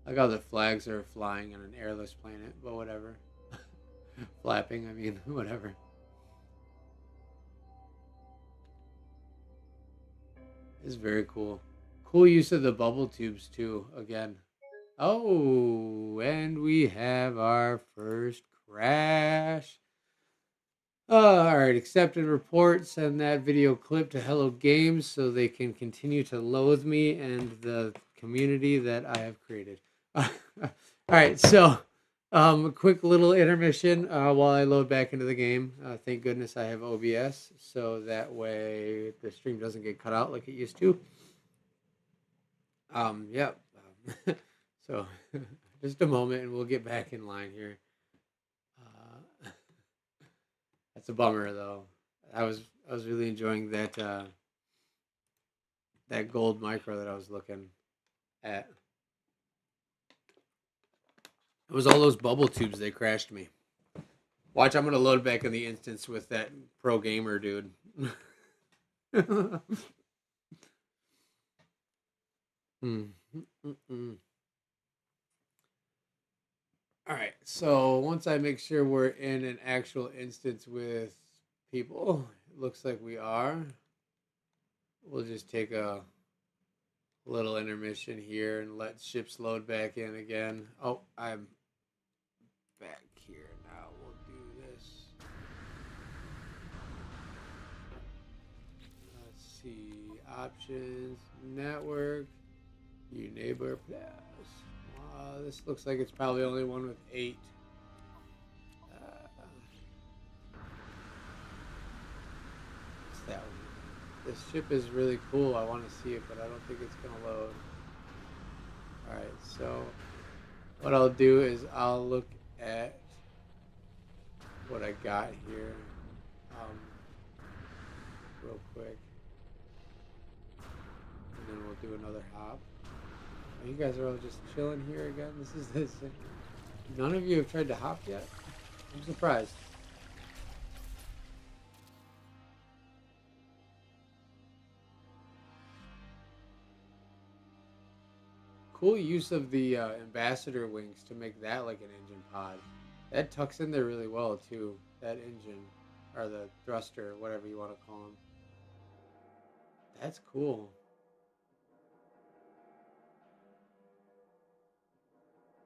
I like how the flags are flying on an airless planet, but whatever. Flapping, I mean, whatever. It's very cool. Cool use of the bubble tubes too, again. Oh, and we have our first crash. Alright, accept and report. Send that video clip to Hello Games so they can continue to loathe me and the community that I have created. Alright, so Quick little intermission while I load back into the game. Thank goodness I have OBS, so that way the stream doesn't get cut out like it used to. Yep. So just a moment, and we'll get back in line here. That's a bummer, though. I was really enjoying that that gold micro that I was looking at. It was all those bubble tubes. They crashed me. Watch, I'm gonna load back in the instance with that pro gamer dude. All right, so once I make sure we're in an actual instance with people, it looks like we are. We'll just take a little intermission here and let ships load back in again. Oh, I'm back here now. We'll do this. Let's see. Options, network, view neighbor plus. This looks like it's probably only one with 8. What's that one? This ship is really cool. I want to see it, but I don't think it's going to load. Alright, so what I'll do is I'll look at what I got here real quick. And then we'll do another hop. Oh, you guys are all just chilling here again? This is this. None of you have tried to hop yet? I'm surprised. Cool use of the ambassador wings to make that like an engine pod. That tucks in there really well too. That engine, or the thruster, whatever you want to call them. That's cool.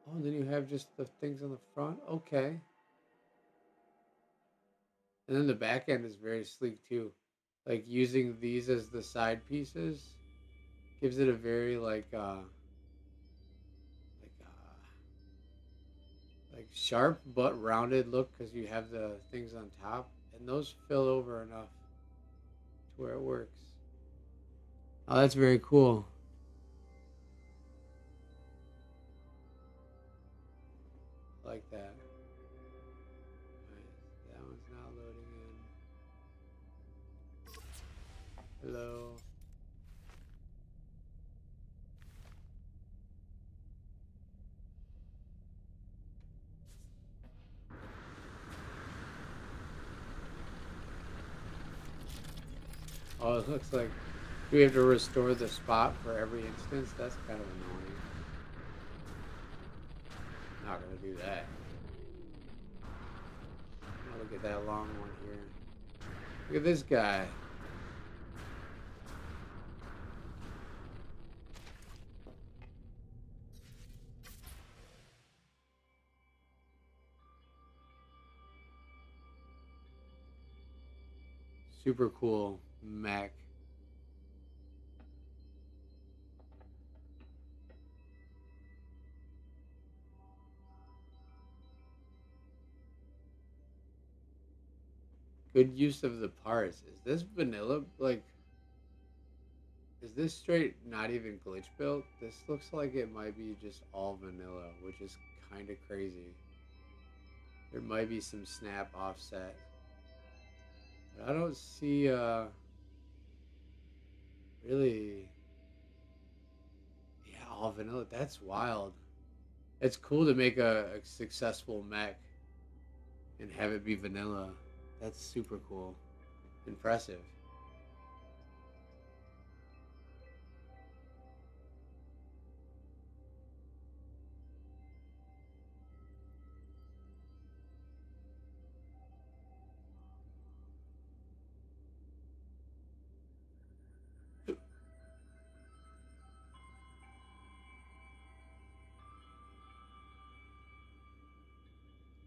Oh, and then you have just the things on the front. Okay. And then the back end is very sleek too. Like using these as the side pieces gives it a very like sharp but rounded look because you have the things on top, and those fill over enough to where it works. Oh, that's very cool. I like that. Alright, that one's not loading in. Hello. Oh, it looks like we have to restore the spot for every instance. That's kind of annoying. Not gonna do that. Now look at that long one here. Look at this guy. Super cool mech. Good use of the parts. Is this vanilla? Like, is this straight not even glitch built? This looks like it might be just all vanilla, which is kind of crazy. There might be some snap offset. But I don't see, really, yeah, all vanilla. That's wild. It's cool to make a successful mech and have it be vanilla. That's super cool. Impressive.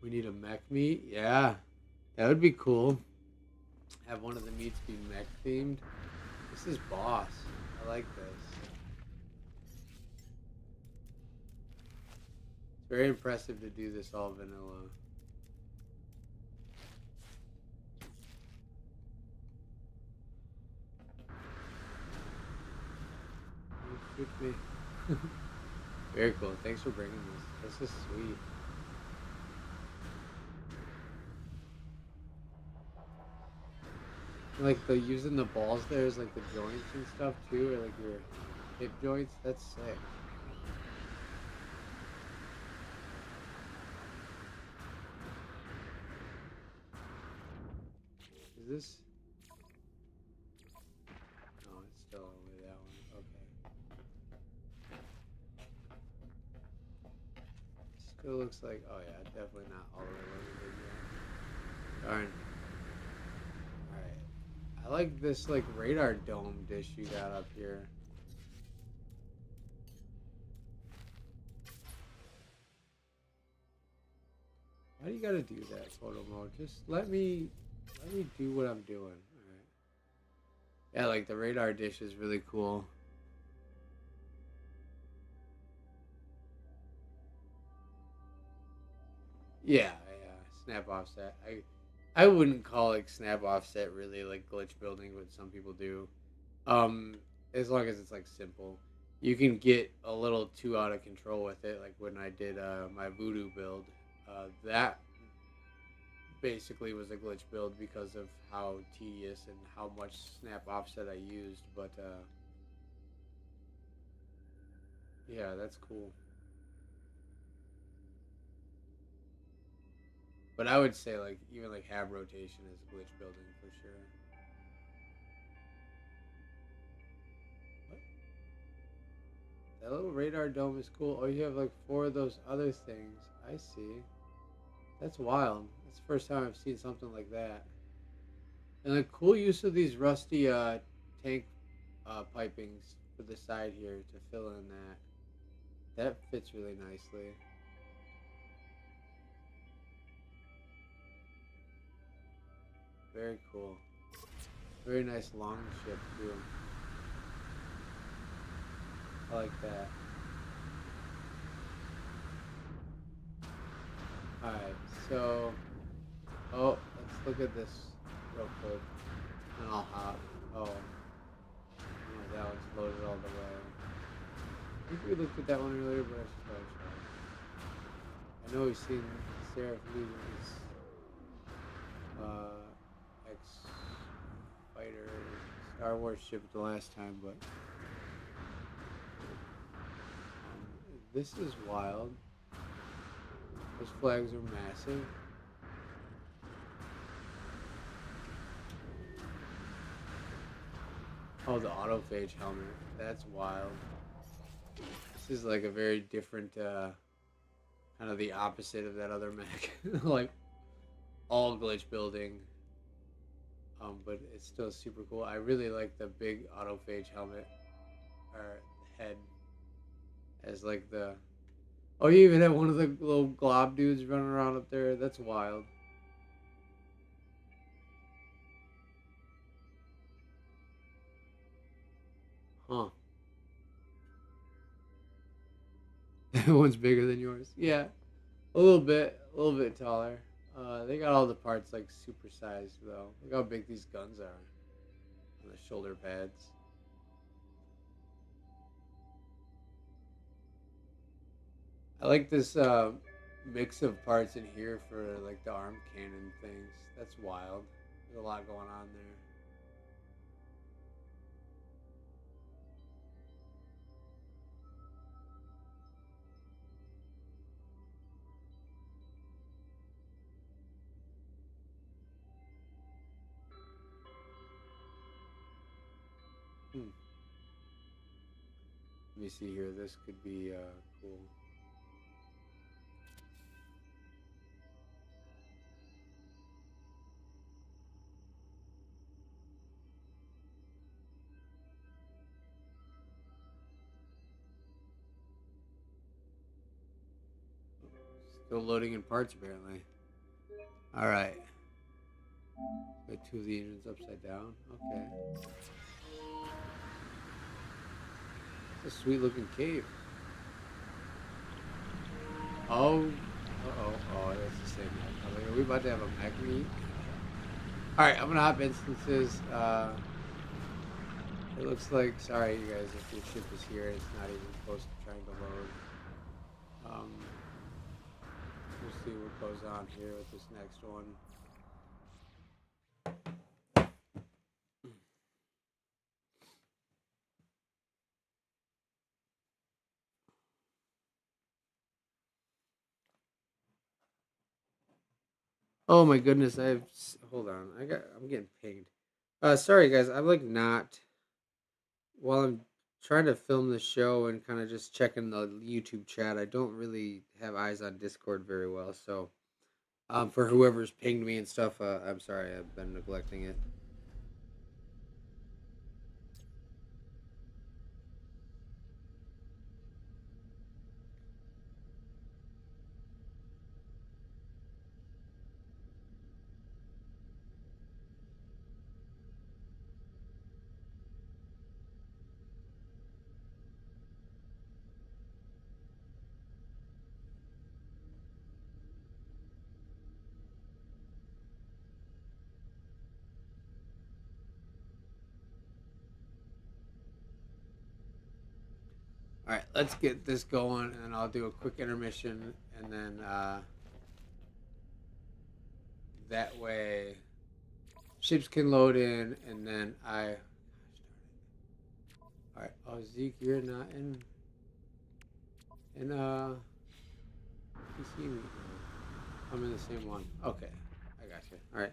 We need a mech meet? Yeah. That would be cool. Have one of the meets be mech themed. This is boss. I like this. Very impressive to do this all vanilla. You shoot me. Very cool. Thanks for bringing this. This is sweet. Like the using the balls there is like the joints and stuff too, or like your hip joints. That's sick. Is this? No, it's still only that one. Okay. Still looks like. Oh yeah, definitely not all the way loaded yet. Darn. All right. I like this like radar dome dish you got up here. Why do you gotta do that, photo mode? Just let me do what I'm doing. Alright. Yeah, like the radar dish is really cool. Yeah, yeah. Snap offset. I wouldn't call like snap offset really like glitch building, but some people do. Um, as long as it's like simple. You can get a little too out of control with it, like when I did my voodoo build. That basically was a glitch build because of how tedious and how much snap offset I used. But yeah, that's cool. But I would say like even like hab rotation is glitch building for sure. What? That little radar dome is cool. Oh, you have like four of those other things. I see. That's wild. That's the first time I've seen something like that. And the cool use of these rusty tank pipings for the side here to fill in that. That fits really nicely. Very cool. Very nice long ship too. I like that. Alright, so let's look at this real quick. And I'll hop. Oh, that one's loaded all the way. I think we looked at that one earlier, but I should probably try. I know we've seen Seraph Legion's X Fighter Star Wars ship the last time, but this is wild. Those flags are massive. Oh, the autophage helmet. That's wild. This is like a very different, kind of the opposite of that other mech. Like, all glitch building. But it's still super cool. I really like the big autophage helmet. Or head. As like the... Oh, you even have one of the little glob dudes running around up there. That's wild. Huh. That one's bigger than yours. Yeah. A little bit taller. They got all the parts like super sized though. Look how big these guns are on the shoulder pads. I like this mix of parts in here for like the arm cannon things. That's wild. There's a lot going on there. Hmm. Let me see here. This could be cool. Still loading in parts apparently. All right. Got two of the engines upside down. Okay. It's a sweet looking cave. Oh, oh, that's the same mech. I was like, are we about to have a mech meet? All right, I'm gonna hop instances. It looks like, sorry you guys, if your ship is here, it's not even close to trying to load. We'll see what goes on here with this next one. Oh my goodness, hold on. I'm getting pinged. Sorry guys, I'm like not while I'm trying to film the show and kind of just checking the YouTube chat. I don't really have eyes on Discord very well, so for whoever's pinged me and stuff, I'm sorry, I've been neglecting it. All right, let's get this going, and I'll do a quick intermission, and then that way ships can load in, and then all right. Oh, Zeke, you're not in PC meet. I'm in the same one. Okay, I got you. All right.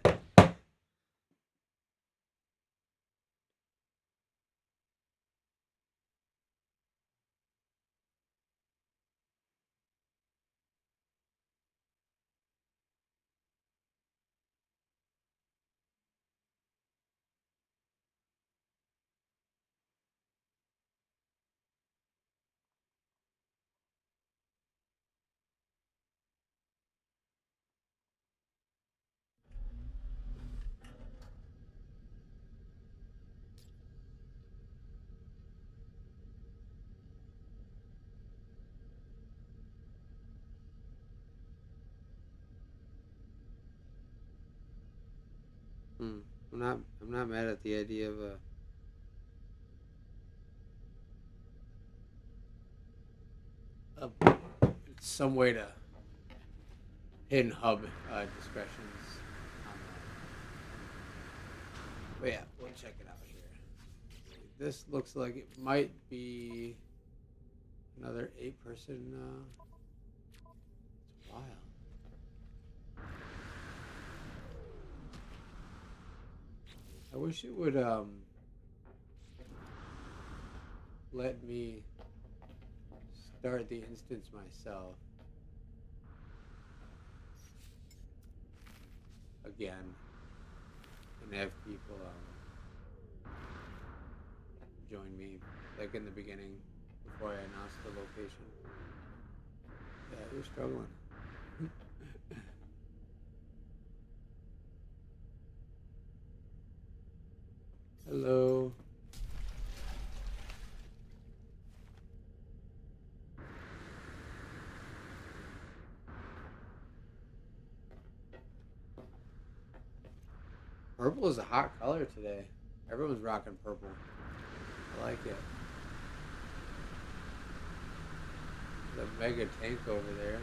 Hmm. I'm not mad at the idea of some way to hidden hub discretions. But yeah, we'll check it out here. This looks like it might be another 8-person. It's wild. I wish it would let me start the instance myself again and have people join me like in the beginning before I announce the location. Yeah, you're struggling. Hello. Purple is a hot color today. Everyone's rocking purple. I like it. There's a mega tank over there.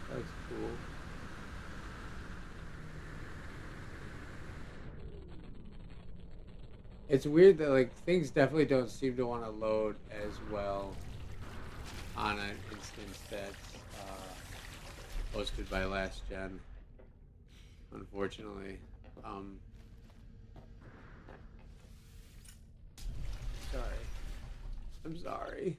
That looks cool. It's weird that like things definitely don't seem to want to load as well on an instance that's hosted by last gen. Unfortunately, sorry. I'm sorry.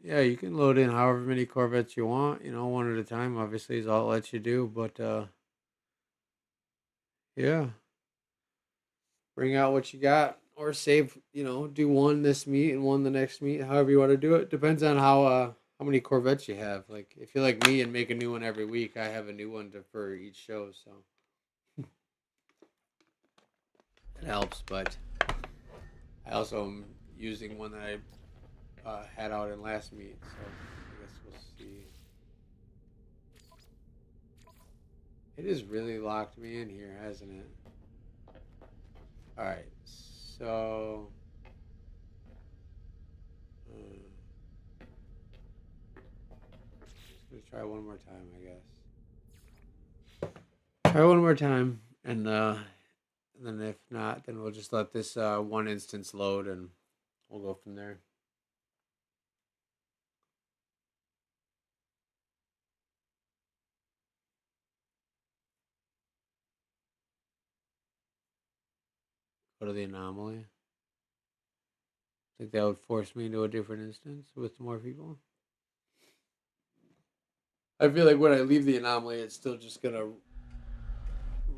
Yeah, you can load in however many Corvettes you want. You know, one at a time. Obviously, is all it lets you do. But yeah, bring out what you got, or save. You know, do one this meet and one the next meet. However you want to do it. Depends on how many Corvettes you have. Like if you're like me and make a new one every week, I have a new one for each show. So It helps, but I also am using one that I had out in last meet, so I guess we'll see. It has really locked me in here, hasn't it? Alright, so... just gonna try one more time, I guess. Try one more time, and then if not, then we'll just let this one instance load, and we'll go from there. Go to the anomaly. Think that would force me into a different instance with more people. I feel like when I leave the anomaly, it's still just gonna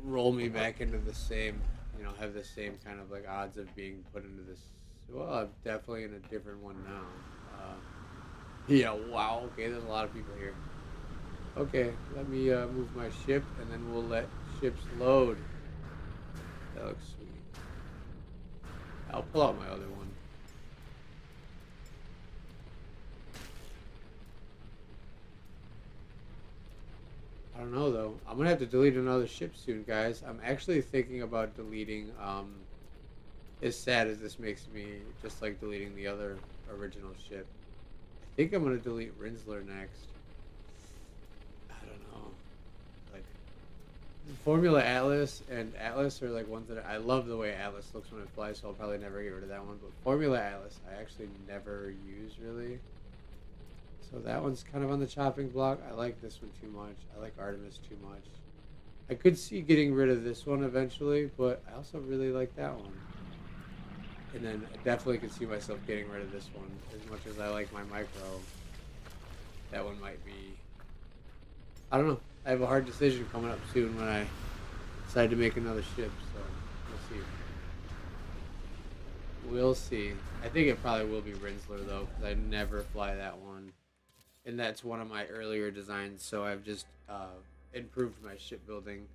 roll me back into the same, have the same kind of like odds of being put into this. Well, I'm definitely in a different one now. Yeah, wow. Okay, there's a lot of people here. Okay, let me move my ship, and then we'll let ships load. That looks sweet. I'll pull out my other one. I don't know though. I'm gonna have to delete another ship soon, guys. I'm actually thinking about deleting. As sad as this makes me, just like deleting the other original ship. I think I'm gonna delete Rinsler next. I don't know. Like Formula Atlas and Atlas are like ones that I love the way Atlas looks when it flies, so I'll probably never get rid of that one. But Formula Atlas, I actually never use really. So that one's kind of on the chopping block. I like this one too much. I like Artemis too much. I could see getting rid of this one eventually, but I also really like that one. And then I definitely could see myself getting rid of this one. As much as I like my micro, that one might be... I don't know. I have a hard decision coming up soon when I decide to make another ship, so we'll see. We'll see. I think it probably will be Rinsler, though, because I never fly that one. And that's one of my earlier designs, so I've just improved my shipbuilding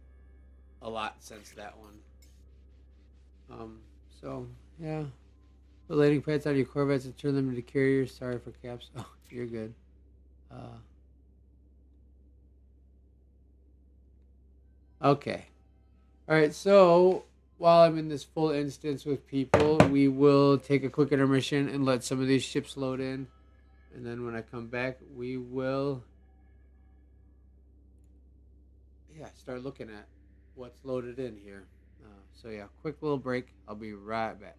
a lot since that one. So, yeah. Put landing pads on your Corvettes and turn them into carriers. Sorry for caps. Oh, you're good. Okay. Alright, so while I'm in this full instance with people, we will take a quick intermission and let some of these ships load in. And then when I come back, we will start looking at what's loaded in here. So yeah, quick little break. I'll be right back.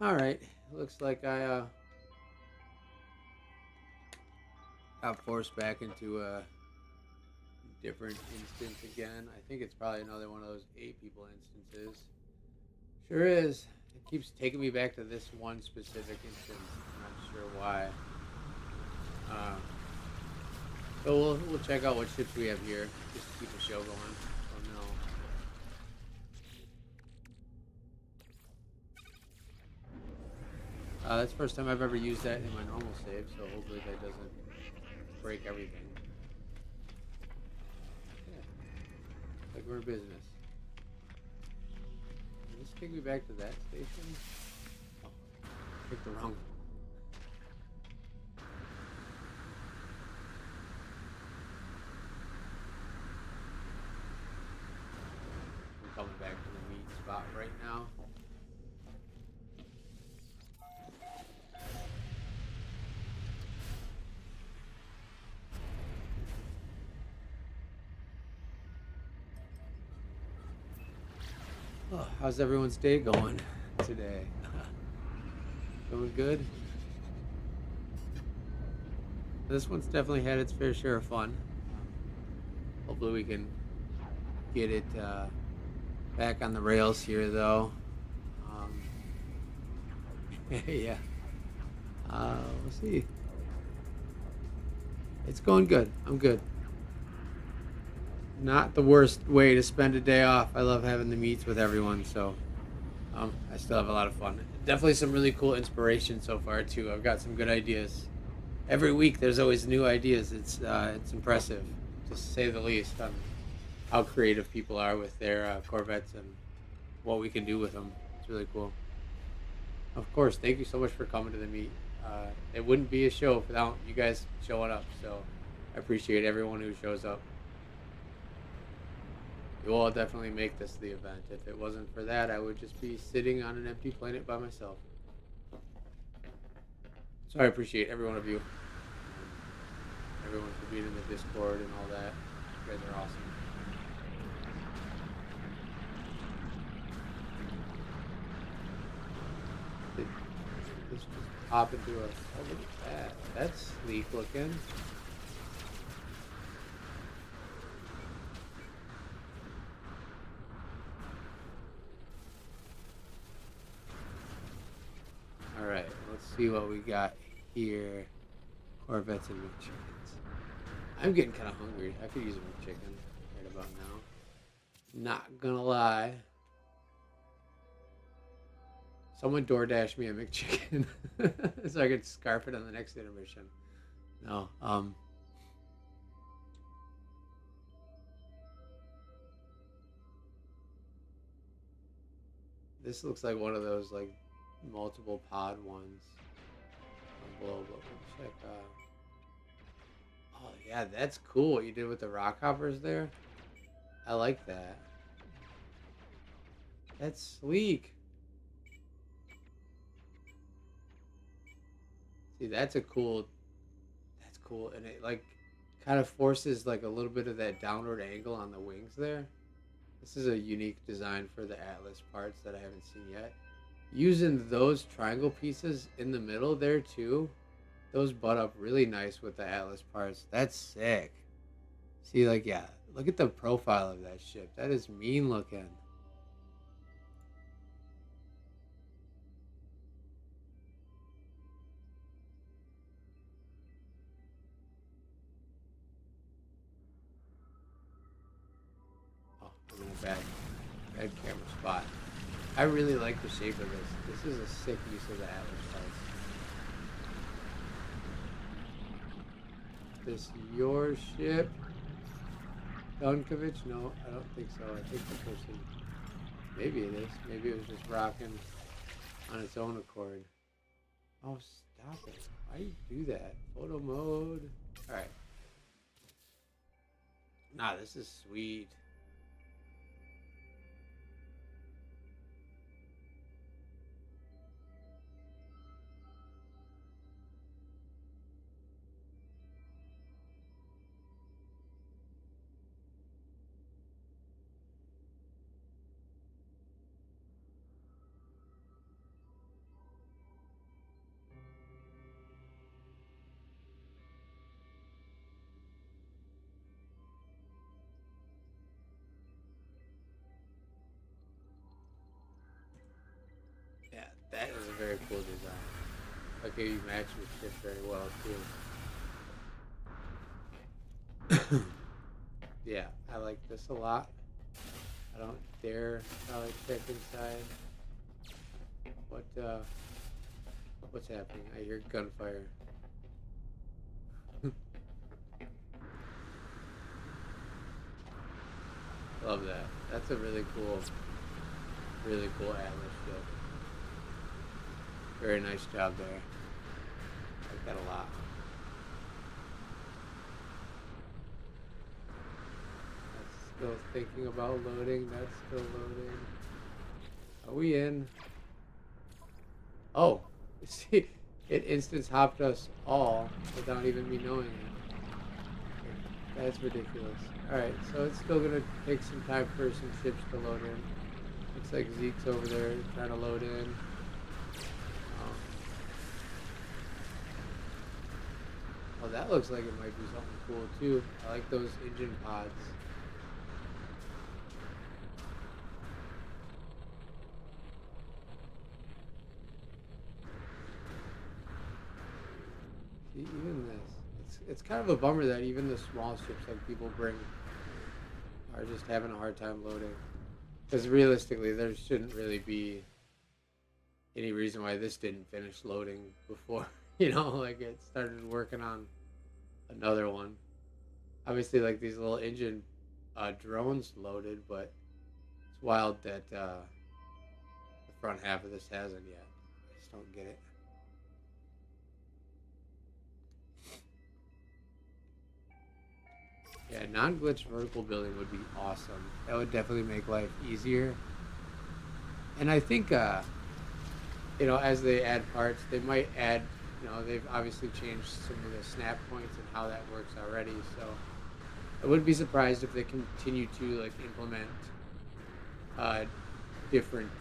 All right. Looks like I got forced back into a different instance again. I think it's probably another one of those 8 people instances. Sure is. It keeps taking me back to this one specific instance. I'm not sure why. Uh, but we'll check out what ships we have here just to keep the show going. Oh no. That's the first time I've ever used that in my normal save, so hopefully that doesn't break everything. Yeah. Like we're in business. Did this take me back to that station? Oh, I picked the wrong one. I'm coming back to the meat spot right now. Oh, how's everyone's day going today? Going good? This one's definitely had its fair share of fun. Hopefully we can get it back on the rails here, though. Yeah. We'll see. It's going good. I'm good. Not the worst way to spend a day off. I love having the meets with everyone, so I still have a lot of fun. Definitely some really cool inspiration so far too. I've got some good ideas. Every week there's always new ideas. It's impressive, to say the least, on how creative people are with their Corvettes and what we can do with them. It's really cool. Of course, thank you so much for coming to the meet. It wouldn't be a show without you guys showing up, so I appreciate everyone who shows up. You all definitely make this the event. If it wasn't for that, I would just be sitting on an empty planet by myself. So I appreciate every one of you. Everyone for being in the Discord and all that. You guys are awesome. Did this just pop into a... Oh, look at that. That's sleek looking. Alright, let's see what we got here. Corvettes and McChickens. I'm getting kind of hungry. I could use a McChicken right about now. Not gonna lie. Someone DoorDash me a McChicken so I could scarf it on the next intermission. No, this looks like one of those like multiple pod ones. Below, but we'll check. Oh yeah, that's cool what you did with the rock hoppers there. I like that. That's sleek. See, that's cool, and it like kind of forces like a little bit of that downward angle on the wings there. This is a unique design for the Atlas parts that I haven't seen yet. Using those triangle pieces in the middle there too, those butt up really nice with the Atlas parts. That's sick. See, like, yeah, look at the profile of that ship. That is mean looking. Oh, I'm in a bad camera spot. I really like the shape of this. This is a sick use of the Atlas parts. This your ship? Dunkovich? No, I don't think so. I think the person... Maybe it is. Maybe it was just rocking on its own accord. Oh, stop it. Why do you do that? Photo mode. Alright. Nah, this is sweet. That is a very cool design. Okay, you match your ship very well too. Yeah, I like this a lot. I don't dare probably check inside. What's happening? I hear gunfire. Love that. That's a really cool Atlas ship. Very nice job there. Like that a lot. That's still thinking about loading. That's still loading. Are we in? Oh, see, it instance hopped us all without even me knowing it. That's ridiculous. Alright, so it's still gonna take some time for some ships to load in. Looks like Zeke's over there trying to load in. Oh, that looks like it might be something cool too. I like those engine pods. See, even this. It's kind of a bummer that even the small ships like people bring are just having a hard time loading. Because realistically, there shouldn't really be any reason why this didn't finish loading before, like it started working on another one. Obviously, like these little engine drones loaded, but it's wild that the front half of this hasn't yet. I just don't get it. Yeah, non-glitch vertical building would be awesome. That would definitely make life easier. And I think, as they add parts, they might add, they've obviously changed some of the snap points and how that works already. So I wouldn't be surprised if they continue to implement different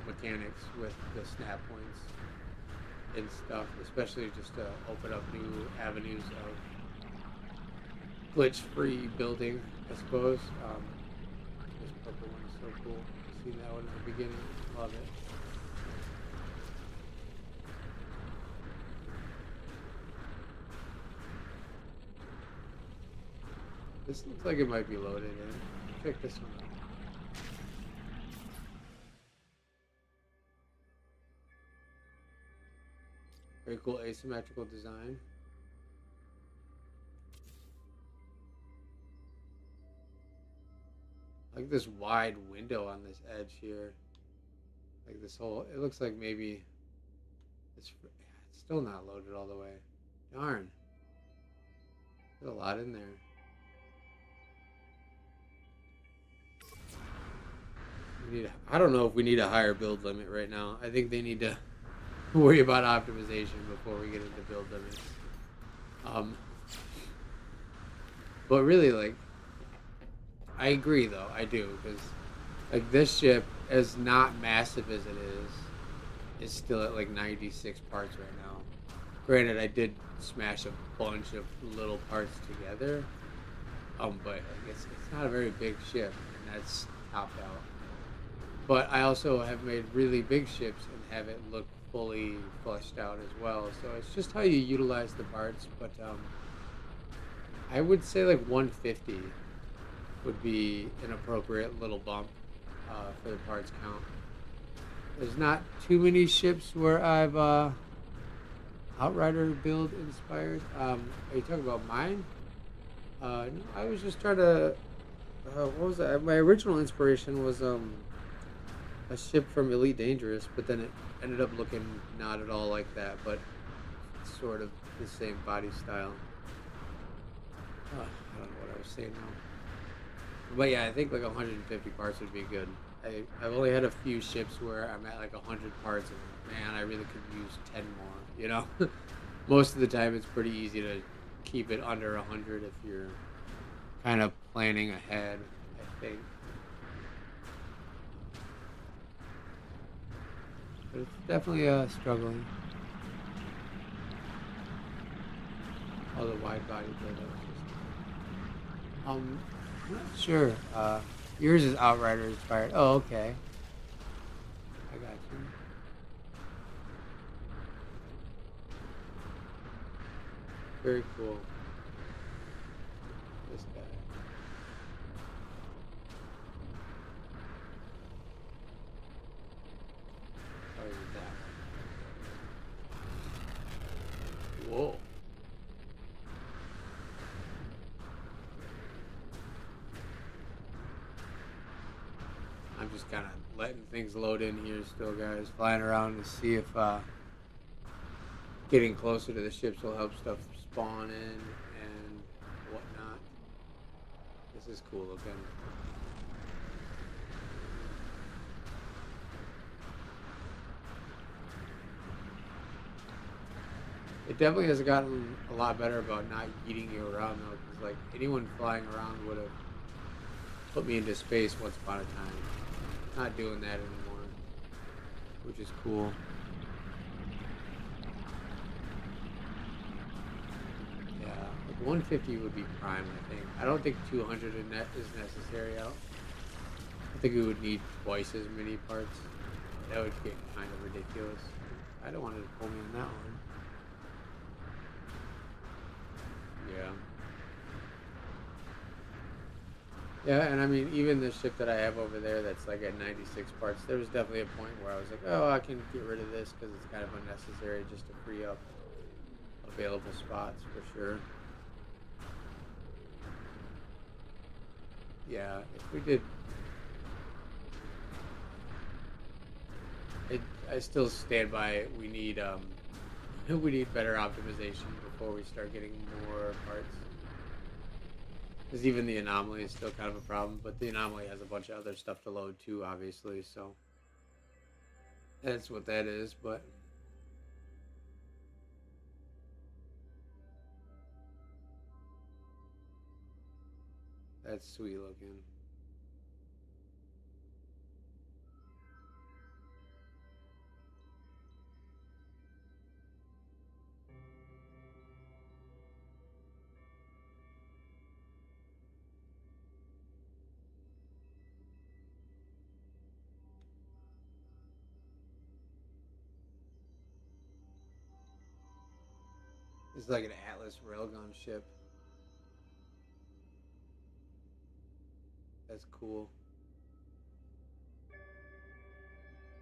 mechanics with the snap points and stuff, especially just to open up new avenues of glitch-free building, I suppose. This purple one is so cool. I've seen that one in the beginning. Love it. This looks like it might be loaded in. Check this one out. Very cool asymmetrical design. I like this wide window on this edge here. Like this whole, it looks like maybe it's still not loaded all the way. Darn. There's a lot in there. I don't know if we need a higher build limit right now. I think they need to worry about optimization before we get into build limits. But really, I agree though. I do, because this ship, as not massive as it is still at 96 parts right now. Granted, I did smash a bunch of little parts together. But it's not a very big ship, and that's topped out. But I also have made really big ships and have it look fully fleshed out as well. So it's just how you utilize the parts. But I would say 150 would be an appropriate little bump for the parts count. There's not too many ships where I've Outrider build inspired. Are you talking about mine? No, I was just trying to. What was that? My original inspiration was a ship from Elite Dangerous, but then it ended up looking not at all like that, but sort of the same body style. I don't know what I was saying now. But yeah, I think 150 parts would be good. I've only had a few ships where I'm at 100 parts, and man, I really could use 10 more, Most of the time it's pretty easy to keep it under 100 if you're kind of planning ahead, I think. But it's definitely struggling. All the wide body build-ups. I'm not sure. Yours is Outrider inspired. Oh, okay. I got you. Very cool. This guy. Oh, is that one? Whoa. I'm just kind of letting things load in here still, guys. Flying around to see if getting closer to the ships will help stuff spawn in and whatnot. This is cool looking. It definitely has gotten a lot better about not eating you around though, because like anyone flying around would have put me into space once upon a time. Not doing that anymore, which is cool. Yeah, like 150 would be prime, I think. I don't think 200 in net is necessary. I think we would need twice as many parts. That would get kind of ridiculous. I don't want it to pull me on that one. Yeah. Yeah, and I mean, even the ship that I have over there that's like at 96 parts, there was definitely a point where I was like, oh, I can get rid of this because it's kind of unnecessary just to free up available spots for sure. Yeah, if we did... I still stand by it. We need we need better optimization before we start getting more parts. Because even the anomaly is still kind of a problem, but the anomaly has a bunch of other stuff to load too, obviously, so that's what that is, but that's sweet looking. It's like an Atlas railgun ship. That's cool.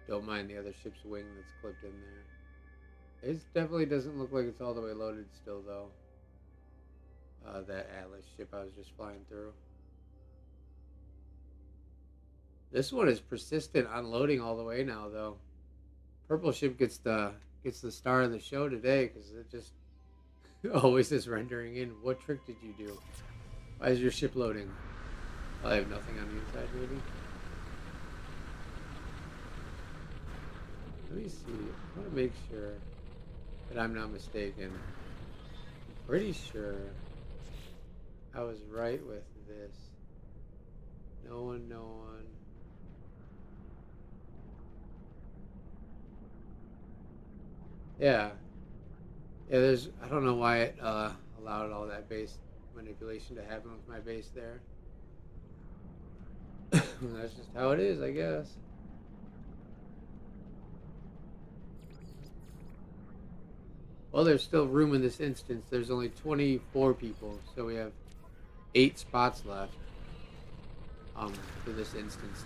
Don't mind the other ship's wing that's clipped in there. It definitely doesn't look like it's all the way loaded still, though. That Atlas ship I was just flying through. This one is persistent unloading all the way now, though. Purple ship gets the star of the show today because it just always is rendering in. What trick did you do? Why is your ship loading? I have nothing on the inside, maybe. Let me see. I want to make sure that I'm not mistaken. I'm pretty sure I was right with this. No one, no one. Yeah. Yeah, there's... I don't know why it allowed all that base manipulation to happen with my base there. That's just how it is, I guess. Well, there's still room in this instance. There's only 24 people, so we have 8 spots left for this instance.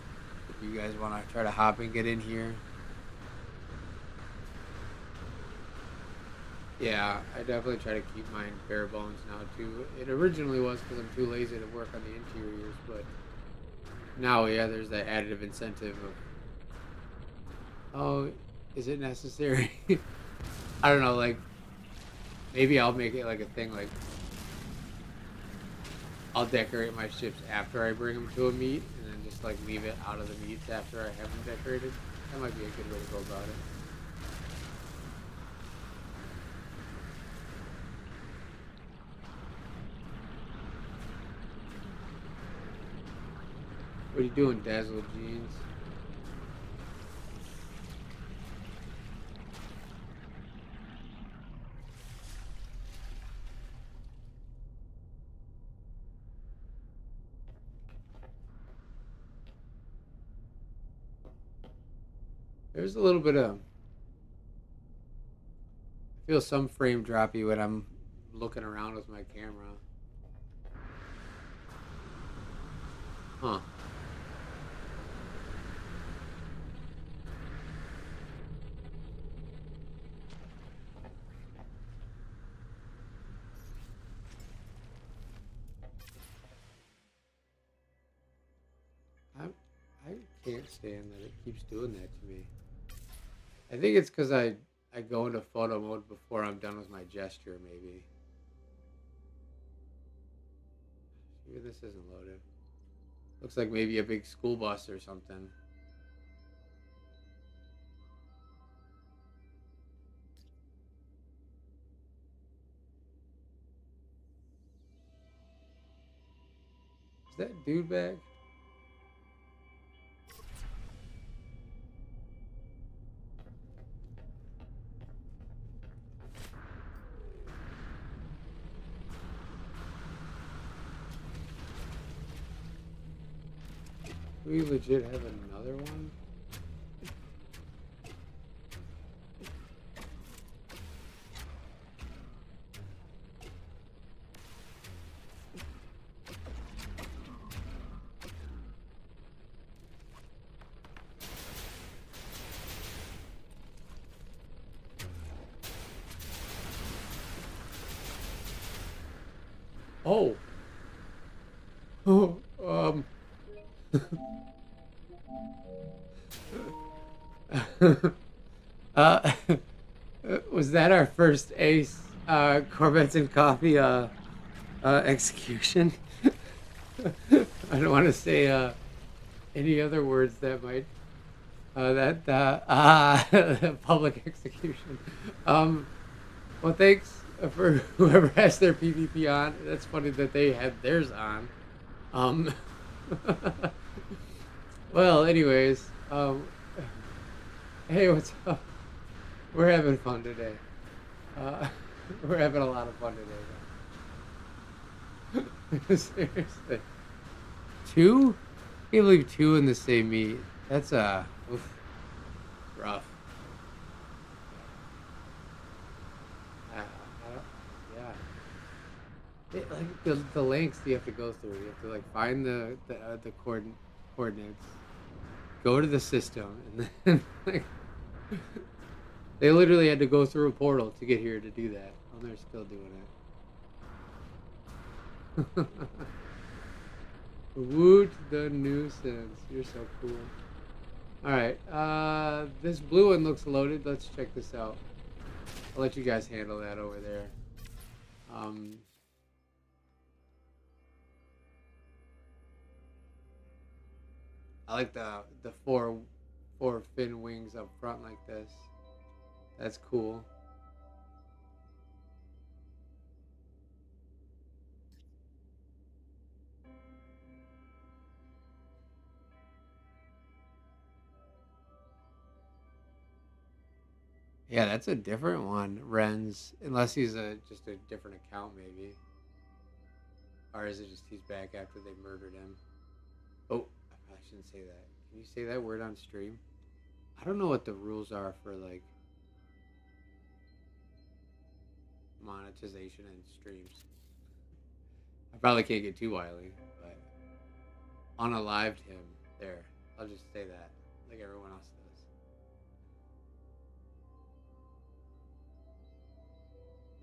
If you guys want to try to hop and get in here. Yeah, I definitely try to keep mine bare bones now, too. It originally was because I'm too lazy to work on the interiors, but now, yeah, there's that additive incentive of, oh, is it necessary? I don't know, like, maybe I'll make it like a thing, like, I'll decorate my ships after I bring them to a meet, and then just, like, leave it out of the meets after I have them decorated. That might be a good way to go about it. What are you doing, Dazzle Jeans? There's a little bit of, I feel some frame droppy when I'm looking around with my camera. Huh. I can't stand that it keeps doing that to me. I think it's because I go into photo mode before I'm done with my gesture, maybe. Maybe this isn't loaded. Looks like maybe a big school bus or something. Is that dude back? Do we legit have another one? Oh. Oh, uh, was that our first ace, Corvettes and Coffee, execution? I don't want to say, any other words that might, public execution. Well, thanks for whoever has their PvP on. That's funny that they had theirs on. Um, well, anyways, hey, what's up? We're having fun today. We're having a lot of fun today. Seriously. Two? I can't believe two in the same meet. That's, oof, rough. Yeah. Like the lengths you have to go through. You have to like find the coordinates, go to the system, and then like they literally had to go through a portal to get here to do that. And they're still doing it. Woot the nuisance! You're so cool. All right, this blue one looks loaded. Let's check this out. I'll let you guys handle that over there. I like the four fin wings up front like this. That's cool. Yeah, that's a different one, Ren's. Unless he's just a different account, maybe. Or is it just he's back after they murdered him? Oh, I shouldn't say that. Can you say that word on stream? I don't know what the rules are for, like, monetization and streams. I probably can't get too wily, but unalived him. There. I'll just say that, like everyone else does.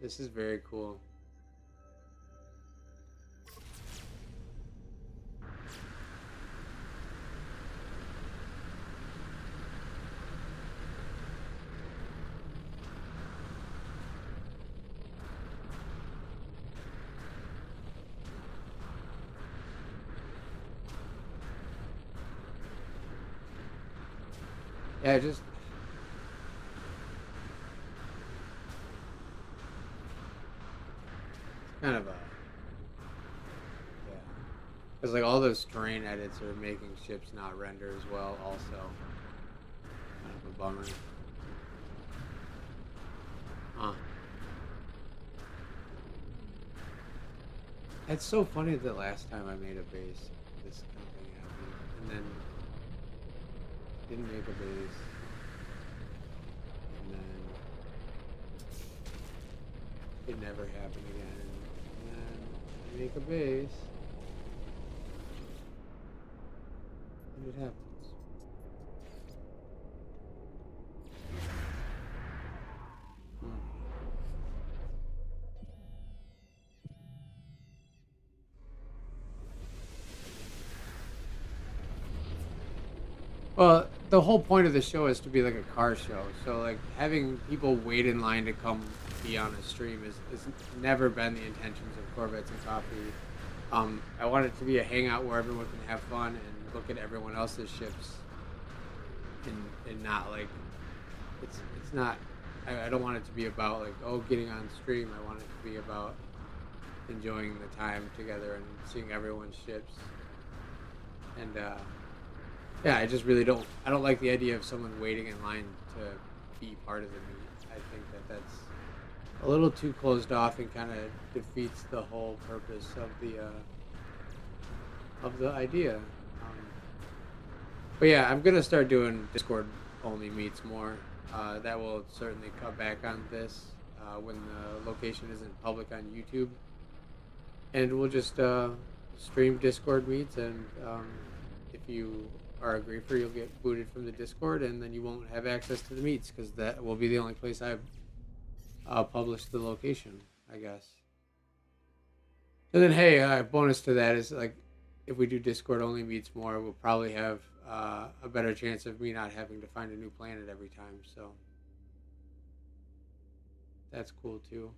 This is very cool. Yeah, just kind of a yeah, because like all those terrain edits are making ships not render as well. Also, kind of a bummer. Huh? It's so funny that last time I made a base, this kind of thing happened, and then didn't make a base. it never happen again. And then I make a base, and it happens. Hmm. Well, the whole point of the show is to be like a car show. So like having people wait in line to come be on a stream is never been the intentions of Corvettes and Coffee. I want it to be a hangout where everyone can have fun and look at everyone else's ships, and not like it's not. I don't want it to be about like, oh, getting on stream. I want it to be about enjoying the time together and seeing everyone's ships. And yeah, I just really don't. I don't like the idea of someone waiting in line to be part of the meet. I think that that's a little too closed off and kind of defeats the whole purpose of the idea. But yeah, I'm gonna start doing Discord only meets more. That will certainly cut back on this when the location isn't public on YouTube, and we'll just stream Discord meets. And if you are a griefer, you'll get booted from the Discord, and then you won't have access to the meets because that will be the only place I've published the location, I guess. And then, hey, bonus to that is like if we do Discord only meets more, we'll probably have a better chance of me not having to find a new planet every time. So that's cool too.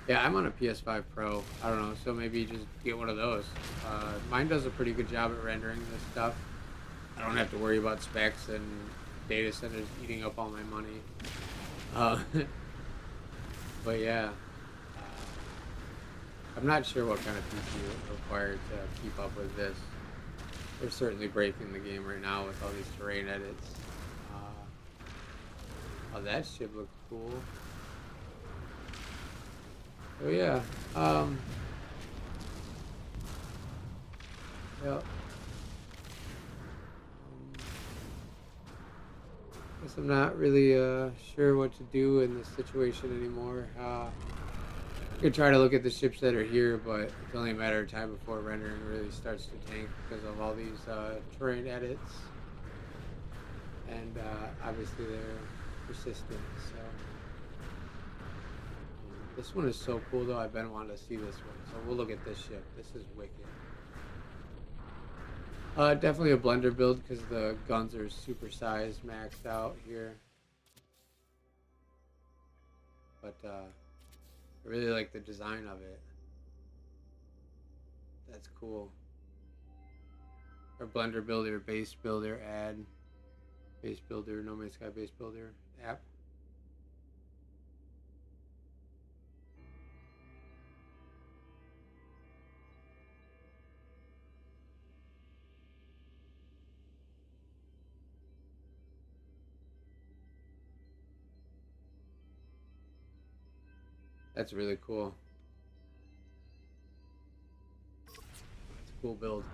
Yeah, I'm on a PS5 Pro. I don't know, so maybe just get one of those. Mine does a pretty good job at rendering this stuff. I don't have to worry about specs and data centers eating up all my money. But yeah, I'm not sure what kind of PC is required to keep up with this. They're certainly breaking the game right now with all these terrain edits. Oh, that ship looks cool. Oh yeah. Yep. Guess I'm not really sure what to do in this situation anymore. I could try to look at the ships that are here, but it's only a matter of time before rendering really starts to tank because of all these terrain edits, and obviously they're persistent. So. This one is so cool though, I've been wanting to see this one. So we'll look at this ship. This is wicked. Definitely a blender build because the guns are super sized, maxed out here. But I really like the design of it. That's cool. Or blender builder, base builder, add. Base builder, No Man's Sky base builder, app. That's really cool. It's a cool build.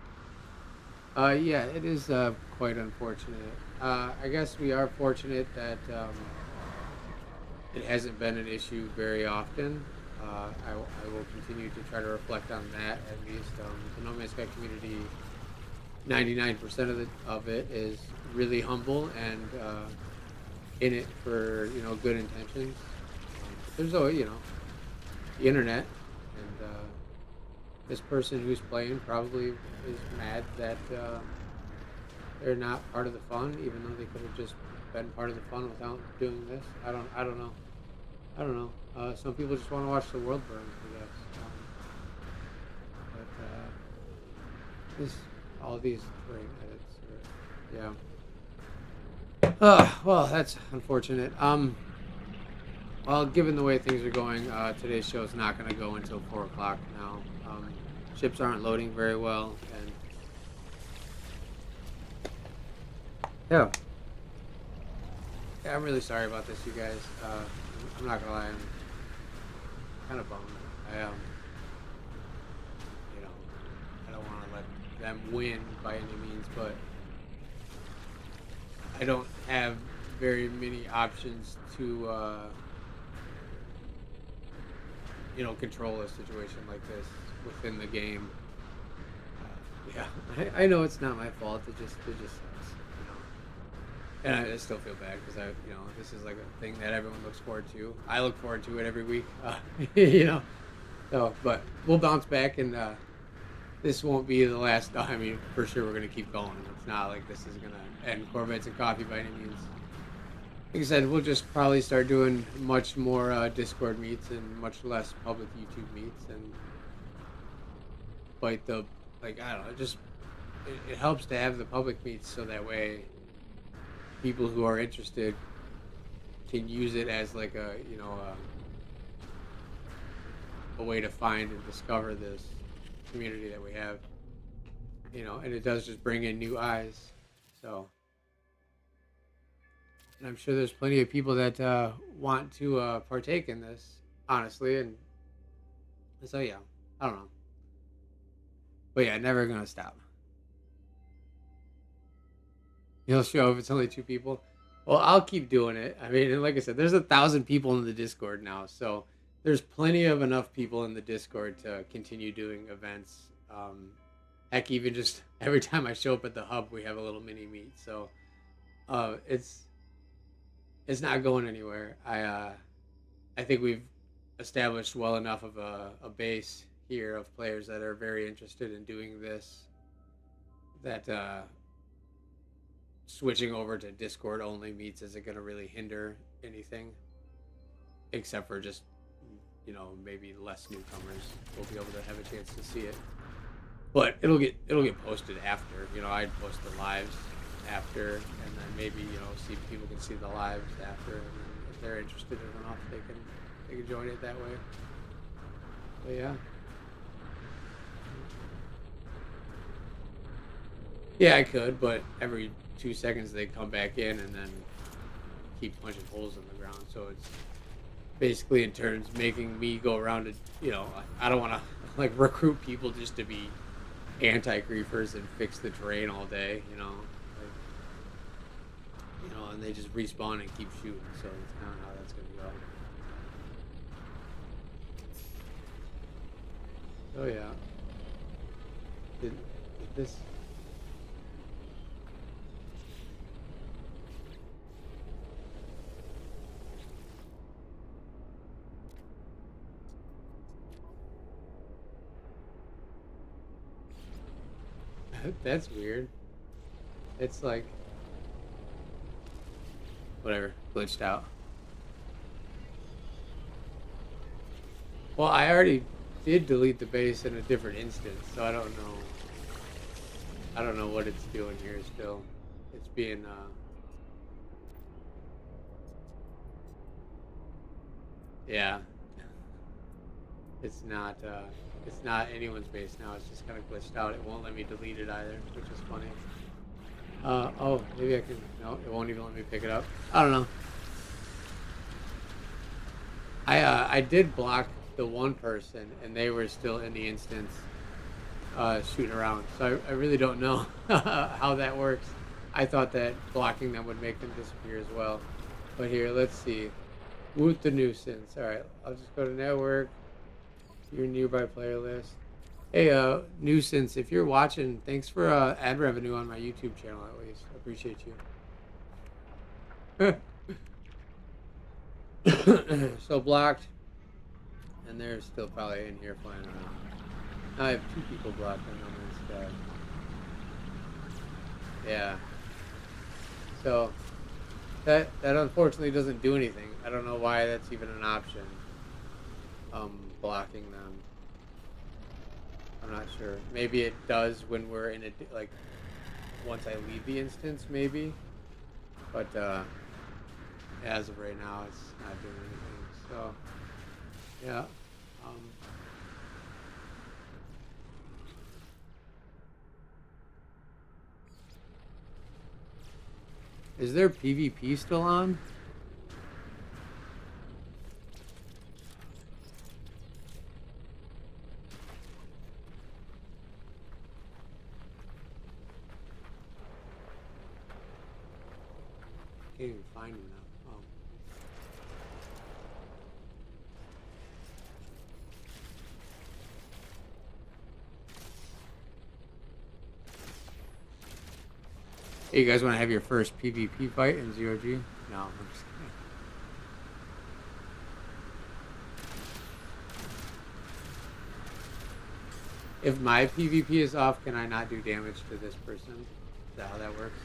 Yeah, it is quite unfortunate. I guess we are fortunate that it hasn't been an issue very often. I will continue to try to reflect on that at least. The No Man's Sky community, 99% of it is really humble and in it for good intentions. There's always the internet, and this person who's playing probably is mad that they're not part of the fun, even though they could have just been part of the fun without doing this. I don't know. Some people just want to watch the world burn, I guess. But all these terrain edits are, yeah. Well, that's unfortunate. Well, given the way things are going, today's show is not going to go until 4 o'clock now. Ships aren't loading very well, and yeah. Yeah, I'm really sorry about this, you guys. I'm not gonna lie, I'm kind of bummed. I you know, I don't want to let them win by any means, but I don't have very many options to, control a situation like this within the game. Yeah, I know it's not my fault. It just sucks, you know. And I still feel bad because this is like a thing that everyone looks forward to. I look forward to it every week, you know. So, but we'll bounce back, and this won't be the last. I mean, for sure, we're gonna keep going. It's not like this is gonna end Corvettes and Coffee by any means. Like I said, we'll just probably start doing much more Discord meets and much less public YouTube meets, and bite the I don't know. It helps to have the public meets so that way people who are interested can use it as like a way to find and discover this community that we have, and it does just bring in new eyes. So, and I'm sure there's plenty of people that want to partake in this, honestly, and so yeah, I don't know, but yeah, never gonna stop. You'll show if it's only two people. Well, I'll keep doing it. I mean, and like I said, there's 1,000 people in the Discord now, so there's plenty of enough people in the Discord to continue doing events. Heck, even just every time I show up at the hub, we have a little mini meet. So it's not going anywhere. I think we've established well enough of a base here of players that are very interested in doing this that switching over to Discord only meets isn't going to really hinder anything, except for just maybe less newcomers will be able to have a chance to see it. But it'll get posted after. I'd post the lives after, and then maybe see people can see the lives after, and then if they're interested enough, they can join it that way. But yeah. Yeah, I could, but every 2 seconds they come back in and then keep punching holes in the ground. So it's basically in turns making me go around to, I don't want to recruit people just to be anti-griefers and fix the terrain all day, and they just respawn and keep shooting. So that's kind of how that's going to go. Oh yeah. Did this? That's weird. It's like whatever, glitched out. Well, I already did delete the base in a different instance, so I don't know. I don't know what it's doing here still. It's being yeah. It's not anyone's base now. It's just kind of glitched out. It won't let me delete it either, which is funny. Oh, maybe I can. No, it won't even let me pick it up. I don't know. I did block the one person, and they were still in the instance, shooting around. So I really don't know how that works. I thought that blocking them would make them disappear as well. But here, let's see. Woot the nuisance. All right, I'll just go to network. Your nearby player list. Hey, nuisance, if you're watching, thanks for ad revenue on my YouTube channel at least. I appreciate you. So blocked, and they're still probably in here flying around. Now I have 2 people blocked on this guy. Yeah. So that unfortunately doesn't do anything. I don't know why that's even an option. Blocking them. I'm not sure. Maybe it does when we're in a once I leave the instance, maybe. But as of right now, it's not doing anything. So yeah. Is there PvP still on? Can't even find him now. Oh. Hey, you guys want to have your first PvP fight in 0G? No, I'm just kidding. If my PvP is off, can I not do damage to this person? Is that how that works?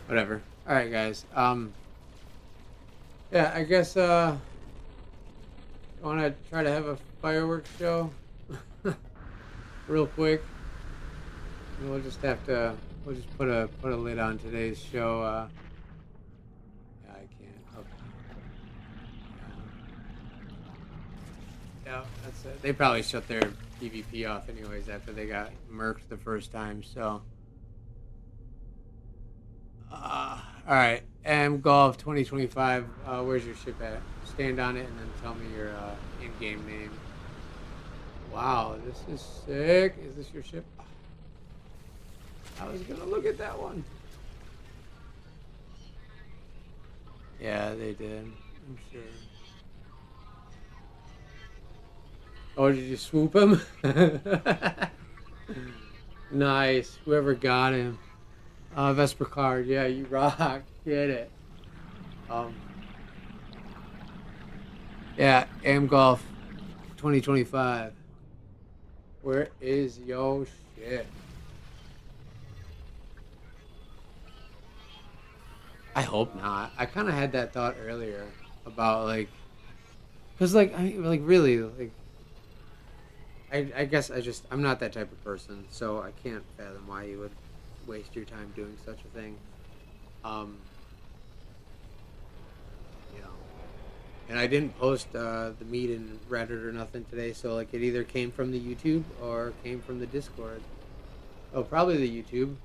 Whatever. Alright, guys. Yeah, I guess, want to try to have a fireworks show? Real quick. We'll just have to, we'll just put a lid on today's show. Yeah, I can't. Okay. Yeah, that's it. They probably shut their PvP off anyways after they got murked the first time, so. Alright, M Golf 2025, where's your ship at? Stand on it and then tell me your in-game name. Wow, this is sick. Is this your ship? I was gonna look at that one. Yeah, they did. I'm sure. Oh, did you swoop him? Nice. Whoever got him. Vesper card. Yeah, you rock. Get it. Yeah, AM Golf 2025. Where is yo shit? I hope not. I kind of had that thought earlier about like, cause like I mean, like really like, I guess I'm not that type of person, so I can't fathom why you would waste your time doing such a thing. You know, and I didn't post the meet in Reddit or nothing today, so like it either came from the YouTube or came from the Discord. Oh, probably the YouTube.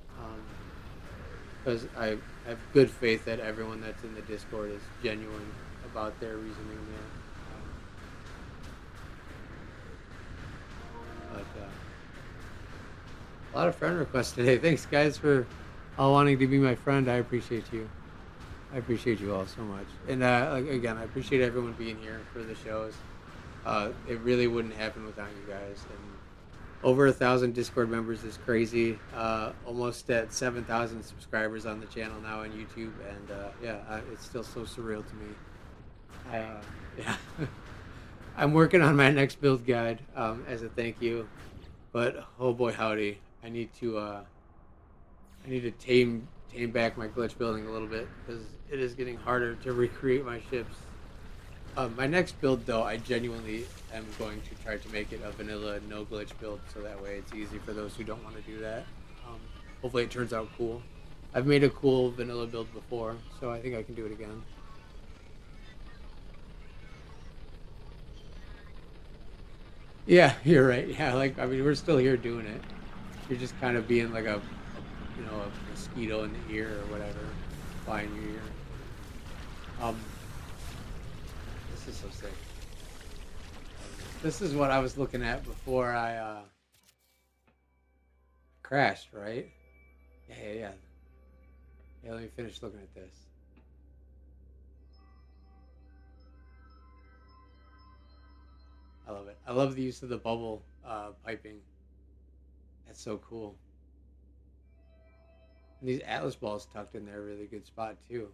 Because I have good faith that everyone that's in the Discord is genuine about their reasoning there. But a lot of friend requests today. Thanks, guys, for all wanting to be my friend. I appreciate you. I appreciate you all so much. And again, I appreciate everyone being here for the shows. It really wouldn't happen without you guys. And over 1,000 Discord members is crazy. Almost at 7,000 subscribers on the channel now on YouTube, and it's still so surreal to me. Yeah, I'm working on my next build guide as a thank you, but oh boy howdy, I need to tame back my glitch building a little bit because it is getting harder to recreate my ships. My next build, though, I genuinely am going to try to make it a vanilla no glitch build, so that way it's easy for those who don't want to do that. Hopefully it turns out cool. I've made a cool vanilla build before, so I think I can do it again. Yeah, you're right. Yeah, like, I mean, we're still here doing it. You're just kind of being like a mosquito in the ear or whatever, flying your ear. This is so sick. This is what I was looking at before I crashed, right? Yeah. Yeah, let me finish looking at this. I love it. I love the use of the bubble piping. That's so cool. And these Atlas balls tucked in there, really good spot too.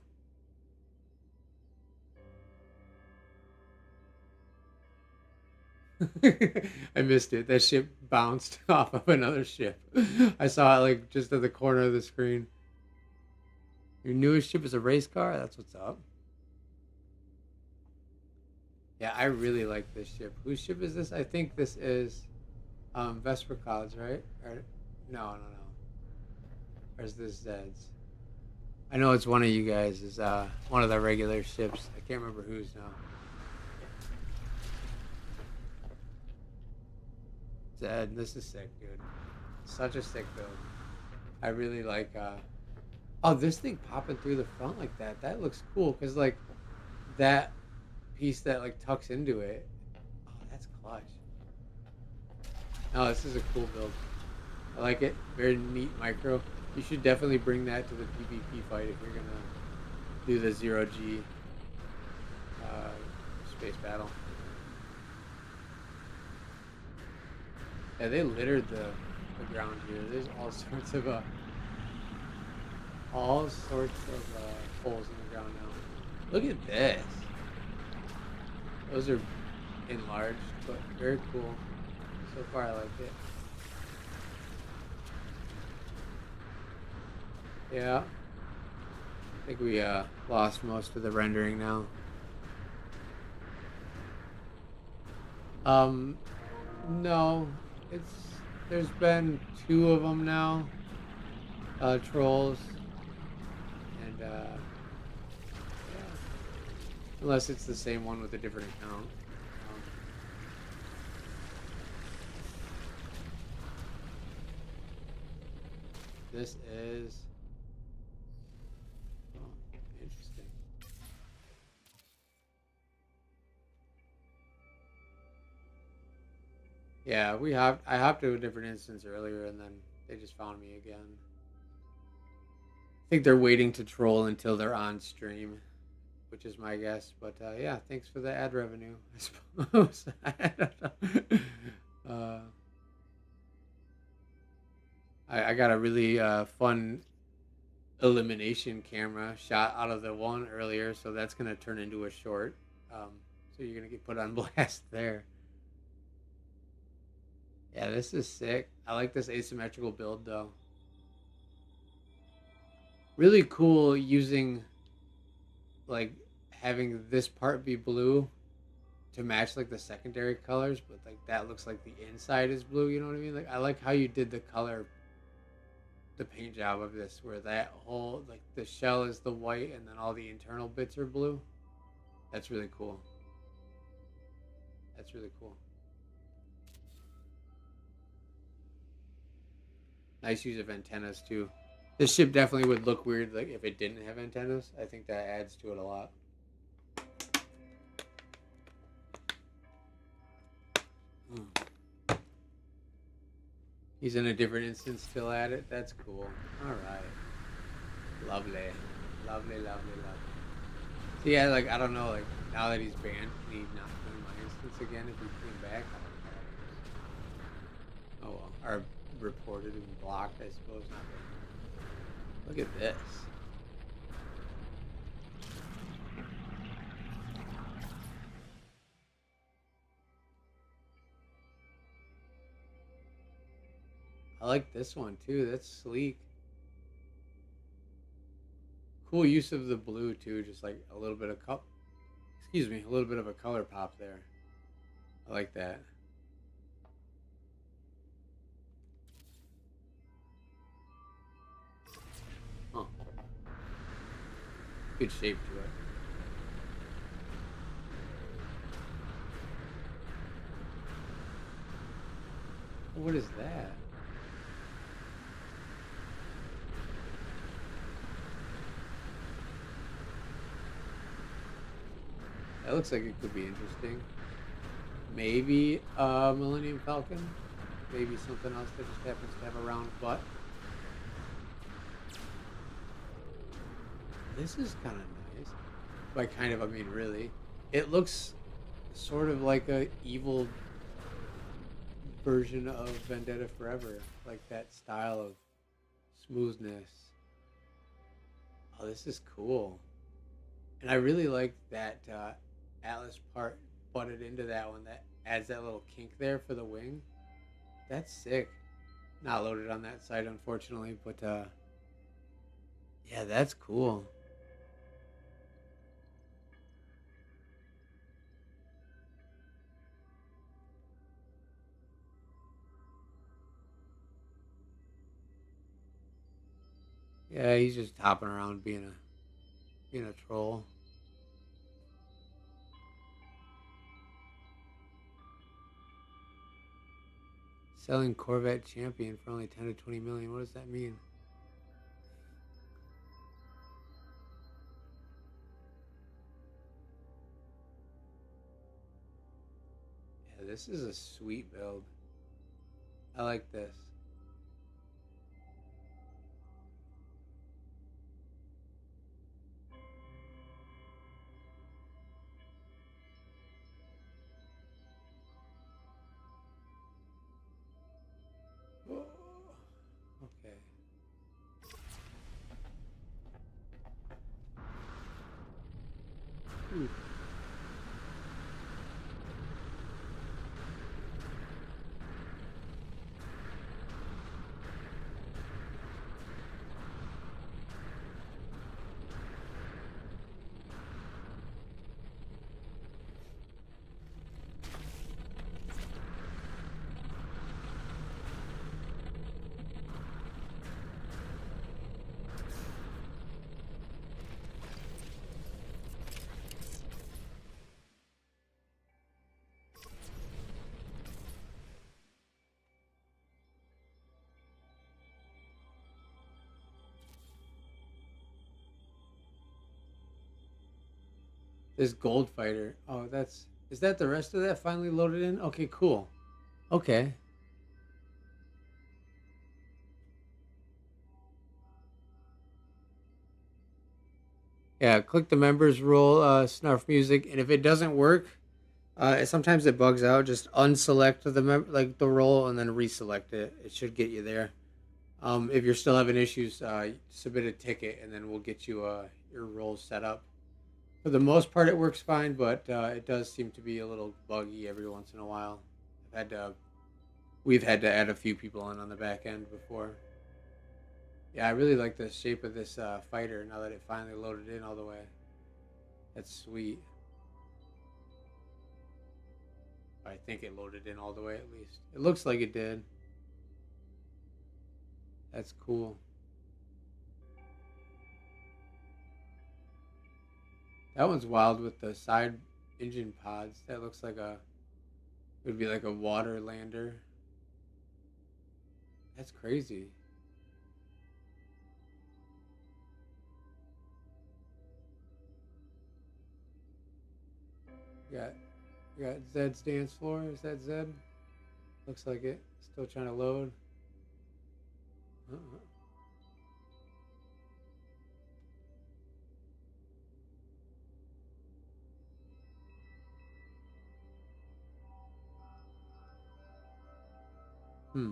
I missed it. That ship bounced off of another ship. I saw it like just at the corner of the screen. Your newest ship is a race car? That's what's up. Yeah, I really like this ship. Whose ship is this? I think this is Vesper Clouds, right? Or no. Or is this Zed's? I know it's one of you guys. Is one of the regular ships. I can't remember whose now. Zed, this is sick, dude. Such a sick build. I really like. Oh, this thing popping through the front like that. That looks cool because like that piece that like tucks into it. Oh, that's clutch. No, this is a cool build. I like it. Very neat micro. You should definitely bring that to the PvP fight if you're gonna do the 0G space battle. Yeah, they littered the ground here. There's all sorts of holes in the ground now. Look at this. Those are enlarged, but very cool. So far, I like it. Yeah. I think we lost most of the rendering now. No. There's been 2 of them now. Trolls. And yeah. Unless it's the same one with a different account. This is interesting. Yeah, I hopped to a different instance earlier and then they just found me again. I think they're waiting to troll until they're on stream, which is my guess. But yeah, thanks for the ad revenue, I suppose. I don't know. I got a really fun elimination camera shot out of the one earlier, so that's gonna turn into a short. So you're gonna get put on blast there. Yeah, this is sick. I like this asymmetrical build though. Really cool using like having this part be blue to match like the secondary colors, but like that looks like the inside is blue, you know what I mean? Like I like how you did the paint job of this where that whole like the shell is the white and then all the internal bits are blue. That's really cool. That's really cool. Nice use of antennas too. This ship definitely would look weird like if it didn't have antennas. I think that adds to it a lot. He's in a different instance still at it. That's cool. All right. Lovely. Lovely, lovely, lovely. So yeah, like I don't know, like now that he's banned, can he not join my instance again if he came back? I don't know. Oh well. Or reported and blocked, I suppose. Not banned. Look at this. I like this one too. That's sleek. Cool use of the blue too. Just like a little bit of a little bit of a color pop there. I like that. Huh. Good shape to it. What is that? That looks like it could be interesting. Maybe a Millennium Falcon. Maybe something else that just happens to have a round butt. This is kind of nice. By kind of, I mean really. It looks sort of like a evil version of Vendetta Forever. Like that style of smoothness. Oh, this is cool. And I really like that Atlas part butted into that one that adds that little kink there for the wing. That's sick. Not loaded on that side, unfortunately, but yeah, that's cool. Yeah, he's just hopping around being a troll. Selling Corvette Champion for only 10 to 20 million. What does that mean? Yeah, this is a sweet build. I like this. Oh, okay. Ooh. This gold fighter. Oh, is that the rest of that finally loaded in? Okay, cool. Okay. Yeah, click the members rule, snarf music, and if it doesn't work, sometimes it bugs out. Just unselect like the role and then reselect it. It should get you there. If you're still having issues, submit a ticket and then we'll get you your role set up. For the most part, it works fine, but it does seem to be a little buggy every once in a while. We've had to add a few people in on the back end before. Yeah, I really like the shape of this fighter now that it finally loaded in all the way. That's sweet. I think it loaded in all the way at least. It looks like it did. That's cool. That one's wild with the side engine pods. That looks like it would be like a water lander. That's crazy. You got you got Zed's dance floor. Is that Zed? Looks like it. Still trying to load. Uh-uh. Hmm.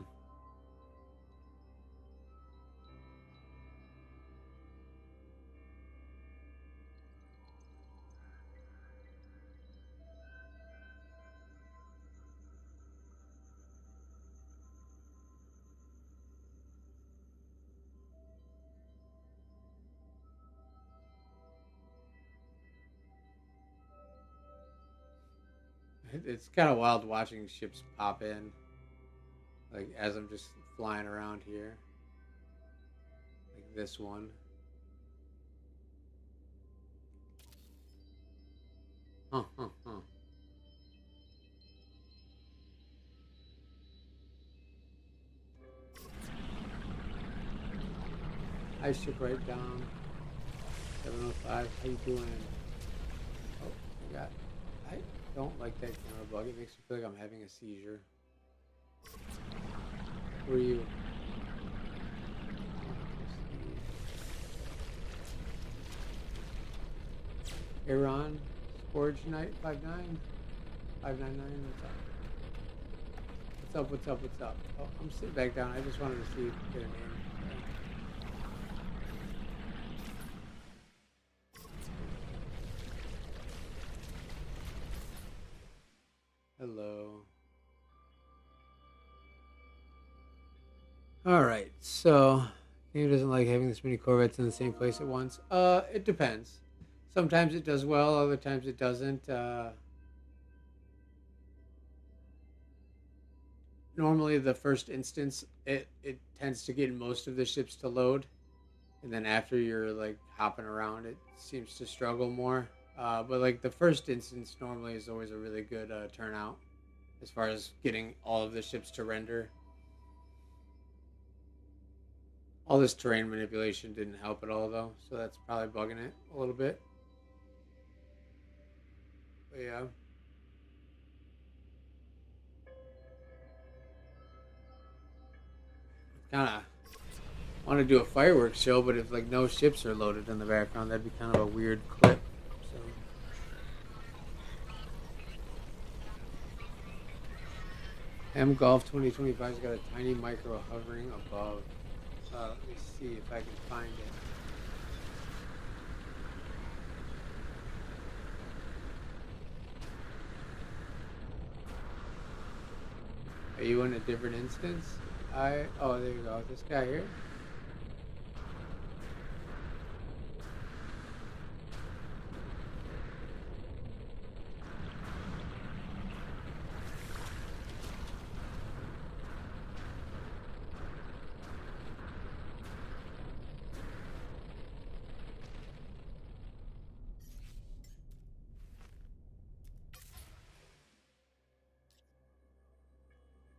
It's kind of wild watching ships pop in, like as I'm just flying around here, like this one. Huh, huh, huh. I ship right down. 705. How you doing? Oh, I got. I don't like that camera bug. It makes me feel like I'm having a seizure. Who are you? Iran, Sporge Night 59, 599. What's up? What's up? What's up? Oh, I'm sitting back down. I just wanted to see their name. Hello. All right. So, game doesn't like having this many Corvettes in the same place at once. It depends. Sometimes it does well. Other times it doesn't. Normally, the first instance, it tends to get most of the ships to load, and then after you're like hopping around, it seems to struggle more. But like the first instance normally is always a really good turnout as far as getting all of the ships to render. All this terrain manipulation didn't help at all though, so that's probably bugging it a little bit. But yeah. Kind of want to do a fireworks show, but if like no ships are loaded in the background, that'd be kind of a weird clip. So M Golf 2025's got a tiny micro hovering above. Let me see if I can find it. Are you in a different instance? Oh, there you go. This guy here.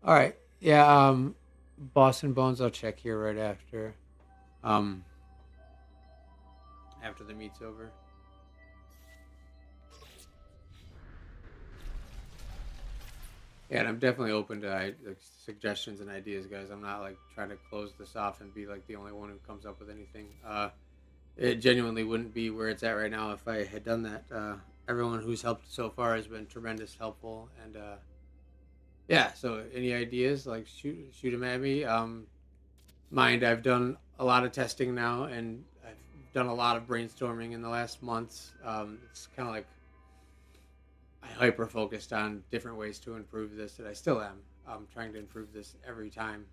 All right. Yeah. Boston Bones. I'll check here right after. Um. After the meet's over. Yeah, and I'm definitely open to like, suggestions and ideas, guys. I'm not like trying to close this off and be like the only one who comes up with anything. It genuinely wouldn't be where it's at right now if I had done that. Everyone who's helped so far has been tremendous helpful, and yeah. So any ideas, like shoot them at me. Mind, I've done a lot of testing now, and I've done a lot of brainstorming in the last months. It's kind of like I hyper focused on different ways to improve this, and I still am. I'm trying to improve this every time.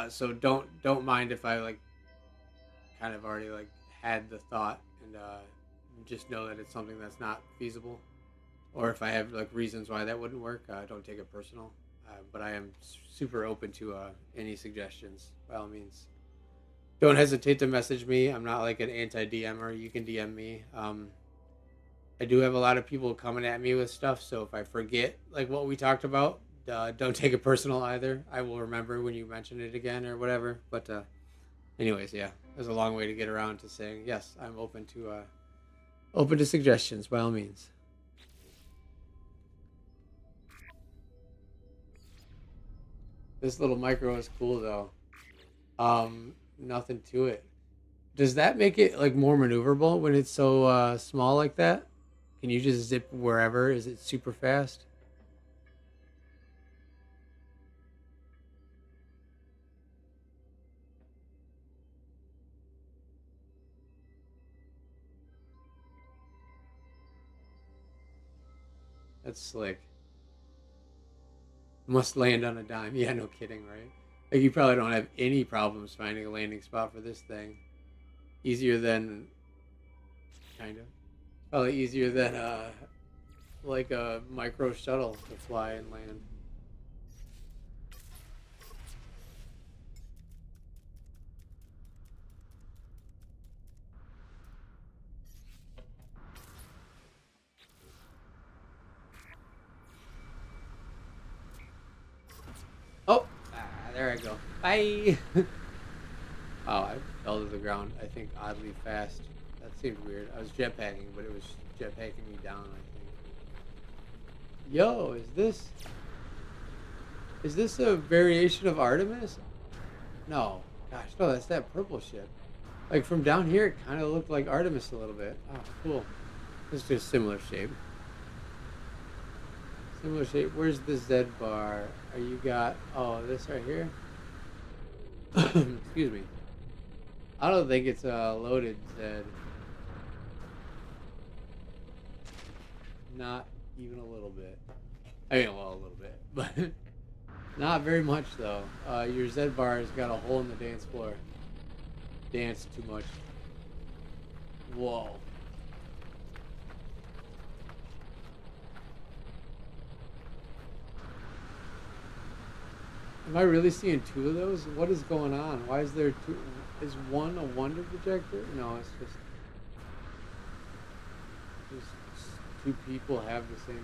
So don't mind if I like kind of already like had the thought, and just know that it's something that's not feasible, or if I have like reasons why that wouldn't work. Don't take it personal. But I am super open to any suggestions. By all means, don't hesitate to message me. I'm not like an anti DMer. You can DM me. I do have a lot of people coming at me with stuff, so if I forget like what we talked about, don't take it personal either. I will remember when you mention it again or whatever. But anyways, yeah, there's a long way to get around to saying yes. I'm open to suggestions by all means. This little micro is cool though. Nothing to it. Does that make it like more maneuverable when it's so small like that? Can you just zip wherever? Is it super fast? That's slick. Must land on a dime. Yeah, no kidding, right? Like you probably don't have any problems finding a landing spot for this thing. Easier than kind of. Probably easier than like a micro shuttle to fly and land. Oh, there I go. Bye. Oh, I fell to the ground. I think oddly fast. That seemed weird. I was jetpacking, but it was jetpacking me down. I think. Yo, is this a variation of Artemis? No, gosh, no, that's that purple ship. Like from down here, it kind of looked like Artemis a little bit. Oh, cool. It's just similar shape. Similar shape. Where's the Z bar? Are you got? Oh, this right here. Excuse me. I don't think it's a loaded Z. Not even a little bit. I mean, well, a little bit, but not very much though. Your Z bar has got a hole in the dance floor. Dance too much. Whoa. Am I really seeing two of those? What is going on? Why is there two? Is one a wonder projector? No, it's just two people have the same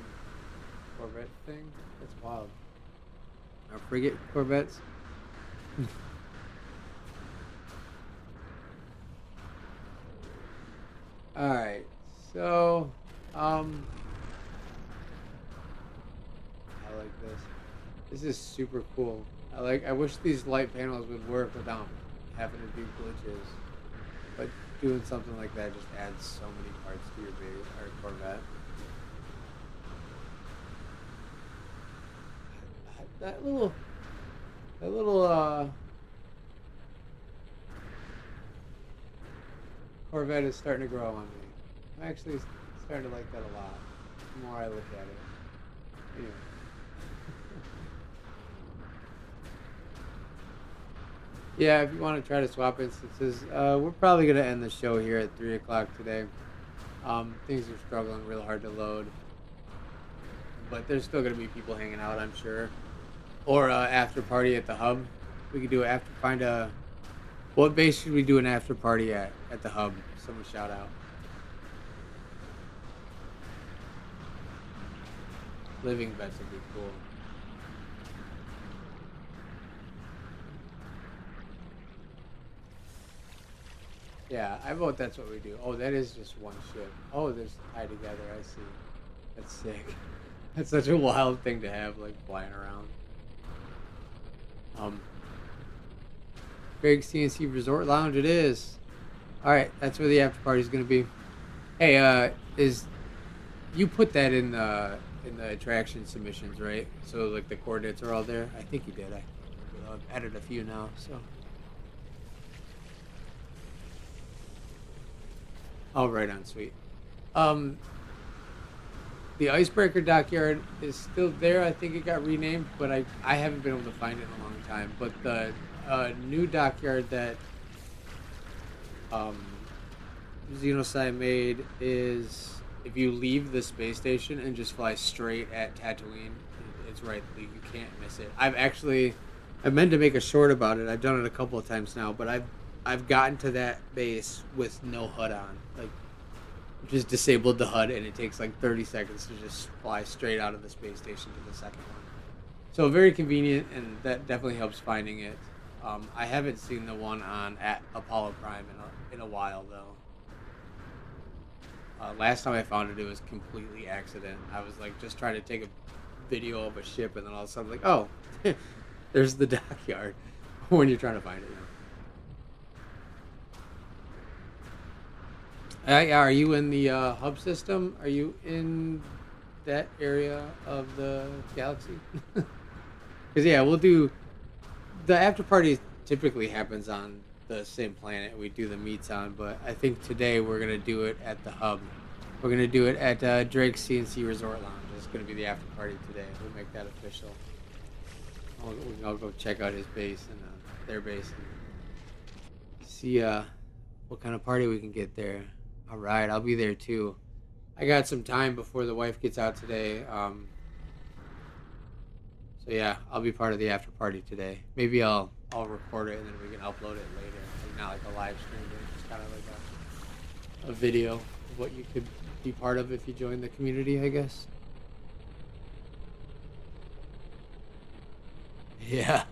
Corvette thing. That's wild. Our frigate Corvettes. All right, so I like this. This is super cool. I wish these light panels would work without having to do glitches. But doing something like that just adds so many parts to your base or Corvette. That little Corvette is starting to grow on me. I'm actually starting to like that a lot. The more I look at it. Anyway. Yeah, if you want to try to swap instances, we're probably going to end the show here at 3 o'clock today. Things are struggling real hard to load. But there's still going to be people hanging out, I'm sure. Or after party at the hub. We could do what base should we do an after party at the hub? Someone shout out. Living bets would be cool. Yeah, I vote that's what we do. Oh, that is just one ship. Oh, they're tied together. I see. That's sick. That's such a wild thing to have, like, flying around. Big CNC Resort Lounge it is. Alright, that's where the after party is going to be. Hey, you put that in the attraction submissions, right? So, like, the coordinates are all there? I think you did. I've added a few now, so... Oh, right on, sweet. The Icebreaker Dockyard is still there. I think it got renamed, but I haven't been able to find it in a long time. But the new dockyard that Xenosci made is if you leave the space station and just fly straight at Tatooine, it's right. You can't miss it. I meant to make a short about it. I've done it a couple of times now, but I've gotten to that base with no HUD on. Like, just disabled the HUD, and it takes like 30 seconds to just fly straight out of the space station to the second one. So very convenient, and that definitely helps finding it. I haven't seen the one at Apollo Prime in a while, though. Last time I found it, it was completely accident. I was like just trying to take a video of a ship, and then all of a sudden, like, oh, there's the dockyard when you're trying to find it. Are you in the hub system? Are you in that area of the galaxy? Because yeah, we'll do the after party. Typically happens on the same planet we do the meets on, but I think today we're gonna do it at the hub. We're gonna do it at Drake's CNC Resort Lounge. It's gonna be the after party today. We'll make that official. I'll go check out his base and their base and see what kind of party we can get there. All right, I'll be there too. I got some time before the wife gets out today. So yeah, I'll be part of the after party today. Maybe I'll record it and then we can upload it later. Like, not like a live stream, but just kind of like a video of what you could be part of if you join the community, I guess. Yeah.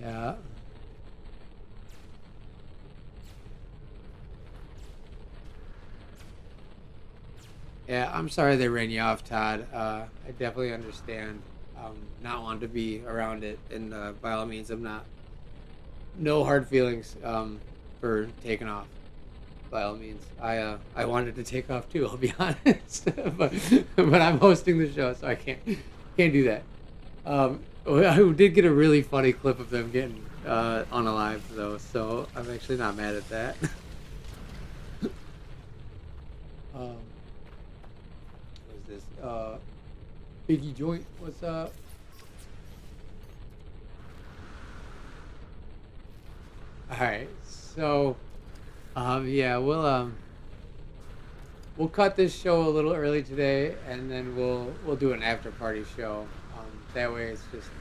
Yeah. Yeah, I'm sorry they ran you off, Todd. I definitely understand not wanting to be around it, and by all means, no hard feelings for taking off. By all means, I wanted to take off too. I'll be honest, but I'm hosting the show, so I can't do that. I did get a really funny clip of them getting unalive though, so I'm actually not mad at that. Biggie Joint, what's up? Alright, so yeah, we'll cut this show a little early today, and then we'll do an after party show. That way it's just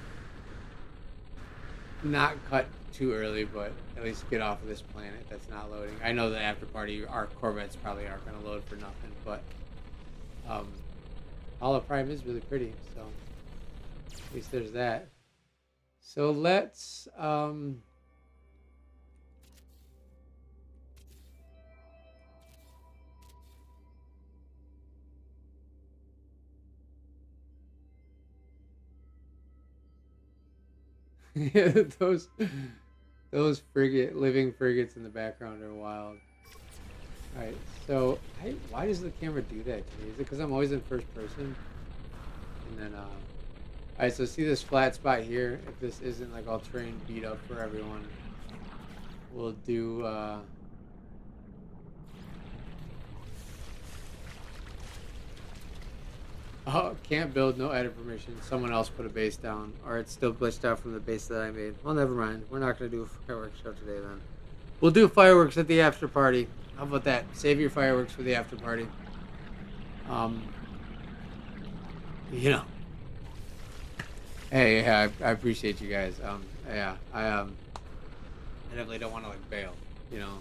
not cut too early, but at least get off of this planet that's not loading. I know the after party, our Corvettes probably aren't going to load for nothing, but Hala Prime is really pretty, so at least there's that. So let's yeah, those living frigates in the background are wild. All right, so why does the camera do that to me? Is it because I'm always in first person? And then, all right, so see this flat spot here? If this isn't like all terrain beat up for everyone, we'll do. Oh, can't build, no edit permission. Someone else put a base down, or it's still glitched out from the base that I made. Well, never mind. We're not going to do a fireworks show today then. We'll do fireworks at the after party. How about that? Save your fireworks for the after party. You know. Hey, yeah, I appreciate you guys. Yeah, I definitely don't want to like bail. You know,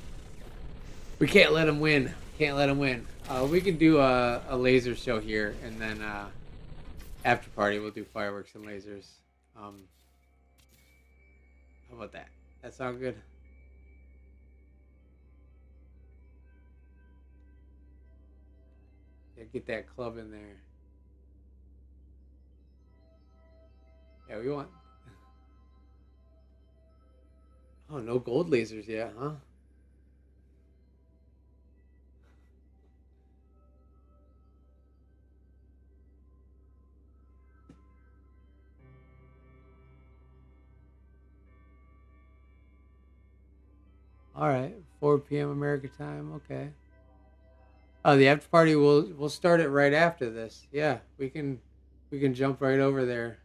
we can't let them win. Can't let them win. We can do a laser show here, and then after party we'll do fireworks and lasers. How about that? That sound good? Yeah, get that club in there. Yeah, we want. Oh, no gold lasers yet, huh? All right, 4 p.m. America time. Okay. Oh, the after party we'll start it right after this. Yeah, we can jump right over there.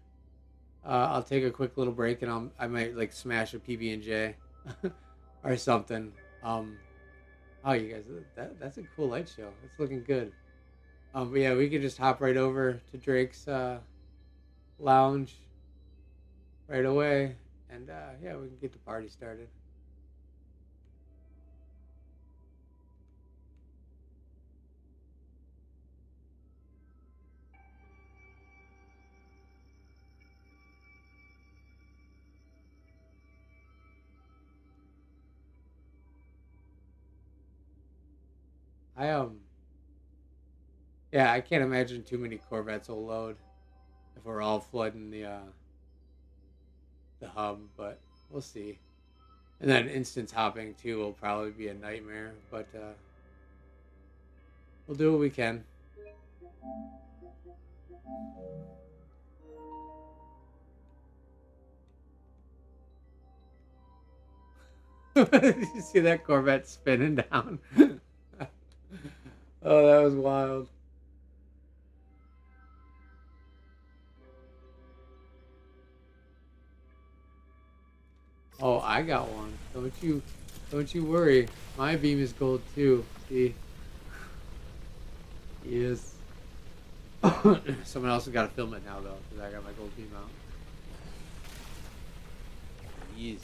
I'll take a quick little break and I might like smash a PB and J or something. Oh, you guys, that's a cool light show. It's looking good. But yeah, we could just hop right over to Drake's lounge right away, and yeah, we can get the party started. I Yeah, I can't imagine too many Corvettes will load if we're all flooding the hub, but we'll see. And then instance hopping too will probably be a nightmare, but we'll do what we can. Did you see that Corvette spinning down? Oh, that was wild. Oh, I got one. Don't you worry. My beam is gold too. See? Yes. Someone else has got to film it now though, because I got my gold beam out. Yes.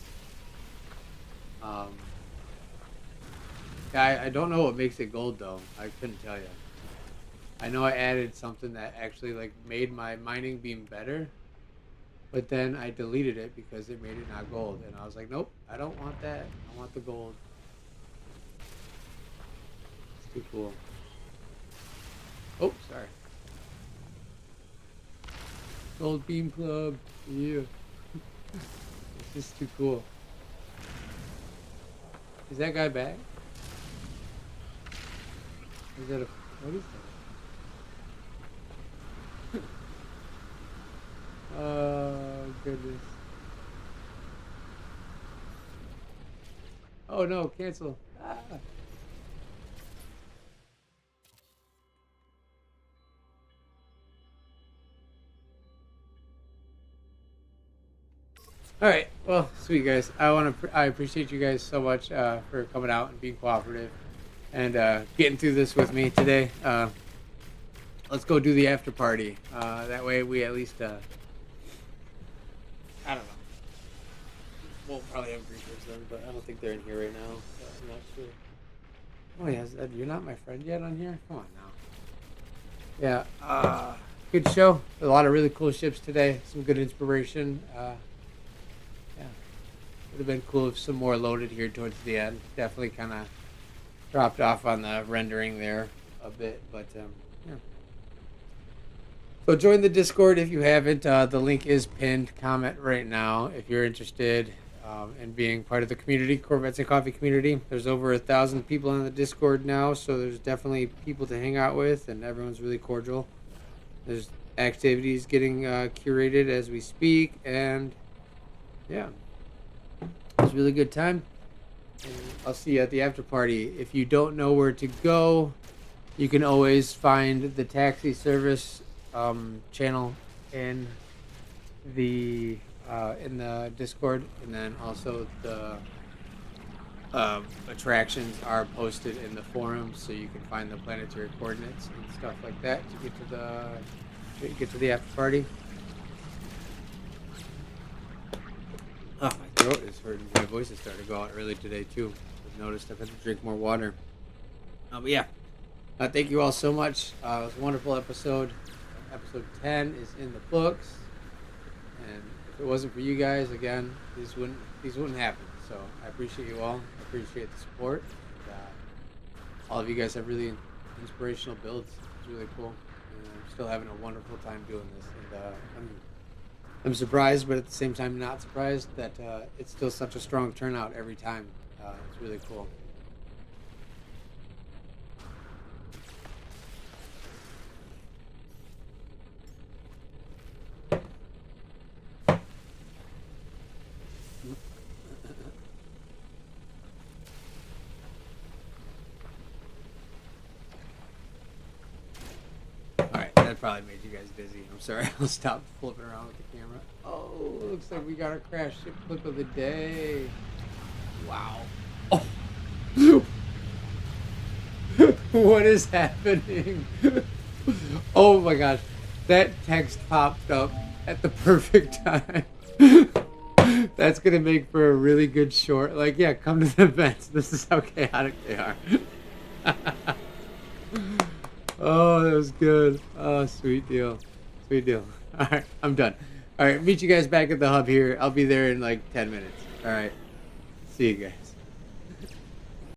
Yeah, I don't know what makes it gold though. I couldn't tell you. I know I added something that actually like made my mining beam better, but then I deleted it because it made it not gold, and I was like, nope, I don't want that. I want the gold. It's too cool. Oh, sorry. Gold beam club. Yeah. It's just too cool. Is that guy back? Is that what is that? Oh goodness. Oh no, cancel. Ah. All right, well, sweet guys. I appreciate you guys so much for coming out and being cooperative and getting through this with me today. Let's go do the after party. That way we at least I don't know. we'll probably have greeters then, but I don't think they're in here right now. So I'm not sure. Oh yeah, you're not my friend yet on here? Come on now. Yeah, good show. A lot of really cool ships today. Some good inspiration. Yeah, would have been cool if some more loaded here towards the end. Definitely kind of dropped off on the rendering there a bit, but yeah. So join the Discord if you haven't. The link is pinned. Comment right now if you're interested in being part of the community, Corvettes and Coffee community. There's over 1,000 people on the Discord now, so there's definitely people to hang out with, and everyone's really cordial. There's activities getting curated as we speak, and yeah, it's a really good time. And I'll see you at the after party. If you don't know where to go, you can always find the taxi service channel in the Discord, and then also the attractions are posted in the forum, so you can find the planetary coordinates and stuff like that to get to the after party. Oh, my throat is hurting. My voice has started to go out early today too. I've noticed I've had to drink more water. But yeah, thank you all so much. It was a wonderful episode. Episode 10 is in the books, and if it wasn't for you guys, again, these wouldn't happen. So I appreciate you all. I appreciate the support. And, all of you guys have really inspirational builds. It's really cool, and I'm still having a wonderful time doing this. And I'm surprised, but at the same time not surprised that it's still such a strong turnout every time. It's really cool. That probably made you guys dizzy. I'm sorry. I'll stop flipping around with the camera. Oh, looks like we got our crash ship clip of the day. Wow. Oh. What is happening? Oh my gosh. That text popped up at the perfect time. That's going to make for a really good short. Like, yeah, come to the events. This is how chaotic they are. Oh, that was good. Oh, sweet deal. Sweet deal. All right, I'm done. All right, meet you guys back at the hub here. I'll be there in like 10 minutes. All right. See you guys.